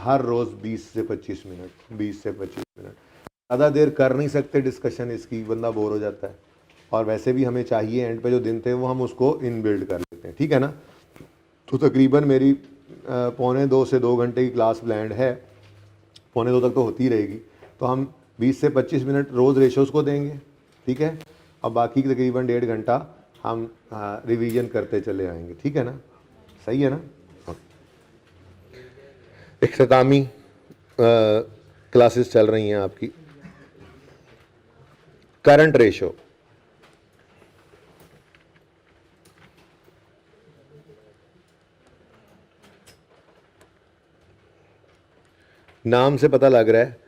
हर रोज़ 20 से 25 मिनट, 20 से 25 मिनट, ज़्यादा देर कर नहीं सकते डिस्कशन इसकी, बंदा बोर हो जाता है, और वैसे भी हमें चाहिए एंड पे जो दिन थे वो हम उसको इन बिल्ड कर लेते हैं। ठीक है ना, तो तकरीबन मेरी 1.25 से 2 घंटे की क्लास प्लान्ड है, 1.25 तक तो होती रहेगी। तो हम 20 से 25 मिनट रोज़ रेशोज़ को देंगे। ठीक है, और बाकी तकरीबन 1.5 घंटा हम रिवीजन करते चले आएंगे। ठीक है ना, सही है ना। इख्तितामी क्लासेस चल रही हैं आपकी। करंट रेशो, नाम से पता लग रहा है,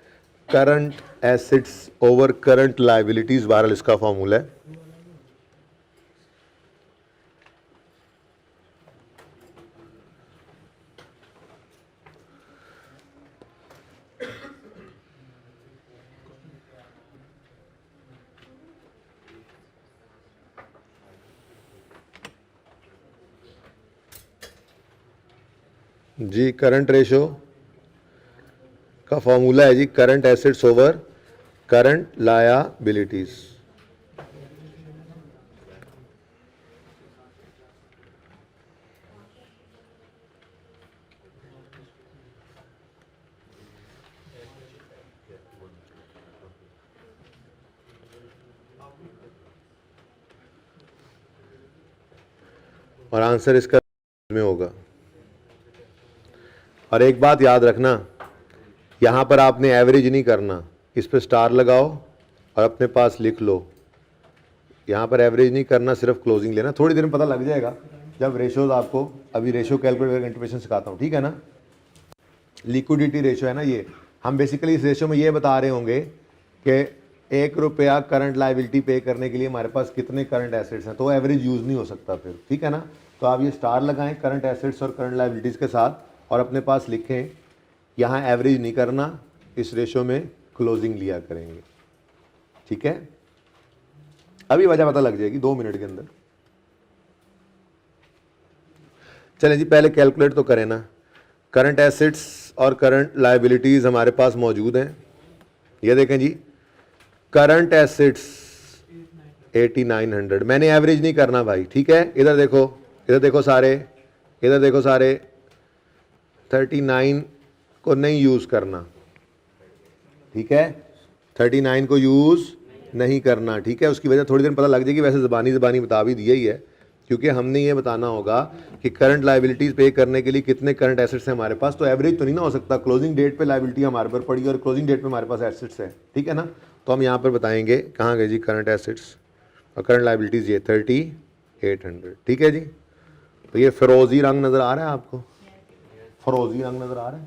current assets over current liabilities, बहरहाल इसका फॉर्मूला है। जी करंट रेशो का फॉर्मूला है जी, current assets over current liabilities. और आंसर इसका में होगा। और एक बात याद रखना, यहाँ पर आपने एवरेज नहीं करना, इस पर स्टार लगाओ और अपने पास लिख लो। यहाँ पर एवरेज नहीं करना, सिर्फ क्लोजिंग लेना। थोड़ी देर में पता लग जाएगा जब रेशोज आपको, अभी रेशो कैलकुलेट इंटरप्रिटेशन सिखाता हूँ, ठीक है ना। लिक्विडिटी रेशो है ना ये, हम बेसिकली इस रेशो में ये बता रहे होंगे कि 1 रुपया करंट लाइबिलिटी पे करने के लिए हमारे पास कितने करंट एसेट्स हैं, तो एवरेज यूज़ नहीं हो सकता फिर, ठीक है ना। तो आप ये स्टार लगाएं करंट एसेट्स और करंट लाइबिलिटीज़ के साथ और अपने पास लिखें, यहाँ एवरेज नहीं करना, इस रेशो में क्लोजिंग लिया करेंगे, ठीक है। अभी वजह पता लग जाएगी 2 मिनट के अंदर। चलें जी, पहले कैलकुलेट तो करें ना। करंट एसेट्स और करंट लायबिलिटीज़ हमारे पास मौजूद हैं। ये देखें जी, करंट एसेट्स 8900, मैंने एवरेज नहीं करना भाई, ठीक है। इधर देखो, इधर देखो सारे, इधर देखो सारे, 39 को नहीं यूज़ करना, ठीक है। 39 को यूज़ नहीं करना, ठीक है। उसकी वजह थोड़ी देर पता लग जाएगी, वैसे ज़बानी बता भी दिया ही है, क्योंकि हमने ये बताना होगा कि करंट लायबिलिटीज़ पे करने के लिए कितने करंट एसेट्स हैं हमारे पास। तो एवरेज तो नहीं ना हो सकता, क्लोजिंग डेट पे लायबिलिटी हमारे पर पड़ी और क्लोजिंग डेट पे हमारे पास एसेट्स है, ठीक है ना। तो हम यहाँ पर बताएंगे, कहाँ गए जी करंट एसेट्स और करंट लायबिलिटीज़, ये 3800, ठीक है जी। तो ये फिरोजी रंग नज़र आ रहा है आपको, फिरोजी रंग नज़र आ रहा है,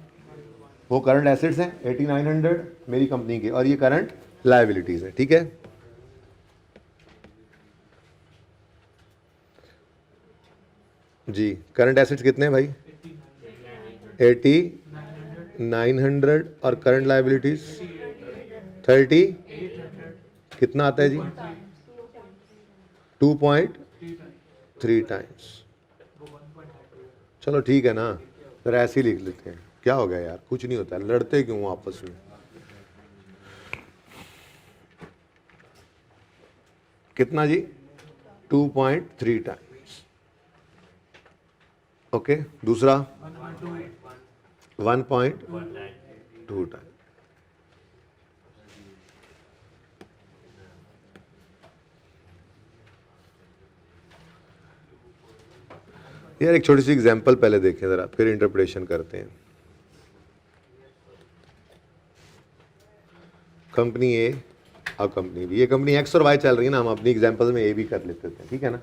वो करंट एसेट्स हैं 8900 मेरी कंपनी के, और ये करंट लायबिलिटीज़ है, ठीक है। जी, करंट एसेट्स कितने हैं भाई? 8900 और करंट लायबिलिटीज 30, कितना आता है जी? 2.3 टाइम्स। चलो ठीक है ना, फिर ऐसे ही लिख लेते हैं। क्या हो गया यार, कुछ नहीं होता, लड़ते क्यों आपस में। कितना जी? 2.3 टाइम्स। ओके, दूसरा 1.2 टाइम। यार एक छोटी सी एग्जांपल पहले देखें जरा, फिर इंटरप्रिटेशन करते हैं। कंपनी ए और कंपनी बी, ये कंपनी एक्स और वाई चल रही है ना, हम अपनी एग्जांपल में ए भी कर लेते थे, ठीक है ना।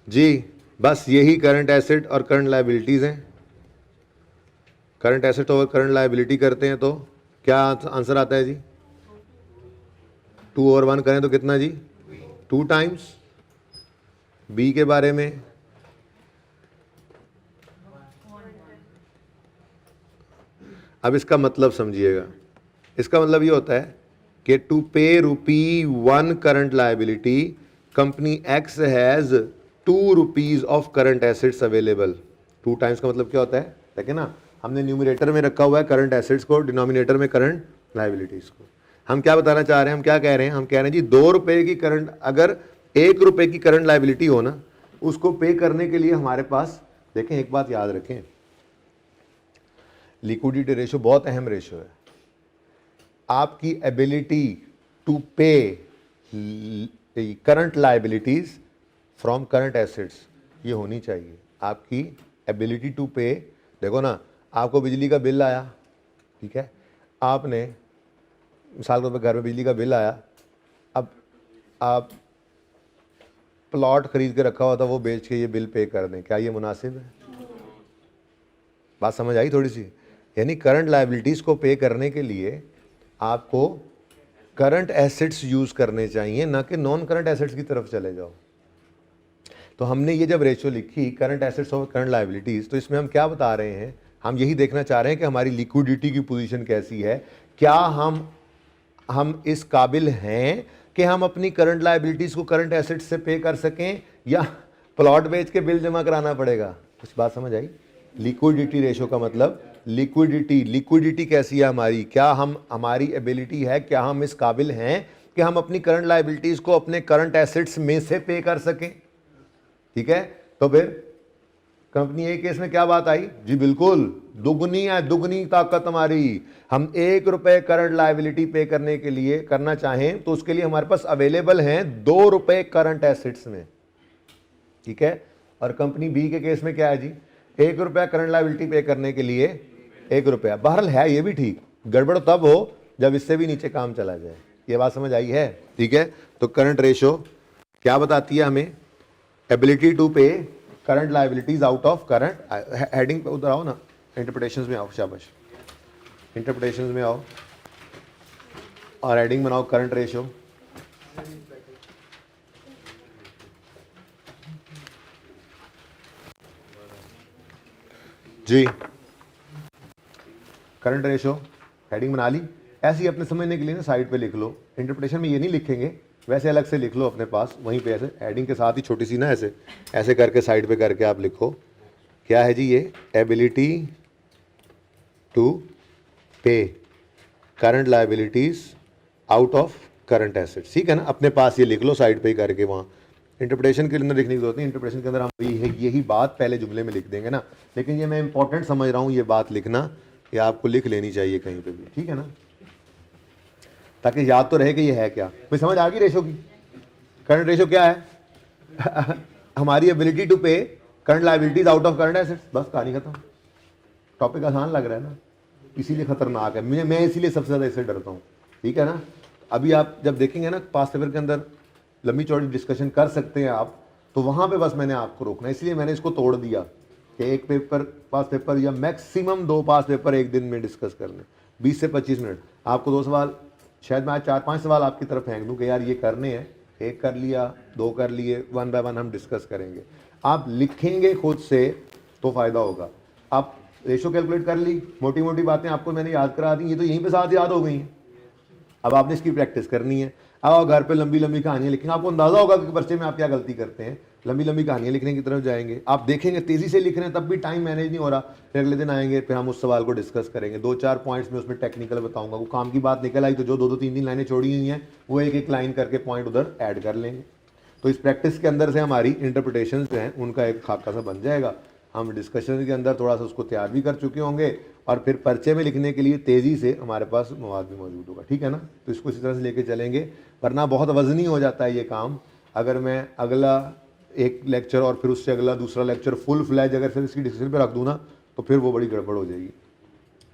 जी, बस यही करंट एसेट और करंट लायबिलिटीज़ हैं। करंट एसेट और करंट लायबिलिटी करते हैं तो क्या आंसर आता है जी? 2 और 1 करें तो कितना जी? 2 टाइम्स। बी के बारे में अब इसका मतलब समझिएगा। इसका मतलब ये होता है कि टू पे ₹1 current liability, company x has 2 rupees of current assets available. 2 times का मतलब क्या होता है? देखिए ना, हमने न्यूमरेटर में रखा हुआ है करंट एसेट्स को, डिनोमिनेटर में करंट लायबिलिटीज़ को। हम क्या बताना चाह रहे हैं, हम क्या कह रहे हैं? हम कह रहे हैं जी 2 रुपये की करंट, अगर 1 रुपये की करंट लायबिलिटी हो ना, उसको पे करने के लिए हमारे पास, देखें एक बात याद रखें, लिक्विडिटी रेशो बहुत अहम रेशो है। आपकी एबिलिटी टू पे current liabilities from current assets ये होनी चाहिए। आपकी एबिलिटी टू पे, देखो ना, आपको बिजली का बिल आया, ठीक है, आपने मिसाल के तौर पर घर में बिजली का बिल आया, अब आप प्लॉट खरीद के रखा हुआ था, वो बेच के ये बिल पे कर दें, क्या ये मुनासिब है? बात समझ आई थोड़ी सी? यानी करंट लायबिलिटीज़ को पे करने के लिए आपको करंट एसेट्स यूज़ करने चाहिए, ना कि नॉन करंट एसेट्स की तरफ चले जाओ। तो हमने ये जब रेशो लिखी करंट एसेट्स और करंट लायबिलिटीज़, तो इसमें हम क्या बता रहे हैं? हम यही देखना चाह रहे हैं कि हमारी लिक्विडिटी की पोजीशन कैसी है। क्या हम इस काबिल हैं कि हम अपनी करंट लायबिलिटीज़ को करंट एसेट्स से पे कर सकें, या प्लॉट बेच के बिल जमा कराना पड़ेगा? कुछ बात समझ आई? लिक्विडिटी रेशो का मतलब लिक्विडिटी कैसी है हमारी, क्या हम, हमारी एबिलिटी है, क्या हम इस काबिल हैं कि हम अपनी करंट लाइबिलिटीज को अपने करंट एसेट्स में से पे कर सकें। ठीक है, तो फिर कंपनी ए केस में क्या बात आई जी, बिल्कुल दुगनी है, दुगनी ताकत हमारी। हम 1 रुपए करंट लायबिलिटी पे करने के लिए करना चाहें तो उसके लिए हमारे पास अवेलेबल हैं 2 रुपए करंट एसेट्स में। ठीक है, और कंपनी बी के केस में क्या है जी, 1 रुपया करंट लायबिलिटी पे करने के लिए 1 रुपया। बहरहाल है ये भी ठीक, गड़बड़ तब हो जब इससे भी नीचे काम चला जाए। ये बात समझ आई है? ठीक है, तो करंट रेशो क्या बताती है हमें, एबिलिटी टू पे current liabilities out of current. Heading पे उधर आओ ना, इंटरप्रिटेशंस में आओ, शाबाश, इंटरप्रिटेशंस में आओ और हेडिंग बनाओ करंट रेशो। जी, करंट रेशो हेडिंग बना ली। ऐसे ही अपने समझने के लिए ना साइड पे लिख लो, इंटरप्रिटेशन में ये नहीं लिखेंगे, वैसे अलग से लिख लो अपने पास वहीं पे, ऐसे हेडिंग के साथ ही छोटी सी ना ऐसे ऐसे करके साइड पे करके आप लिखो, क्या है जी ये, एबिलिटी टू पे current liabilities out of current assets. ठीक है ना, अपने पास ये लिख लो साइड पे ही करके, वहाँ इंटरप्रिटेशन के अंदर लिखने की जरूरत नहीं, इंटरप्रिटेशन के अंदर हम यही बात पहले जुमले में लिख देंगे ना, लेकिन ये मैं इंपॉर्टेंट समझ रहा हूँ ये बात लिखना, ये आपको लिख लेनी चाहिए कहीं पे भी। ठीक है ना, ताकि याद तो रहे कि ये है क्या। भाई समझ आ गई रेशो की, करंट रेशो क्या है हमारी एबिलिटी टू पे current liabilities out of current assets, बस कहानी खत्म। टॉपिक आसान लग रहा है ना, इसीलिए खतरनाक है, मैं इसीलिए सबसे ज़्यादा इससे डरता हूँ। ठीक है ना, अभी आप जब देखेंगे ना पास्ट पेपर के अंदर लंबी चौड़ी डिस्कशन कर सकते हैं आप, तो वहाँ पे बस मैंने आपको रोकना, इसलिए मैंने इसको तोड़ दिया कि एक पेपर पास पेपर या मैक्सिमम 2 पास पेपर एक दिन में डिस्कस करने, 20 से 25 मिनट। आपको 2 सवाल, शायद मैं आज 4-5 सवाल आपकी तरफ फेंक दूँ कि यार ये करने हैं, 1 कर लिया, 2 कर लिए, 1 बाय 1 हम डिस्कस करेंगे। आप लिखेंगे खुद से तो फ़ायदा होगा। आप रेशो कैलकुलेट कर ली, मोटी मोटी बातें आपको मैंने याद करा दी, ये तो यहीं पे साथ याद हो गई हैं। अब आपने इसकी प्रैक्टिस करनी है। अब आप घर पे लंबी लंबी कहानियाँ लिखेंगे, आपको अंदाजा होगा कि पर्चे में आप क्या गलती करते हैं, लंबी लंबी कहानियाँ लिखने की तरफ जाएंगे, आप देखेंगे तेज़ी से लिख रहे हैं तब भी टाइम मैनेज नहीं हो रहा, फिर अगले दिन आएंगे, फिर हम उस सवाल को डिस्कस करेंगे, 2-4 पॉइंट्स में उसमें टेक्निकल बताऊंगा, वो काम की बात निकल आई तो जो 2-2 3-3 लाइनें छोड़ी हुई हैं वो एक एक लाइन करके पॉइंट उधर ऐड कर लेंगे। तो इस प्रैक्टिस के अंदर से हमारी इंटरप्रिटेशन जो हैं उनका एक खाका सा बन जाएगा। हम डिस्कशन के अंदर थोड़ा सा उसको तैयार भी कर चुके होंगे और फिर पर्चे में लिखने के लिए तेज़ी से हमारे पास मवाद भी मौजूद होगा। ठीक है ना, तो इसको इसी तरह से लेके चलेंगे, वरना बहुत वजनी हो जाता है ये काम। अगर मैं अगला एक लेक्चर और फिर उससे अगला दूसरा लेक्चर फुल फ्लैज अगर फिर इसकी डिस्कशन पे रख दूँ ना, तो फिर वो बड़ी गड़बड़ हो जाएगी,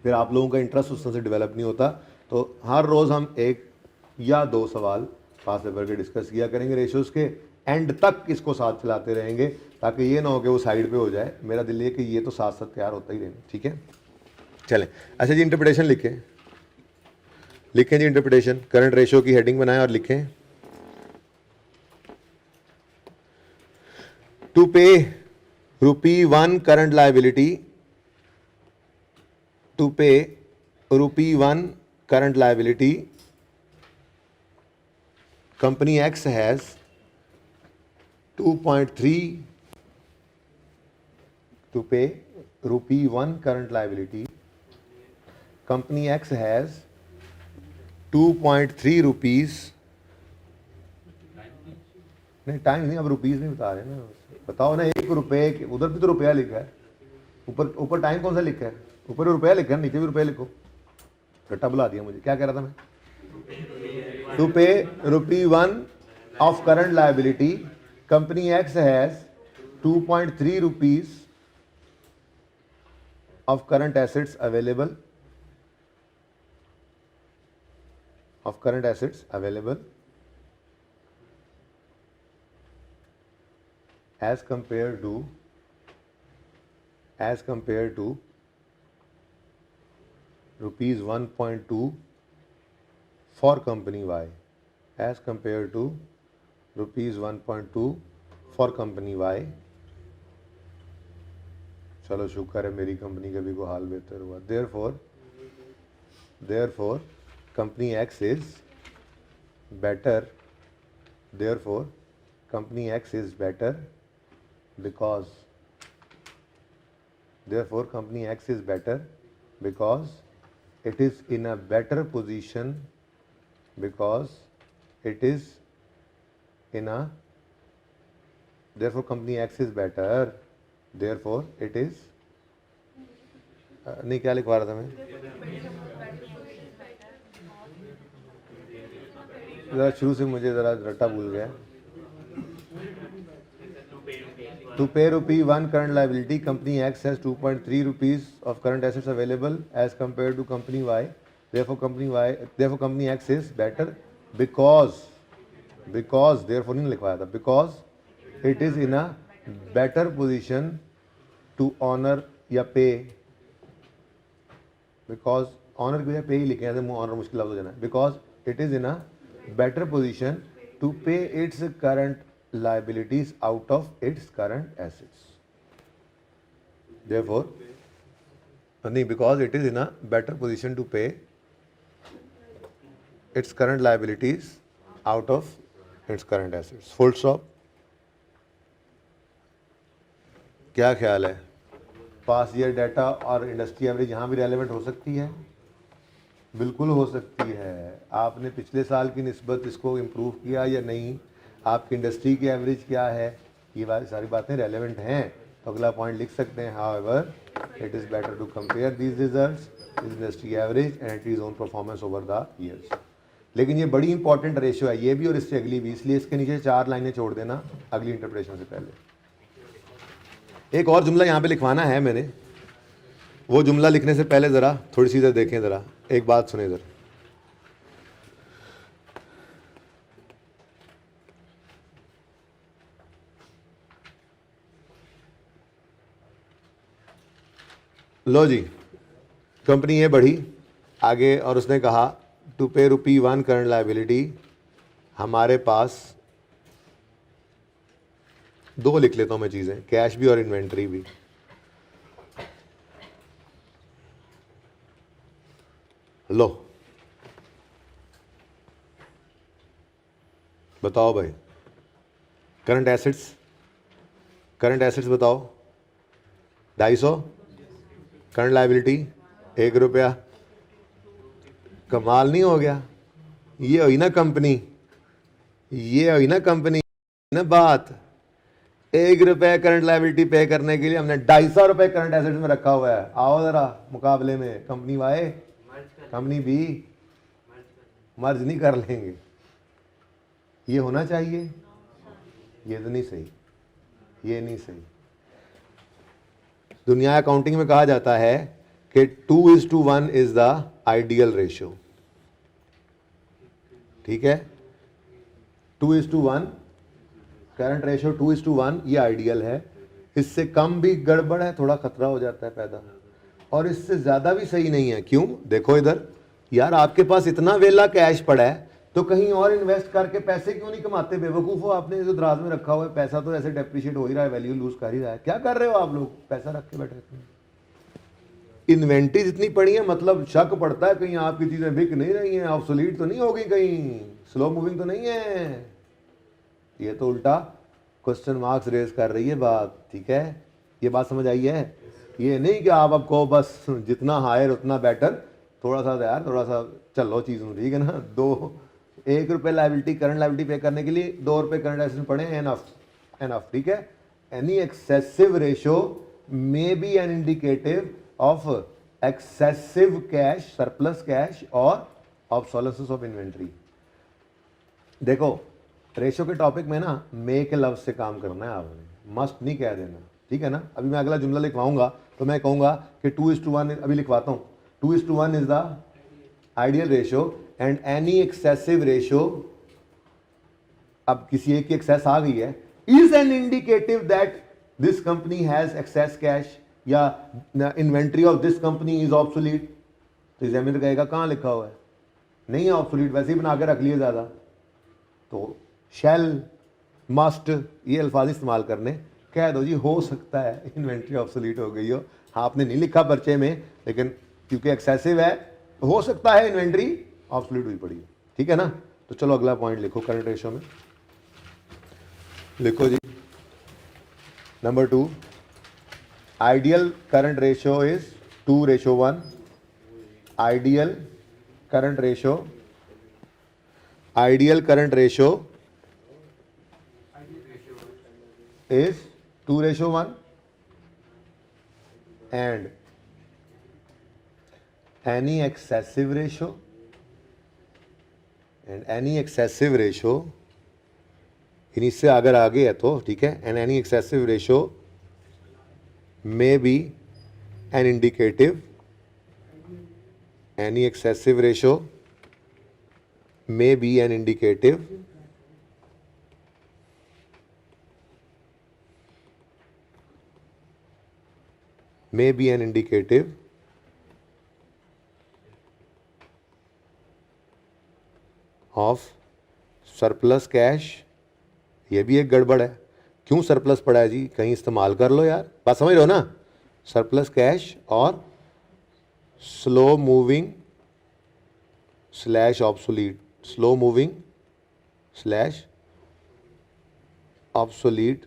फिर आप लोगों का इंटरेस्ट उस तरह से डेवलप नहीं होता। तो हर रोज़ हम 1 या 2 सवाल पास पेपर के डिस्कस किया करेंगे, रेशोज़ के एंड तक इसको साथ चलाते रहेंगे, ताकि ये ना हो कि वो साइड पे हो जाए। मेरा दिल ये कि ये तो साथ साथ तैयार होता ही रहेंगे। ठीक है, चलें। अच्छा जी, इंटरप्रिटेशन लिखें जी, इंटरप्रिटेशन करंट रेशो की हेडिंग बनाएं और लिखें, टू पे ₹1 करंट लायबिलिटी, टू पे ₹1 current liability, company X has 2.3 to pay ₹1 current liability. Company X has 2.3 rupees, नहीं टाइम नहीं, अब रुपीज नहीं बता रहे ना, बताओ ना, 1 रुपये, उधर भी तो रुपया लिखा है, ऊपर टाइम कौन सा लिखा है, ऊपर रुपया लिखा है, नीचे भी रुपया लिखो, रट्टा बुला दिया मुझे, क्या कह रहा था मैं, टू पे ₹1 of current liability, company X has 2.3 rupees of current assets available, as compared to rupees 1.2 for company Y, as compared to rupees 1.2 for company Y। चलो शुक्र है मेरी कंपनी का भी कोई हाल बेहतर हुआ। therefore company X is better, because company X is better because it is in a better position, because it is in a, therefore company X is better, therefore it is नहीं क्या लिखवा रहा था मैं, जरा शुरू से मुझे जरा रट्टा भूल गया. To pay rupee 1 current liability, company X has 2.3 rupees of current assets available as compared to company Y. Therefore company X is better because therefore नहीं लिखवाया था, because it is in a better position to honor या pay, because honor की वजह pay ही लिखे हैं, honor मुश्किल लफ्ज़ हो जाना है. Because it is in a better position to pay its current liabilities out of its current assets. Therefore, because it is in a better position to pay its current liabilities out of its current assets. Full stop. क्या ख्याल है, पास year data और industry average यहाँ भी relevant हो सकती है? बिल्कुल हो सकती है. आपने पिछले साल की निस्बत इसको इम्प्रूव किया या नहीं, आपकी इंडस्ट्री की एवरेज क्या है, ये सारी बातें रेलेवेंट हैं. तो अगला पॉइंट लिख सकते हैं, however it is better to compare these results with industry average and it is own performance over the years. लेकिन ये बड़ी इंपॉर्टेंट रेशियो है, ये भी और इससे अगली भी, इसलिए इसके नीचे 4 लाइनें छोड़ देना अगली इंटरप्रिटेशन से पहले. एक और जुमला यहाँ पे लिखवाना है मैंने, वो जुमला लिखने से पहले ज़रा थोड़ी सी इधर देखें, ज़रा एक बात सुने इधर. लो जी, कंपनी ये बढ़ी आगे और उसने कहा टू पे रुपी 1 करंट लायबिलिटी. हमारे पास 2 लिख लेता हूँ मैं चीज़ें, कैश भी और इन्वेंट्री भी. लो बताओ भाई, करंट एसेट्स बताओ 250, करंट लायबिलिटी 1 रुपया. कमाल नहीं हो गया? ये हुई ना कंपनी, ना बात. 1 रुपये करंट लायबिलिटी पे करने के लिए हमने 250 रुपये करंट एसेट्स में रखा हुआ है. आओ जरा मुकाबले में, company Y company B merge नहीं कर लेंगे. ये होना चाहिए, ये तो नहीं सही, ये नहीं सही. दुनिया अकाउंटिंग में कहा जाता है कि 2:1 इज द आइडियल रेशियो. ठीक है, 2:1 करंट रेशियो 2:1 ये आइडियल है. इससे कम भी गड़बड़ है, थोड़ा खतरा हो जाता है पैदा, और इससे ज़्यादा भी सही नहीं है. क्यों? देखो इधर यार, आपके पास इतना वेला कैश पड़ा है तो कहीं और इन्वेस्ट करके पैसे क्यों नहीं कमाते? बेवकूफ़ हो, आपने जो दराज में रखा हुआ है पैसा तो ऐसे डेप्रिशिएट हो ही रहा है, वैल्यू लूज कर ही रहा है. क्या कर रहे हो आप लोग? पैसा रख के बैठे रहते हैं. इन्वेंट्री जितनी पड़ी है, मतलब शक पड़ता है कहीं आपकी चीज़ें बिक नहीं रही हैं, ऑब्सोलीट तो नहीं होगी, कहीं स्लो मूविंग तो नहीं है. ये तो उल्टा क्वेश्चन मार्क्स रेज कर रही है बात. ठीक है, ये बात समझ आई है? ये नहीं कि आप अब कहो बस जितना हायर उतना बेटर, थोड़ा सा यार थोड़ा सा चलो चीज़ में, ठीक है ना. 1 रुपये लायबिलिटी करंट लायबिलिटी पे करने के लिए 2 रुपये करंट एसेट पड़े, एनफ. ठीक है, any excessive ratio may be an indicative of excessive cash, surplus cash और ऑब्सोलेसेंस ऑफ इन्वेंट्री. देखो रेशो के टॉपिक में ना मे के लफ्ज से काम करना है आपने, मस्ट नहीं कह देना. ठीक है ना. अभी मैं अगला जुमला लिखवाऊंगा तो मैं कहूंगा कि 2:1, अभी लिखवाता हूँ, 2:1 is the ideal ratio and any excessive ratio, अब किसी एक की एक्सेस आ गई है, is an indicative that this company has excess cash या inventory of this company is obsolete. तो एग्जामिनर कहेगा कहाँ लिखा हुआ है? नहीं है ऑब्सोलीट, वैसे ही बना के रख लिए ज़्यादा. तो शैल, मस्ट, ये अल्फाज इस्तेमाल करने, कह दो जी हो सकता है इन्वेंट्री ऑब्सोलीट हो गई हो. हाँ, आपने नहीं लिखा पर्चे में, लेकिन क्योंकि एक्सेसिव है हो सकता है इन्वेंट्री ऑब्सोलीट हुई पड़ी है. ठीक है ना. तो चलो अगला पॉइंट लिखो करंट रेशो में. लिखो जी, number 2, ideal current ratio is 2:1. Ideal current ratio is 2:1 and any excessive ratio इन इससे अगर आगे है तो ठीक है, and any excessive ratio may be an indicative of surplus cash. ये भी एक गड़बड़ है, क्यों सरप्लस पड़ा है जी, कहीं इस्तेमाल कर लो यार, बात समझ रहे हो ना। सरप्लस कैश और slow moving slash obsolete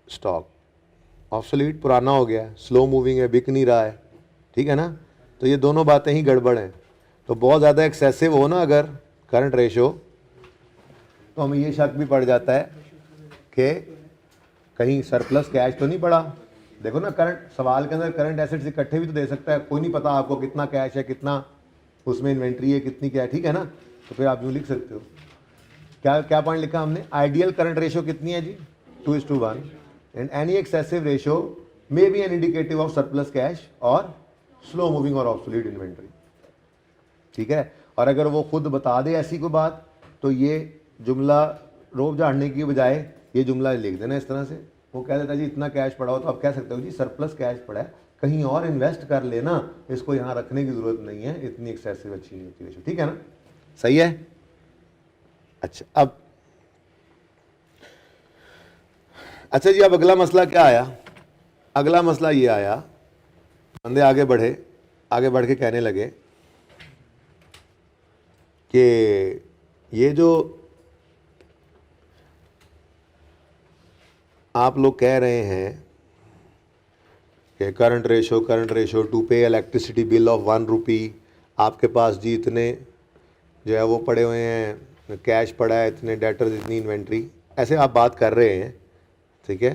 stock. Obsolete पुराना हो गया है, स्लो मूविंग है, बिक नहीं रहा है, ठीक है ना। तो ये दोनों बातें ही गड़बड़ हैं। तो बहुत ज़्यादा एक्सेसिव हो ना अगर करंट रेशो, तो हमें ये शक भी पड़ जाता है कि कहीं सरप्लस कैश तो नहीं पड़ा। देखो ना, करंट सवाल के अंदर करंट एसेट्स इकट्ठे भी तो दे सकता है, कोई नहीं पता आपको कितना कैश है, कितना उसमें इन्वेंट्री है, कितनी क्या है, ठीक है ना। तो फिर आप यूँ लिख सकते हो। क्या क्या पॉइंट लिखा हमने, आइडियल करंट रेशो कितनी है जी, 2:1 and any excessive ratio may be an indicative of surplus cash और स्लो मूविंग और ऑब्सोलीट इन्वेंट्री, ठीक है। और अगर वो खुद बता दे ऐसी कोई बात, तो ये जुमला रोब झाड़ने की बजाय ये जुमला लिख देना इस तरह से। वो कह देता है जी इतना कैश पड़ा हो, तो आप कह सकते हो जी सरप्लस कैश पड़ा है, कहीं और इन्वेस्ट कर लेना, इसको यहाँ रखने की ज़रूरत नहीं है, इतनी एक्सेसिव अच्छी नहीं होती रेशो, ठीक है ना, सही है। अच्छा जी, अब अगला मसला क्या आया, अगला मसला ये आया, बंदे आगे बढ़ के कहने लगे कि ये जो आप लोग कह रहे हैं कि करंट रेशो टू पे इलेक्ट्रिसिटी बिल ऑफ 1 रुपी, आपके पास जी इतने जो है वो पड़े हुए हैं, कैश पड़ा है, इतने डेटर्स, इतनी इन्वेंट्री, ऐसे आप बात कर रहे हैं, ठीक है।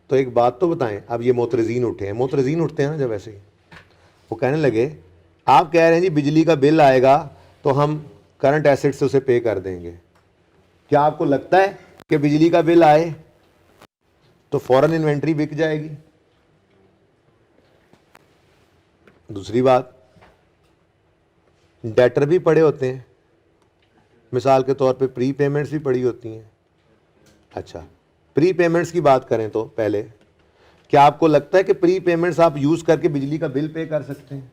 तो एक बात तो बताएं, अब ये मोतरजीन उठते हैं ना जब ऐसे ही, वो कहने लगे आप कह रहे हैं जी बिजली का बिल आएगा तो हम करंट एसेट से उसे पे कर देंगे। क्या आपको लगता है कि बिजली का बिल आए तो फौरन इन्वेंट्री बिक जाएगी? दूसरी बात, डेटर भी पड़े होते हैं, मिसाल के तौर पे प्री पेमेंट्स भी पड़ी होती हैं। अच्छा, प्री पेमेंट्स की बात करें तो पहले, क्या आपको लगता है कि प्री पेमेंट्स आप यूज़ करके बिजली का बिल पे कर सकते हैं?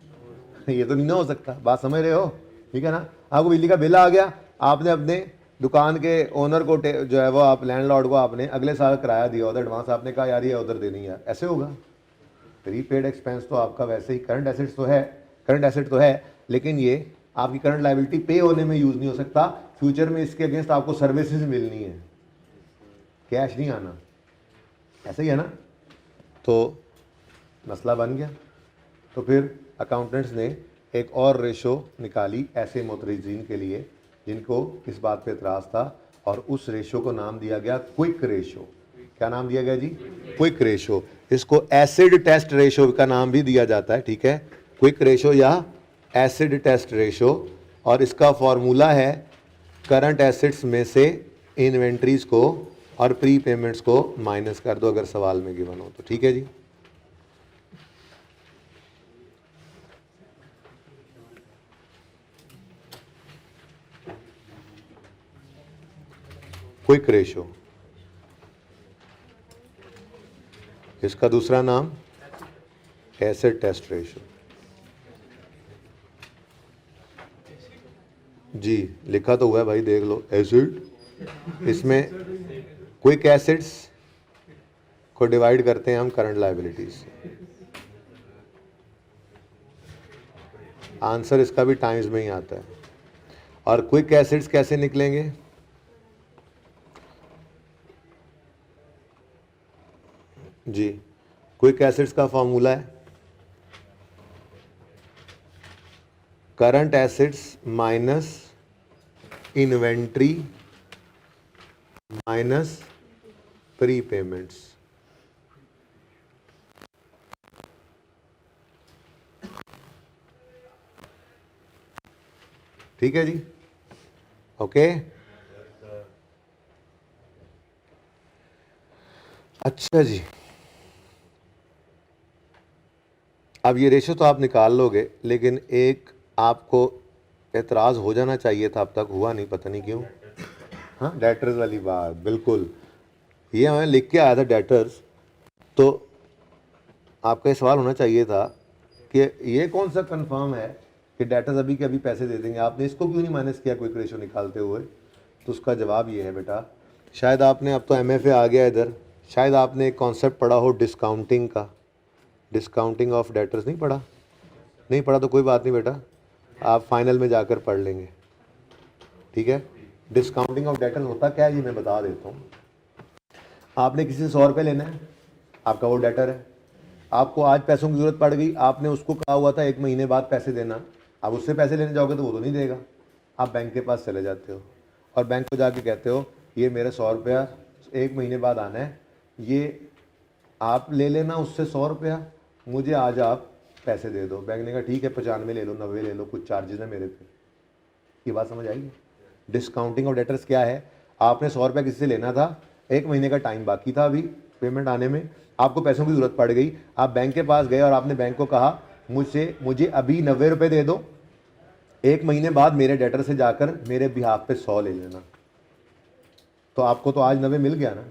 ये तो नहीं ना हो सकता, बात समझ रहे हो, ठीक है ना। आपको बिजली का बिल आ गया, आपने अपने दुकान के ओनर को जो है वो आप लैंडलॉर्ड को आपने अगले साल किराया दिया होता एडवांस, आपने कहा यार ये उधर देनी यार, ऐसे होगा? प्रीपेड एक्सपेंस तो आपका वैसे ही करंट एसेट तो है, लेकिन ये आपकी करंट लायबिलिटी पे होने में यूज़ नहीं हो सकता। फ्यूचर में इसके अगेंस्ट आपको सर्विसेज मिलनी है, कैश नहीं आना, ऐसे ही है ना। तो मसला बन गया। तो फिर अकाउंटेंट्स ने एक और रेशो निकाली ऐसे मोतरजीन के लिए जिनको इस बात पे एतराज़ था, और उस रेशो को नाम दिया गया क्विक रेशो। क्या नाम दिया गया जी? Quick ratio. इसको एसिड टेस्ट रेशो का नाम भी दिया जाता है, ठीक है, क्विक रेशो या एसिड टेस्ट रेशो। और इसका फॉर्मूला है करंट एसेट्स में से इन्वेंट्रीज को और प्री पेमेंट्स को माइनस कर दो अगर सवाल में गिवन हो तो, ठीक है जी। क्विक रेशो, इसका दूसरा नाम एसिड टेस्ट रेशो। जी लिखा तो हुआ है भाई, देख लो, एसिड। इसमें क्विक एसिड्स को डिवाइड करते हैं हम करंट लायबिलिटीज से। आंसर इसका भी टाइम्स में ही आता है। और क्विक एसिड्स कैसे निकलेंगे? जी, क्विक एसिड्स का फॉर्मूला है current assets minus inventory minus pre payments. ठीक है जी, ओके। अच्छा जी, अब ये रेशो तो आप निकाल लोगे, लेकिन एक आपको एतराज़ हो जाना चाहिए था, अब तक हुआ नहीं, पता नहीं क्यों। हाँ, डेटर्स वाली बात, बिल्कुल। ये मैं लिख के आया था डेटर्स, तो आपका ये सवाल होना चाहिए था कि ये कौन सा कंफर्म है कि डेटर्स अभी के अभी पैसे दे देंगे, आपने इसको क्यों नहीं माइनस किया क्विक रेशो निकालते हुए। तो उसका जवाब ये है बेटा, शायद आपने, अब तो MFA आ गया इधर, शायद आपने एक कॉन्सेप्ट पढ़ा हो डिस्काउंटिंग का। डिस्काउंटिंग ऑफ डेटर्स नहीं पढ़ा? नहीं पढ़ा तो कोई बात नहीं बेटा, आप फाइनल में जाकर पढ़ लेंगे, ठीक है। डिस्काउंटिंग ऑफ डेटर्स होता क्या है जी, मैं बता देता हूँ। आपने किसी से 100 रुपये लेना है, आपका वो डेटर है, आपको आज पैसों की ज़रूरत पड़ गई, आपने उसको कहा हुआ था 1 महीने बाद पैसे देना। अब उससे पैसे लेने जाओगे तो वो तो नहीं देगा। आप बैंक के पास चले जाते हो और बैंक को जाके कहते हो ये मेरा 100 रुपया 1 महीने बाद आना है, ये आप ले लेना उससे 100 रुपया, मुझे आज आप पैसे दे दो। बैंक ने कहा ठीक है 95 ले लो, 90 ले लो, कुछ चार्जेस है मेरे पे। ये बात समझ आएगी? डिस्काउंटिंग ऑफ डेटर्स क्या है? आपने 100 रुपया किसी से लेना था, 1 महीने का टाइम बाकी था अभी पेमेंट आने में, आपको पैसों की ज़रूरत पड़ गई, आप बैंक के पास गए और आपने बैंक को कहा मुझे अभी 90 रुपये दे दो, 1 महीने बाद मेरे डेटर से जाकर मेरे बिहाफ पे 100 ले लेना। तो आपको तो आज 90 मिल गया ना।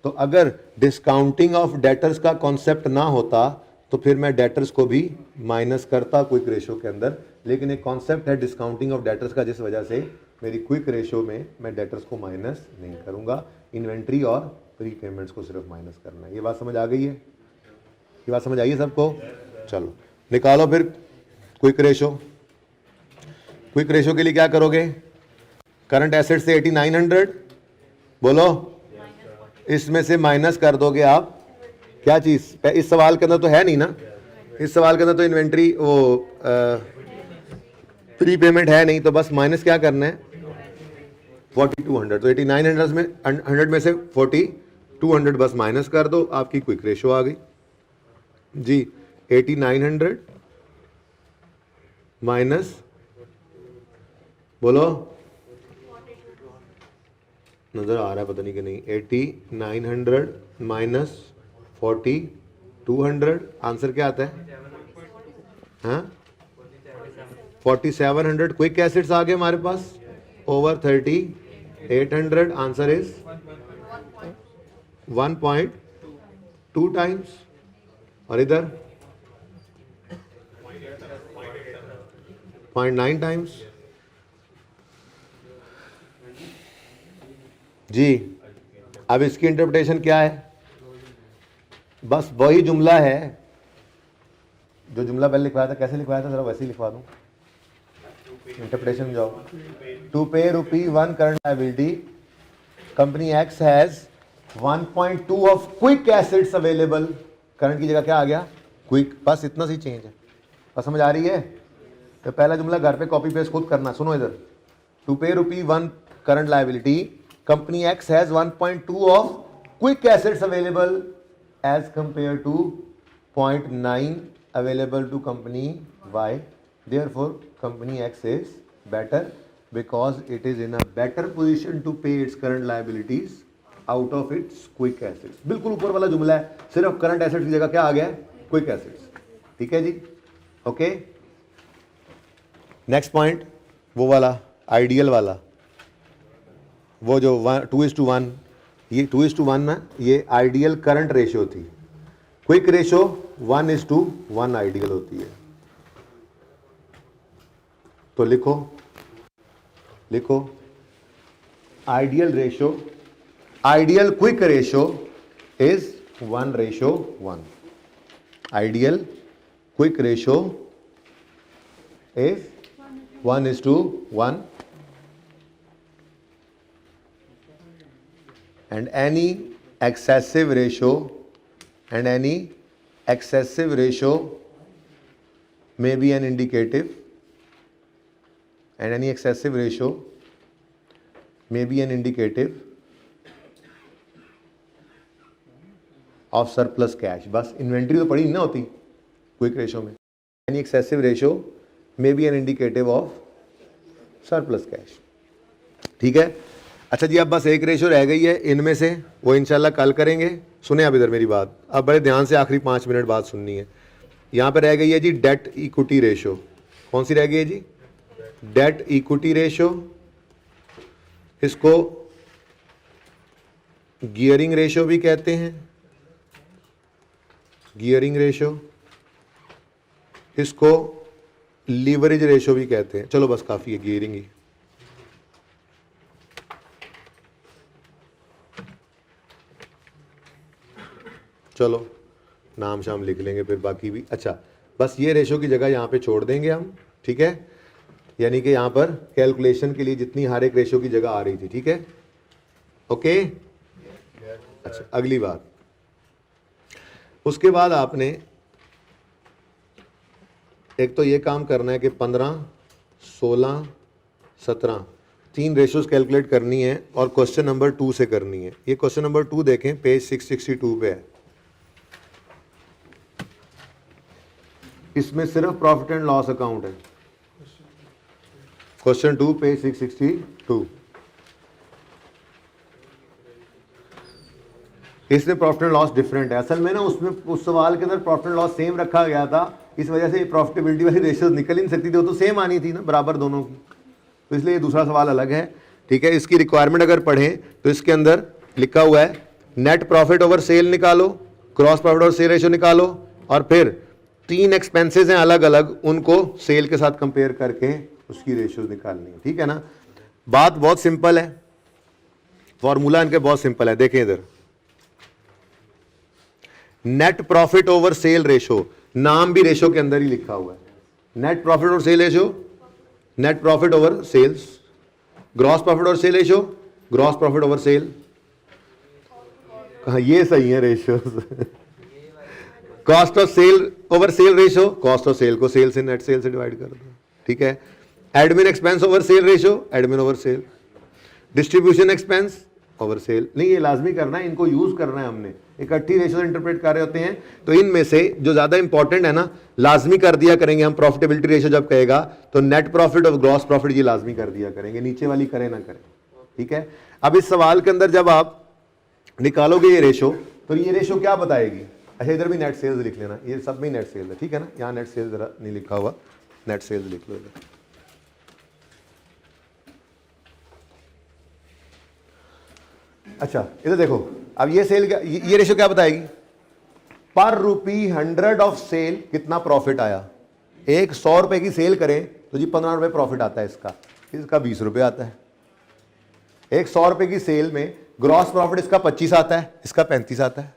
तो अगर डिस्काउंटिंग ऑफ डेटर्स का कॉन्सेप्ट ना होता तो फिर मैं डेटर्स को भी माइनस करता क्विक रेशो के अंदर, लेकिन एक कॉन्सेप्ट है डिस्काउंटिंग ऑफ डेटर्स का, जिस वजह से मेरी क्विक रेशो में मैं डेटर्स को माइनस नहीं करूंगा, इन्वेंट्री और प्री पेमेंट्स को सिर्फ माइनस करना है। ये बात समझ आ गई है? ये बात समझ आई है सबको? चलो निकालो फिर क्विक रेशो। क्विक रेशो के लिए क्या करोगे? करंट एसेट से 8900, बोलो, इसमें से माइनस कर दोगे आप क्या चीज? इस सवाल के अंदर तो है नहीं ना, इस सवाल के अंदर तो इन्वेंट्री वो प्री पेमेंट है नहीं, तो बस माइनस क्या करना है 4200। तो 8900 में 100 में से 4200 बस माइनस कर दो, आपकी क्विक रेशो आ गई जी। 8900 माइनस, बोलो, नजर आ रहा है पता नहीं कि नहीं, 8900 माइनस 4200, आंसर क्या आता है? हाँ 4700। क्विक एसिड्स आ गए हमारे पास ओवर 3800, आंसर इज 1.2 टाइम्स, और इधर 0.9 टाइम्स जी। अब इसकी इंटरप्रिटेशन क्या है? बस वही जुमला है जो जुमला पहले लिखवाया था। कैसे लिखवाया था, जरा वैसे ही लिखवा दूं, इंटरप्रिटेशन जाओ। टू पे ₹1 current liability, company x has 1.2 of quick acids available. Current की जगह क्या आ गया? क्विक। बस इतना सी चेंज है। बस समझ आ रही है? तो पहला जुमला घर पे कॉपी पेस्ट खुद करना। सुनो इधर, टू पे ₹1 current liability, company x has 1.2 of quick acids available as compared to 0.9 available to company Y. Therefore, company X is better because it is in a better position to pay its current liabilities out of its quick assets. बिल्कुल ऊपर वाला जुमला है, सिर्फ current assets की जगह क्या आ गया? Quick assets. ठीक है जी, ओके। नेक्स्ट पॉइंट वो वाला आइडियल वाला, वो जो 2:1, ये 2:1 ना, ये आइडियल करंट रेशियो थी। क्विक रेशियो 1:1 आइडियल होती है। तो लिखो ideal ratio, ideal quick ratio is 1:1। Ideal quick ratio is 1:1, and any excessive ratio may be an indicative and any excessive ratio may be an indicative of surplus cash. बस inventory तो पड़ी ना होती quick ratio में। Any excessive ratio may be an indicative of surplus cash. ठीक है। अच्छा जी, अब बस एक रेशो रह गई है इनमें से, वो इंशाल्लाह कल करेंगे। सुने अब इधर मेरी बात, अब बड़े ध्यान से आखिरी 5 मिनट बात सुननी है। यहाँ पे रह गई है जी डेट इक्विटी रेशो। कौन सी रह गई है जी? Debt equity ratio. इसको गियरिंग रेशो भी कहते हैं, गियरिंग रेशो। इसको लीवरेज रेशो भी कहते हैं। चलो बस काफी है गियरिंग ही। चलो नाम शाम लिख लेंगे फिर बाकी भी। अच्छा, बस ये रेशो की जगह यहाँ पे छोड़ देंगे हम। ठीक है, यानी कि यहाँ पर कैलकुलेशन के लिए जितनी हर एक रेशो की जगह आ रही थी। ठीक है, ओके। अच्छा, अगली बात, उसके बाद आपने एक तो ये काम करना है कि 15, 16, 17 3 रेशोज कैलकुलेट करनी है और क्वेश्चन नंबर 2 से करनी है। ये क्वेश्चन नंबर 2 देखें, पेज 662 पे है। इसमें सिर्फ प्रॉफिट एंड लॉस अकाउंट है। Question 2 page 662। इसमें प्रॉफिट एंड लॉस डिफरेंट है। असल में ना उसमें उस सवाल के अंदर प्रॉफिट एंड लॉस सेम रखा गया था, इस वजह से प्रॉफिटेबिलिटी वाली रेशियोज निकल ही नहीं सकती थी, वो तो सेम आनी थी ना बराबर दोनों की, तो इसलिए ये दूसरा सवाल अलग है। ठीक है, इसकी रिक्वायरमेंट अगर पढ़ें तो इसके अंदर लिखा हुआ है नेट प्रॉफिट ओवर सेल निकालो, cross profit over cell ratio निकालो, और फिर 3 एक्सपेंसेस हैं अलग अलग, उनको सेल के साथ कंपेयर करके उसकी रेशियोज निकालनी है। ठीक है ना, बात बहुत सिंपल है, फॉर्मूला इनके बहुत सिंपल है। देखें इधर, net profit over sale ratio, नाम भी रेशो के अंदर ही लिखा हुआ है। Net profit over sale ratio, net profit over sales. Gross profit over sale ratio, gross profit over sale. कहा ये सही है ratios. Cost of sale over sale ratio, cost of sale को सेल से नेट सेल से divide कर दो। ठीक है, admin expense over sale ratio, admin over sale. Distribution expense over cell. नहीं, ये लाजमी करना है, इनको यूज करना है हमने। इकट्ठी रेशो इंटरप्रेट कर रहे होते हैं तो इनमें से जो ज्यादा इंपॉर्टेंट है ना, लाजमी कर दिया करेंगे हम। प्रॉफिटेबिलिटी रेशो जब कहेगा तो नेट प्रॉफिट और ग्रॉस प्रॉफिट ये लाजमी कर दिया करेंगे, नीचे वाली करें ना करें। ठीक है, अब इस सवाल के अंदर जब आप निकालोगे ये रेशो, तो ये रेशो क्या बताएगी? अच्छा, इधर भी नेट सेल्स लिख लेना, ये सब में नेट सेल्स है। ठीक है ना, यहाँ नेट सेल्स जरा नहीं लिखा हुआ, नेट सेल्स लिख लो इधर। अच्छा, इधर देखो, अब ये सेल क्या, ये रेशो क्या बताएगी? पर रुपी 100 ऑफ सेल कितना प्रॉफिट आया। एक 100 रुपए की सेल करें तो जी 15 रुपए प्रॉफिट आता है इसका, इसका 20 रुपए आता है। एक 100 रुपए की सेल में ग्रॉस प्रॉफिट इसका 25 आता है, इसका 35 आता है।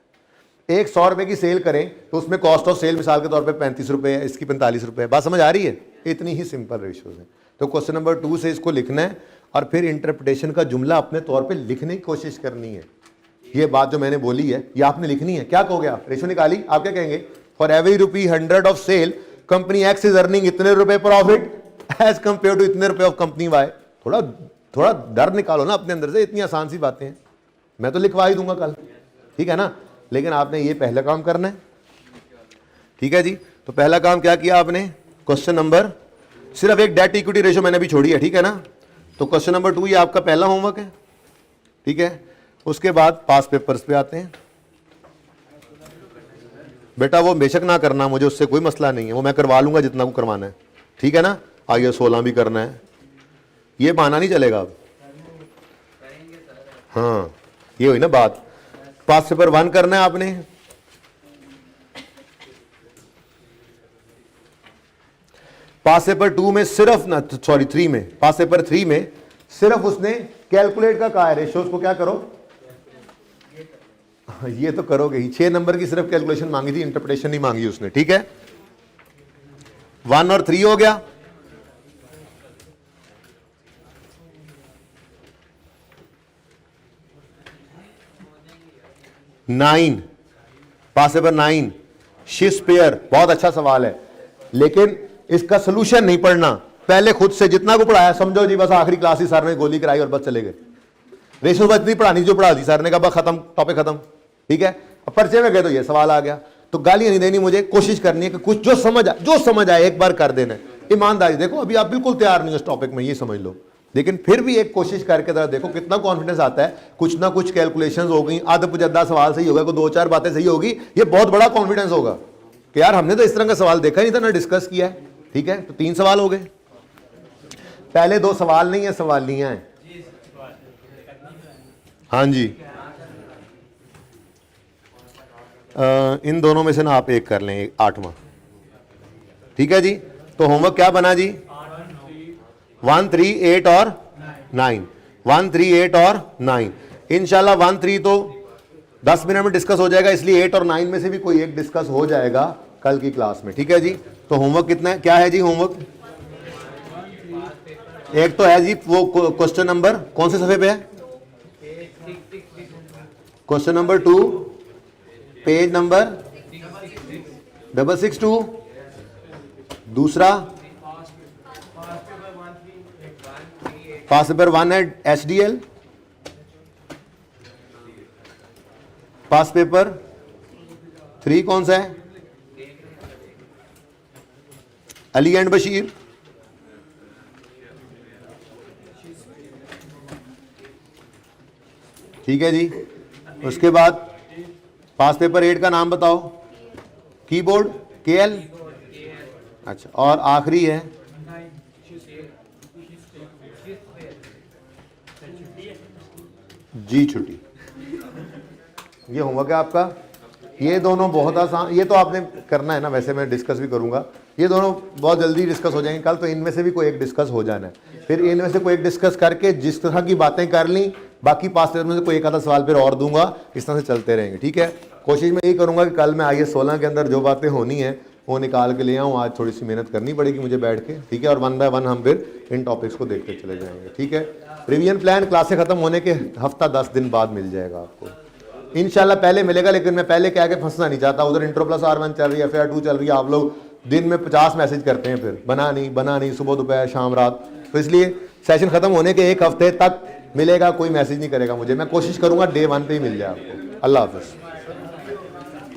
एक 100 रुपए की सेल करें तो उसमें कॉस्ट ऑफ सेल मिसाल के तौर पे 35 रुपए है, इसकी 45 रुपए है। बात समझ आ रही है? इतनी ही सिंपल रेशियोज है। तो क्वेश्चन नंबर 2 से इसको लिखना है और फिर इंटरप्रिटेशन का जुमला अपने तौर पे लिखने की कोशिश करनी है। ये बात जो मैंने बोली है ये आपने लिखनी है। क्या कहोगे आप? रेशो निकाली, आप क्या कहेंगे? For every rupee 100 of sale company X is earning इतने रुपए प्रॉफिट एज कंपेयर टू इतने रुपए ऑफ कंपनी वाई। थोड़ा डर निकालो ना अपने अंदर से, इतनी आसान सी बातें हैं। मैं तो लिखवा ही दूंगा कल, ठीक है ना, लेकिन आपने ये पहला काम करना है। ठीक है जी, तो पहला काम क्या किया आपने? क्वेश्चन नंबर, सिर्फ एक डेट इक्विटी रेशो मैंने भी छोड़ी है, ठीक है ना। तो क्वेश्चन नंबर 2 ये आपका पहला होमवर्क है, ठीक है। उसके बाद पास पेपर्स पे आते हैं। बेटा वो बेशक ना करना, मुझे उससे कोई मसला नहीं है, वो मैं करवा लूंगा जितना को करवाना है, ठीक है ना। आगे 16 भी करना है, ये बहाना नहीं चलेगा अब। हाँ, ये हुई ना बात। पास पेपर 1 करना है आपने, पास पेपर 2 में सिर्फ ना, सॉरी 3 में, पास पेपर 3 में सिर्फ उसने कैलकुलेट का कहा है रेशियोज को क्या करो, ये तो करोगे ही। 6 नंबर की सिर्फ कैलकुलेशन मांगी थी, इंटरप्रिटेशन नहीं मांगी उसने, ठीक है। 1 और 3 हो गया। नाइन, पास पेपर 9 शेक्सपियर, बहुत अच्छा सवाल है, लेकिन इसका सोल्यूशन नहीं पढ़ना, पहले खुद से जितना को पढ़ाया समझो जी, बस आखिरी क्लास ही सर ने गोली कराई और बस चले गए। रेशो बस इतनी पढ़ानी जो पढ़ा दी सर ने कहा बस खत्म, टॉपिक खत्म, ठीक है। अब पर्चे में गए तो ये सवाल आ गया, तो गालियां नहीं देनी, मुझे कोशिश करनी है कि कुछ जो समझ आए एक बार कर देना। ईमानदारी देखो, अभी आप बिल्कुल तैयार नहीं हो इस टॉपिक में, ये समझ लो, लेकिन फिर भी एक कोशिश करके जरा देखो कितना कॉन्फिडेंस आता है। कुछ ना कुछ कैलकुलेशंस हो गई, आधा पुजद्दा सवाल सही होगा, कोई 2-4 बातें सही होगी, ये बहुत बड़ा कॉन्फिडेंस होगा कि यार हमने तो इस तरह का सवाल देखा नहीं था ना डिस्कस किया है, ठीक है। तो 3 सवाल हो गए, पहले 2 सवाल नहीं है, सवालियां हैं। हाँ जी, इन दोनों में से ना आप एक कर लें, 8वां, ठीक है जी। तो होमवर्क क्या बना जी? 1, 3, 8 और 9, 1, 3, 8 और 9। इंशाल्लाह 1, 3 तो 10 मिनट में डिस्कस हो जाएगा, इसलिए 8 और 9 में से भी कोई एक डिस्कस हो जाएगा कल की क्लास में, ठीक है जी। तो होमवर्क कितना है, क्या है जी होमवर्क? एक तो है जी वो क्वेश्चन नंबर, कौन से सफे पे है? Question number 2, page number 662। दूसरा पास पेपर 1 है HDL, पास पेपर 3 कौन सा है? अली एंड बशीर। ठीक है जी। उसके बाद पास पेपर 8 का नाम बताओ। कीबोर्ड KL, अच्छा, और आखिरी है जी छुट्टी। ये होमवर्क है आपका। ये दोनों बहुत आसान, ये तो आपने करना है ना, वैसे मैं डिस्कस भी करूंगा। ये दोनों बहुत जल्दी डिस्कस हो जाएंगे कल, तो इनमें से भी कोई एक डिस्कस हो जाना है। फिर इनमें से कोई एक डिस्कस करके जिस तरह की बातें कर ली, बाकी पास पेपर में से कोई एक आधा सवाल फिर और दूंगा, इस तरह से चलते रहेंगे, ठीक है। कोशिश मैं यही करूंगा कि कल मैं IAS 16 के अंदर जो बातें होनी है वो निकाल के ले आऊँ। आज थोड़ी सी मेहनत करनी पड़ेगी मुझे बैठ के, ठीक है। और 1 बाय 1 हम फिर इन टॉपिक्स को देखते चले जाएंगे, ठीक है। रिवीजन प्लान क्लासें खत्म होने के हफ्ता 10 दिन बाद मिल जाएगा आपको इंशाल्लाह। पहले मिलेगा, लेकिन मैं पहले क्या के फंसना नहीं चाहता। उधर इंट्रो प्लस R1 चल रही है, FAR 2 चल रही है, आप लोग दिन में 50 मैसेज करते हैं, फिर बना नहीं, सुबह दोपहर शाम रात। तो इसलिए सेशन खत्म होने के 1 हफ्ते तक मिलेगा, कोई मैसेज नहीं करेगा मुझे। मैं कोशिश करूंगा Day 1 पे ही मिल जाए आपको। अल्लाह हाफिज़।